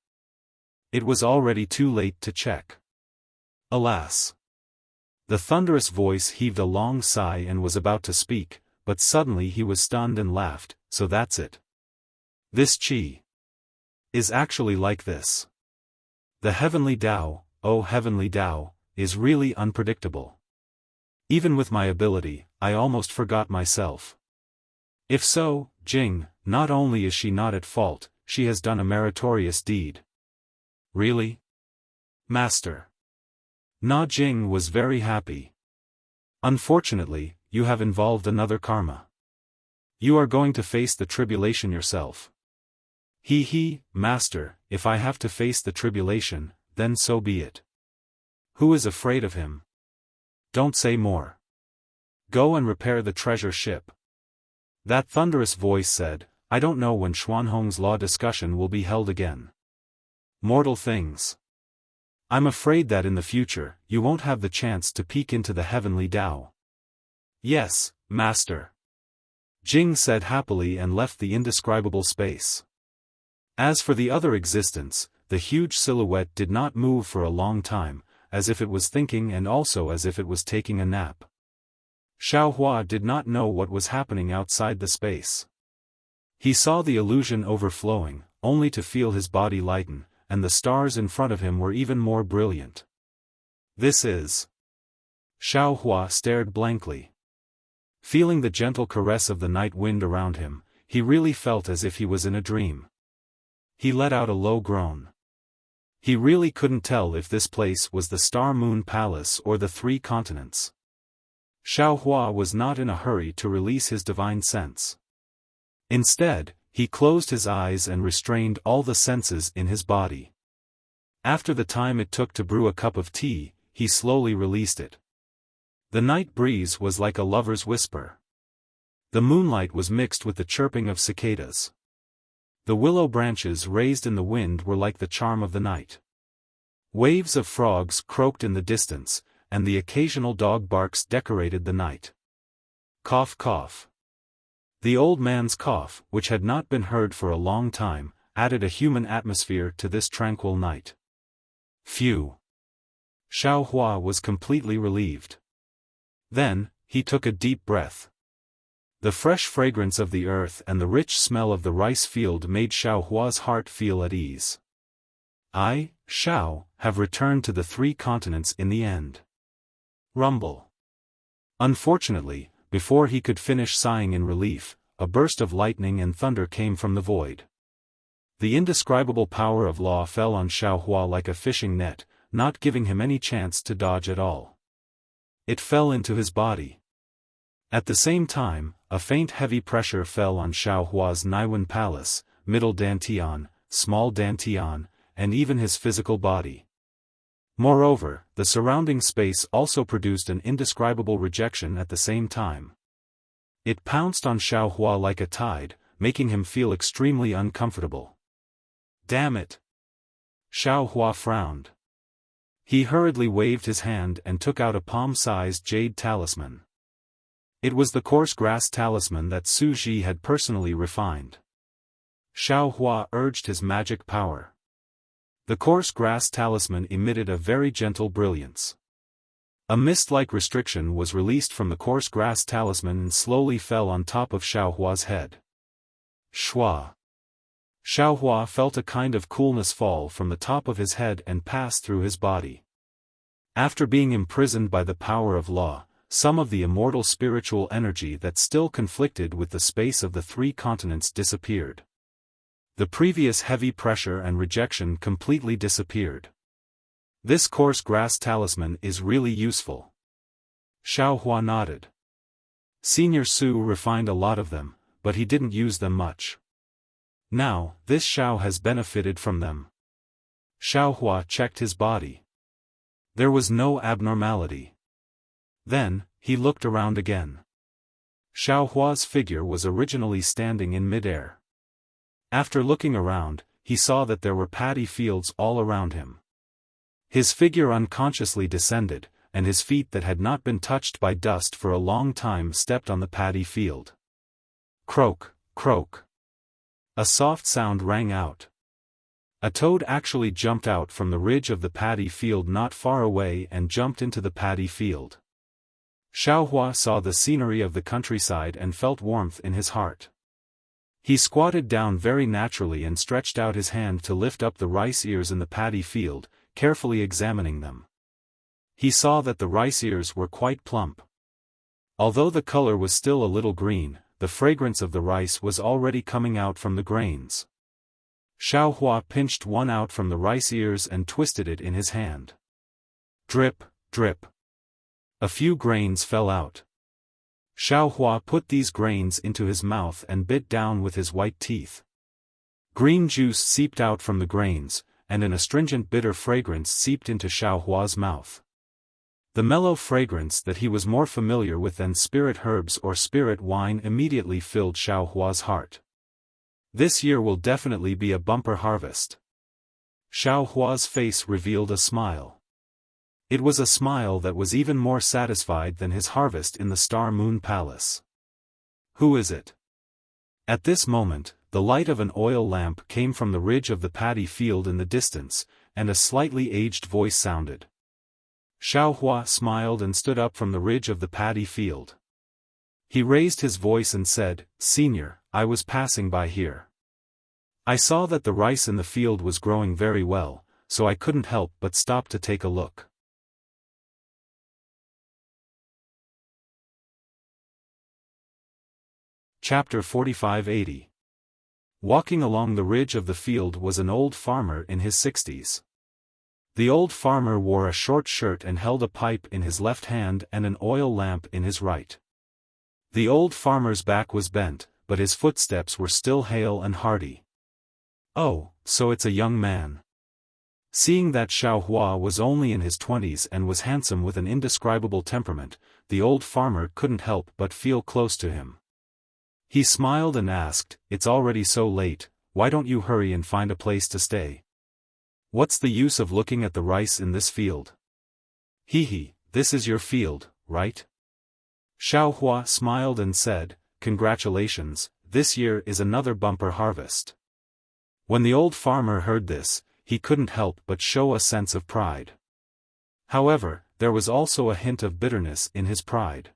It was already too late to check. Alas! The thunderous voice heaved a long sigh and was about to speak, but suddenly he was stunned and laughed. So that's it. This chi is actually like this. The heavenly Tao, oh heavenly Tao, is really unpredictable. Even with my ability, I almost forgot myself. If so, Jing, not only is she not at fault, she has done a meritorious deed. Really? Master. Na Jing was very happy. Unfortunately, you have involved another karma. You are going to face the tribulation yourself. Master, if I have to face the tribulation, then so be it. Who is afraid of him? Don't say more. Go and repair the treasure ship. That thunderous voice said, I don't know when Xuanhong's law discussion will be held again. Mortal things. I'm afraid that in the future, you won't have the chance to peek into the heavenly Tao. Yes, Master. Jing said happily and left the indescribable space. As for the other existence, the huge silhouette did not move for a long time, as if it was thinking and also as if it was taking a nap. Xiaohua did not know what was happening outside the space. He saw the illusion overflowing, only to feel his body lighten, and the stars in front of him were even more brilliant. This is... Xiaohua stared blankly. Feeling the gentle caress of the night wind around him, he really felt as if he was in a dream. He let out a low groan. He really couldn't tell if this place was the Star Moon Palace or the Three Continents. Xiaohua was not in a hurry to release his divine sense. Instead, he closed his eyes and restrained all the senses in his body. After the time it took to brew a cup of tea, he slowly released it. The night breeze was like a lover's whisper. The moonlight was mixed with the chirping of cicadas. The willow branches raised in the wind were like the charm of the night. Waves of frogs croaked in the distance, and the occasional dog barks decorated the night. Cough cough. The old man's cough, which had not been heard for a long time, added a human atmosphere to this tranquil night. Phew. Xiaohua was completely relieved. Then, he took a deep breath. The fresh fragrance of the earth and the rich smell of the rice field made Xiao Hua's heart feel at ease. I, Xiao, have returned to the 3 continents in the end. Rumble. Unfortunately, before he could finish sighing in relief, a burst of lightning and thunder came from the void. The indescribable power of law fell on Xiao Hua like a fishing net, not giving him any chance to dodge at all. It fell into his body. At the same time, a faint heavy pressure fell on Xiao Hua's Naiwen Palace, middle dantian, small dantian, and even his physical body. Moreover, the surrounding space also produced an indescribable rejection at the same time. It pounced on Xiao Hua like a tide, making him feel extremely uncomfortable. Damn it! Xiao Hua frowned. He hurriedly waved his hand and took out a palm-sized jade talisman. It was the coarse grass talisman that Su Ji had personally refined. Xiao Hua urged his magic power. The coarse grass talisman emitted a very gentle brilliance. A mist-like restriction was released from the coarse grass talisman and slowly fell on top of Xiao Hua's head. Shua. Xiao Hua felt a kind of coolness fall from the top of his head and pass through his body. After being imprisoned by the power of law, some of the immortal spiritual energy that still conflicted with the space of the 3 continents disappeared. The previous heavy pressure and rejection completely disappeared. This coarse grass talisman is really useful. Xiao Hua nodded. Senior Su refined a lot of them, but he didn't use them much. Now, this Xiao has benefited from them. Xiao Hua checked his body. There was no abnormality. Then, he looked around again. Xiao Hua's figure was originally standing in midair. After looking around, he saw that there were paddy fields all around him. His figure unconsciously descended, and his feet that had not been touched by dust for a long time stepped on the paddy field. Croak, croak. A soft sound rang out. A toad actually jumped out from the ridge of the paddy field not far away and jumped into the paddy field. Xiao Hua saw the scenery of the countryside and felt warmth in his heart. He squatted down very naturally and stretched out his hand to lift up the rice ears in the paddy field, carefully examining them. He saw that the rice ears were quite plump. Although the color was still a little green, the fragrance of the rice was already coming out from the grains. Xiao Hua pinched one out from the rice ears and twisted it in his hand. Drip, drip. A few grains fell out. Xiao Hua put these grains into his mouth and bit down with his white teeth. Green juice seeped out from the grains, and an astringent bitter fragrance seeped into Xiao Hua's mouth. The mellow fragrance that he was more familiar with than spirit herbs or spirit wine immediately filled Xiao Hua's heart. This year will definitely be a bumper harvest. Xiao Hua's face revealed a smile. It was a smile that was even more satisfied than his harvest in the Star Moon Palace. Who is it? At this moment, the light of an oil lamp came from the ridge of the paddy field in the distance, and a slightly aged voice sounded. Xiao Hua smiled and stood up from the ridge of the paddy field. He raised his voice and said, "Senior, I was passing by here. I saw that the rice in the field was growing very well, so I couldn't help but stop to take a look." Chapter 4580. Walking along the ridge of the field was an old farmer in his 60s. The old farmer wore a short shirt and held a pipe in his left hand and an oil lamp in his right. The old farmer's back was bent, but his footsteps were still hale and hearty. "Oh, so it's a young man." Seeing that Xiao Hua was only in his 20s and was handsome with an indescribable temperament, the old farmer couldn't help but feel close to him. He smiled and asked, "It's already so late, why don't you hurry and find a place to stay? What's the use of looking at the rice in this field?" "Hee, this is your field, right?" Xiao Hua smiled and said, "Congratulations, this year is another bumper harvest." When the old farmer heard this, he couldn't help but show a sense of pride. However, there was also a hint of bitterness in his pride.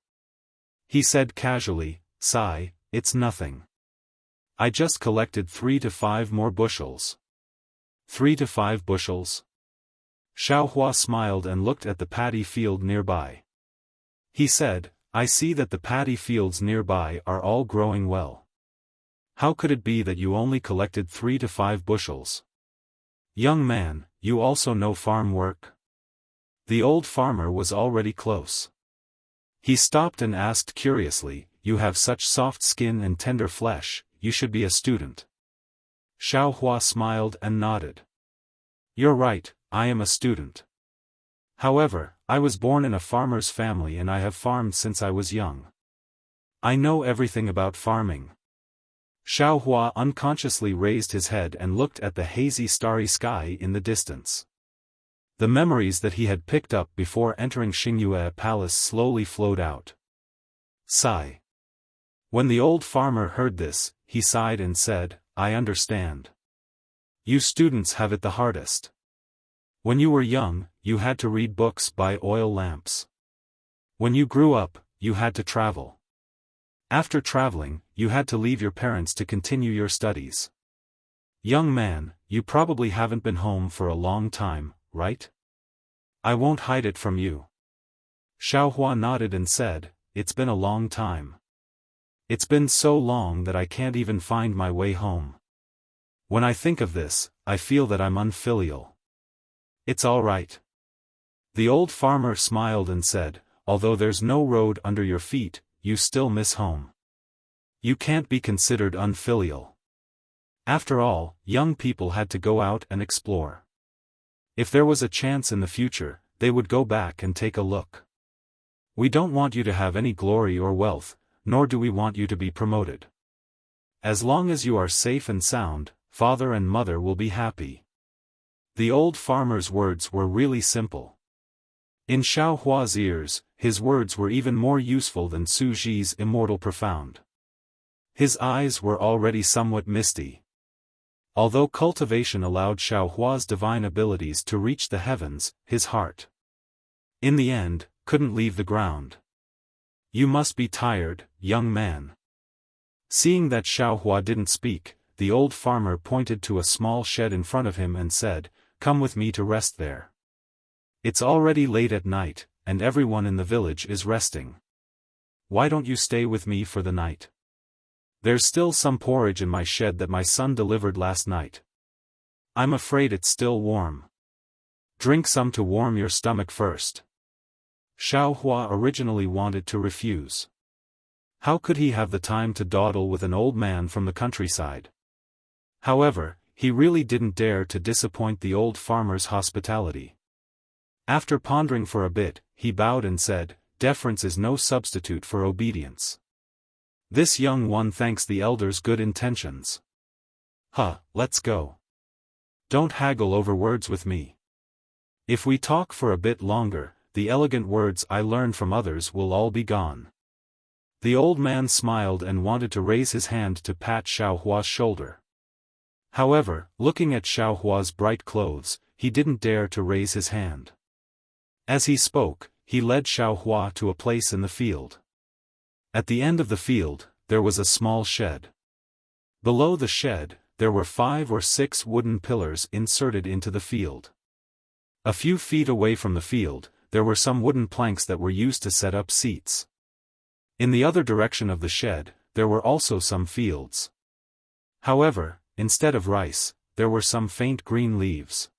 He said casually, Sigh, it's nothing. I just collected 3 to 5 more bushels. 3 to 5 bushels? Xiaohua smiled and looked at the paddy field nearby. He said, I see that the paddy fields nearby are all growing well. How could it be that you only collected 3 to 5 bushels? Young man, you also know farm work? The old farmer was already close. He stopped and asked curiously, you have such soft skin and tender flesh, you should be a student. Xiaohua smiled and nodded. You're right, I am a student. However, I was born in a farmer's family and I have farmed since I was young. I know everything about farming. Xiaohua unconsciously raised his head and looked at the hazy starry sky in the distance. The memories that he had picked up before entering Xingyue Palace slowly flowed out. Sigh. When the old farmer heard this, he sighed and said, I understand. You students have it the hardest. When you were young, you had to read books by oil lamps. When you grew up, you had to travel. After traveling, you had to leave your parents to continue your studies. Young man, you probably haven't been home for a long time, right? I won't hide it from you. Xiaohua nodded and said, it's been a long time. It's been so long that I can't even find my way home. When I think of this, I feel that I'm unfilial. It's all right. The old farmer smiled and said, although there's no road under your feet, you still miss home. You can't be considered unfilial. After all, young people had to go out and explore. If there was a chance in the future, they would go back and take a look. We don't want you to have any glory or wealth, nor do we want you to be promoted. As long as you are safe and sound, father and mother will be happy. The old farmer's words were really simple. In Xiaohua's ears, his words were even more useful than Su Ji's immortal profound. His eyes were already somewhat misty. Although cultivation allowed Xiaohua's divine abilities to reach the heavens, his heart, in the end, couldn't leave the ground. You must be tired, young man. Seeing that Xiaohua didn't speak, the old farmer pointed to a small shed in front of him and said, come with me to rest there. It's already late at night, and everyone in the village is resting. Why don't you stay with me for the night? There's still some porridge in my shed that my son delivered last night. I'm afraid it's still warm. Drink some to warm your stomach first. Xiaohua originally wanted to refuse. How could he have the time to dawdle with an old man from the countryside? However, he really didn't dare to disappoint the old farmer's hospitality. After pondering for a bit, he bowed and said, deference is no substitute for obedience. This young one thanks the elder's good intentions. Let's go. Don't haggle over words with me. If we talk for a bit longer, the elegant words I learned from others will all be gone. The old man smiled and wanted to raise his hand to pat Xiaohua's shoulder. However, looking at Xiaohua's bright clothes, he didn't dare to raise his hand. As he spoke, he led Xiaohua to a place in the field. At the end of the field, there was a small shed. Below the shed, there were 5 or 6 wooden pillars inserted into the field. A few feet away from the field, there were some wooden planks that were used to set up seats. In the other direction of the shed, there were also some fields. However, instead of rice, there were some faint green leaves.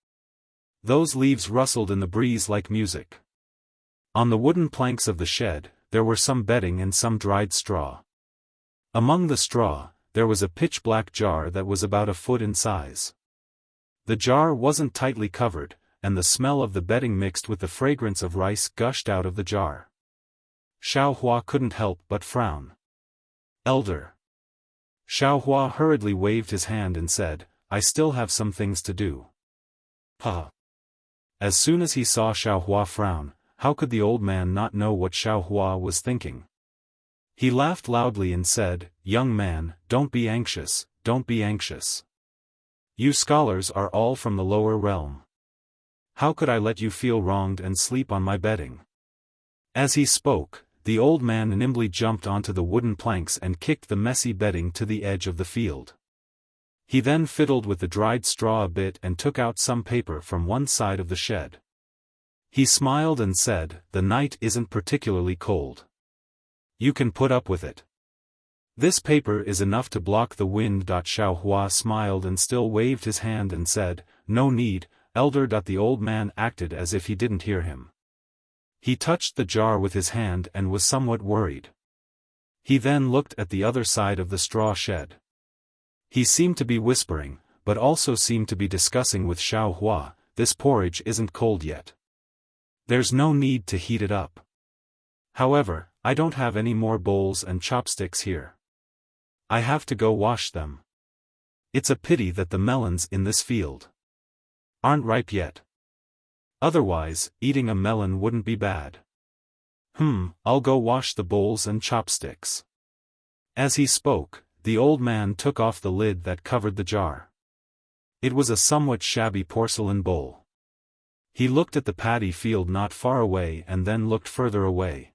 Those leaves rustled in the breeze like music. On the wooden planks of the shed, there were some bedding and some dried straw. Among the straw, there was a pitch-black jar that was about a foot in size. The jar wasn't tightly covered, and the smell of the bedding mixed with the fragrance of rice gushed out of the jar. Xiaohua couldn't help but frown. Elder. Xiaohua hurriedly waved his hand and said, I still have some things to do. As soon as he saw Xiaohua frown, how could the old man not know what Xiaohua was thinking? He laughed loudly and said, young man, don't be anxious, don't be anxious. You scholars are all from the lower realm. How could I let you feel wronged and sleep on my bedding? As he spoke, the old man nimbly jumped onto the wooden planks and kicked the messy bedding to the edge of the field. He then fiddled with the dried straw a bit and took out some paper from one side of the shed. He smiled and said, "The night isn't particularly cold. You can put up with it. This paper is enough to block the wind." Xiaofan smiled and still waved his hand and said, "No need, elder." The old man acted as if he didn't hear him. He touched the jar with his hand and was somewhat worried. He then looked at the other side of the straw shed. He seemed to be whispering, but also seemed to be discussing with Xiaofan, "This porridge isn't cold yet. There's no need to heat it up. However, I don't have any more bowls and chopsticks here. I have to go wash them. It's a pity that the melons in this field aren't ripe yet. Otherwise, eating a melon wouldn't be bad. I'll go wash the bowls and chopsticks." As he spoke, the old man took off the lid that covered the jar. It was a somewhat shabby porcelain bowl. He looked at the paddy field not far away and then looked further away.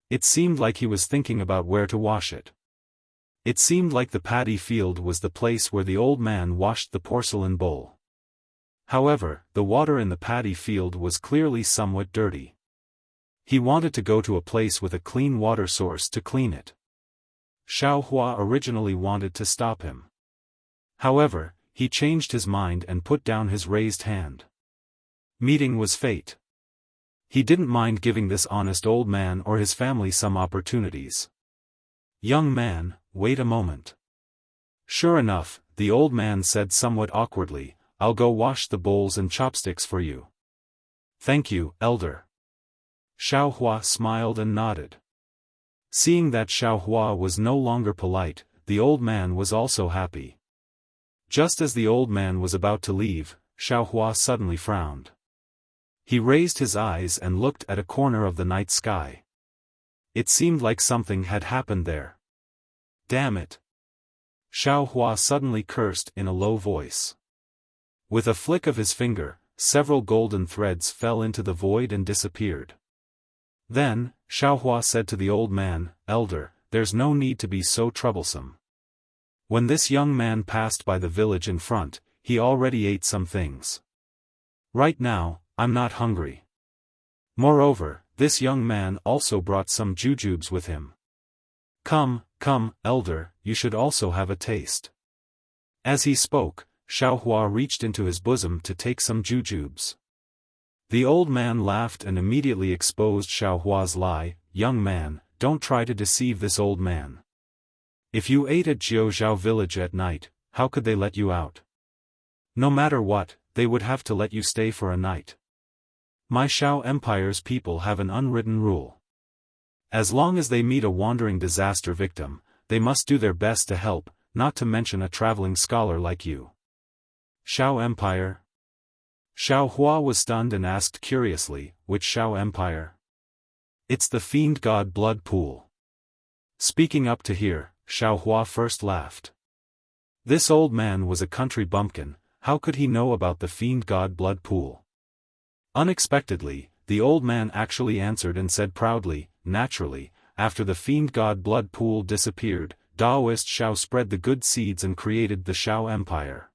It seemed like he was thinking about where to wash it. It seemed like the paddy field was the place where the old man washed the porcelain bowl. However, the water in the paddy field was clearly somewhat dirty. He wanted to go to a place with a clean water source to clean it. Xiaofan originally wanted to stop him. However, he changed his mind and put down his raised hand. Meeting was fate. He didn't mind giving this honest old man or his family some opportunities. "Young man, wait a moment." Sure enough, the old man said somewhat awkwardly, "I'll go wash the bowls and chopsticks for you." "Thank you, elder." Xiaofan smiled and nodded. Seeing that Xiaofan was no longer polite, the old man was also happy. Just as the old man was about to leave, Xiaofan suddenly frowned. He raised his eyes and looked at a corner of the night sky. It seemed like something had happened there. "Damn it!" Xiaofan suddenly cursed in a low voice. With a flick of his finger, several golden threads fell into the void and disappeared. Then, Xiaofan said to the old man, "Elder, there's no need to be so troublesome. When this young man passed by the village in front, he already ate some things. Right now, I'm not hungry. Moreover, this young man also brought some jujubes with him. Come, elder, you should also have a taste." As he spoke, Xiaofan reached into his bosom to take some jujubes. The old man laughed and immediately exposed Xiaohua's lie. "Young man, don't try to deceive this old man. If you ate at Jiuzhou village at night, how could they let you out? No matter what, they would have to let you stay for a night. My Xiao Empire's people have an unwritten rule. As long as they meet a wandering disaster victim, they must do their best to help, not to mention a traveling scholar like you." "Xiao Empire?" Xiaofan was stunned and asked curiously, "Which Xiao Empire?" "It's the fiend god blood pool." Speaking up to hear, Xiaofan first laughed. This old man was a country bumpkin, how could he know about the fiend god blood pool? Unexpectedly, the old man actually answered and said proudly, "Naturally, after the fiend god blood pool disappeared, Daoist Xiao spread the good seeds and created the Xiao Empire."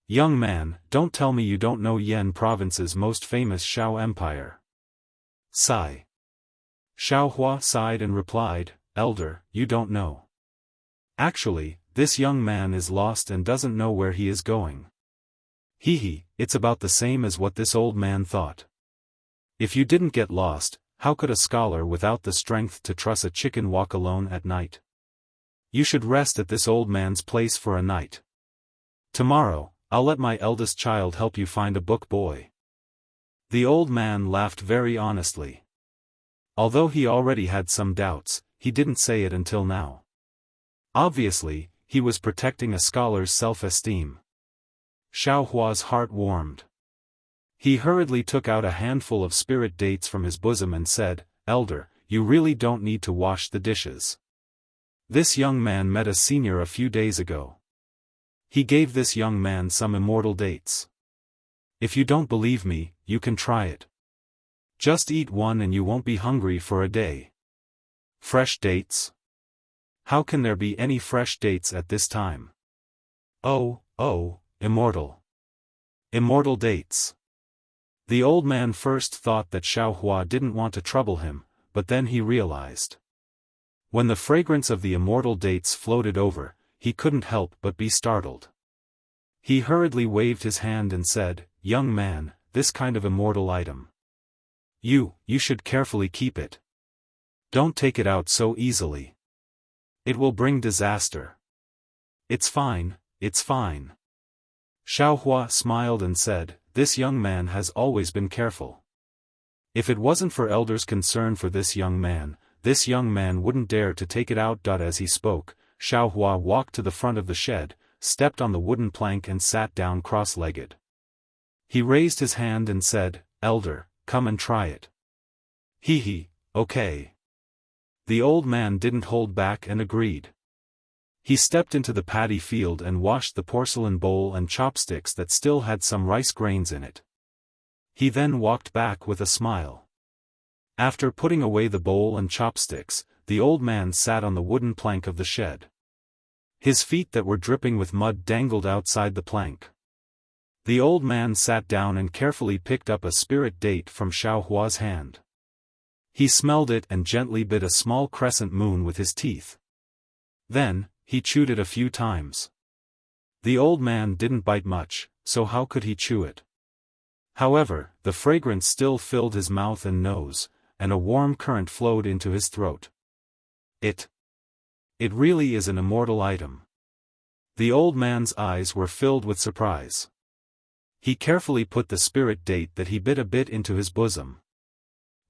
"Young man, don't tell me you don't know Yan Province's most famous Xiao Empire." Sigh. Xiaofan sighed and replied, "Elder, you don't know. Actually, this young man is lost and doesn't know where he is going." It's about the same as what this old man thought. If you didn't get lost, how could a scholar without the strength to truss a chicken walk alone at night? You should rest at this old man's place for a night. Tomorrow, I'll let my eldest child help you find a book boy." The old man laughed very honestly. Although he already had some doubts, he didn't say it until now. Obviously, he was protecting a scholar's self-esteem. Xiaohua's heart warmed. He hurriedly took out a handful of spirit dates from his bosom and said, "Elder, you really don't need to wash the dishes. This young man met a senior a few days ago. He gave this young man some immortal dates. If you don't believe me, you can try it. Just eat one and you won't be hungry for a day." Fresh dates? How can there be any fresh dates at this time? Oh, immortal. Immortal dates. The old man first thought that Xiaohua didn't want to trouble him, but then he realized. When the fragrance of the immortal dates floated over, he couldn't help but be startled. He hurriedly waved his hand and said, "Young man, this kind of immortal item. You should carefully keep it. Don't take it out so easily. It will bring disaster." It's fine. Xiaohua smiled and said, "This young man has always been careful. If it wasn't for elders' concern for this young man wouldn't dare to take it out." As he spoke, Xiaohua walked to the front of the shed, stepped on the wooden plank and sat down cross-legged. He raised his hand and said, "Elder, come and try it." Okay. The old man didn't hold back and agreed. He stepped into the paddy field and washed the porcelain bowl and chopsticks that still had some rice grains in it. He then walked back with a smile. After putting away the bowl and chopsticks, the old man sat on the wooden plank of the shed. His feet that were dripping with mud dangled outside the plank. The old man sat down and carefully picked up a spirit date from Xiaohua's hand. He smelled it and gently bit a small crescent moon with his teeth. Then, he chewed it a few times. The old man didn't bite much, so how could he chew it? However, the fragrance still filled his mouth and nose, and a warm current flowed into his throat. It really is an immortal item. The old man's eyes were filled with surprise. He carefully put the spirit date that he bit a bit into his bosom.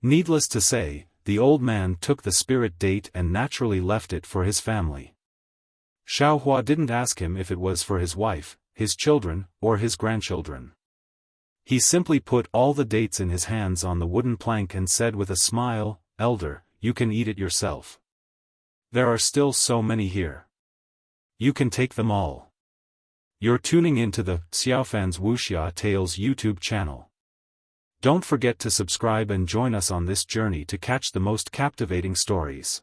Needless to say, the old man took the spirit date and naturally left it for his family. Xiaohua didn't ask him if it was for his wife, his children, or his grandchildren. He simply put all the dates in his hands on the wooden plank and said with a smile, "Elder, you can eat it yourself. There are still so many here. You can take them all." You're tuning into the Xiaofan's Wuxia Tales YouTube channel. Don't forget to subscribe and join us on this journey to catch the most captivating stories.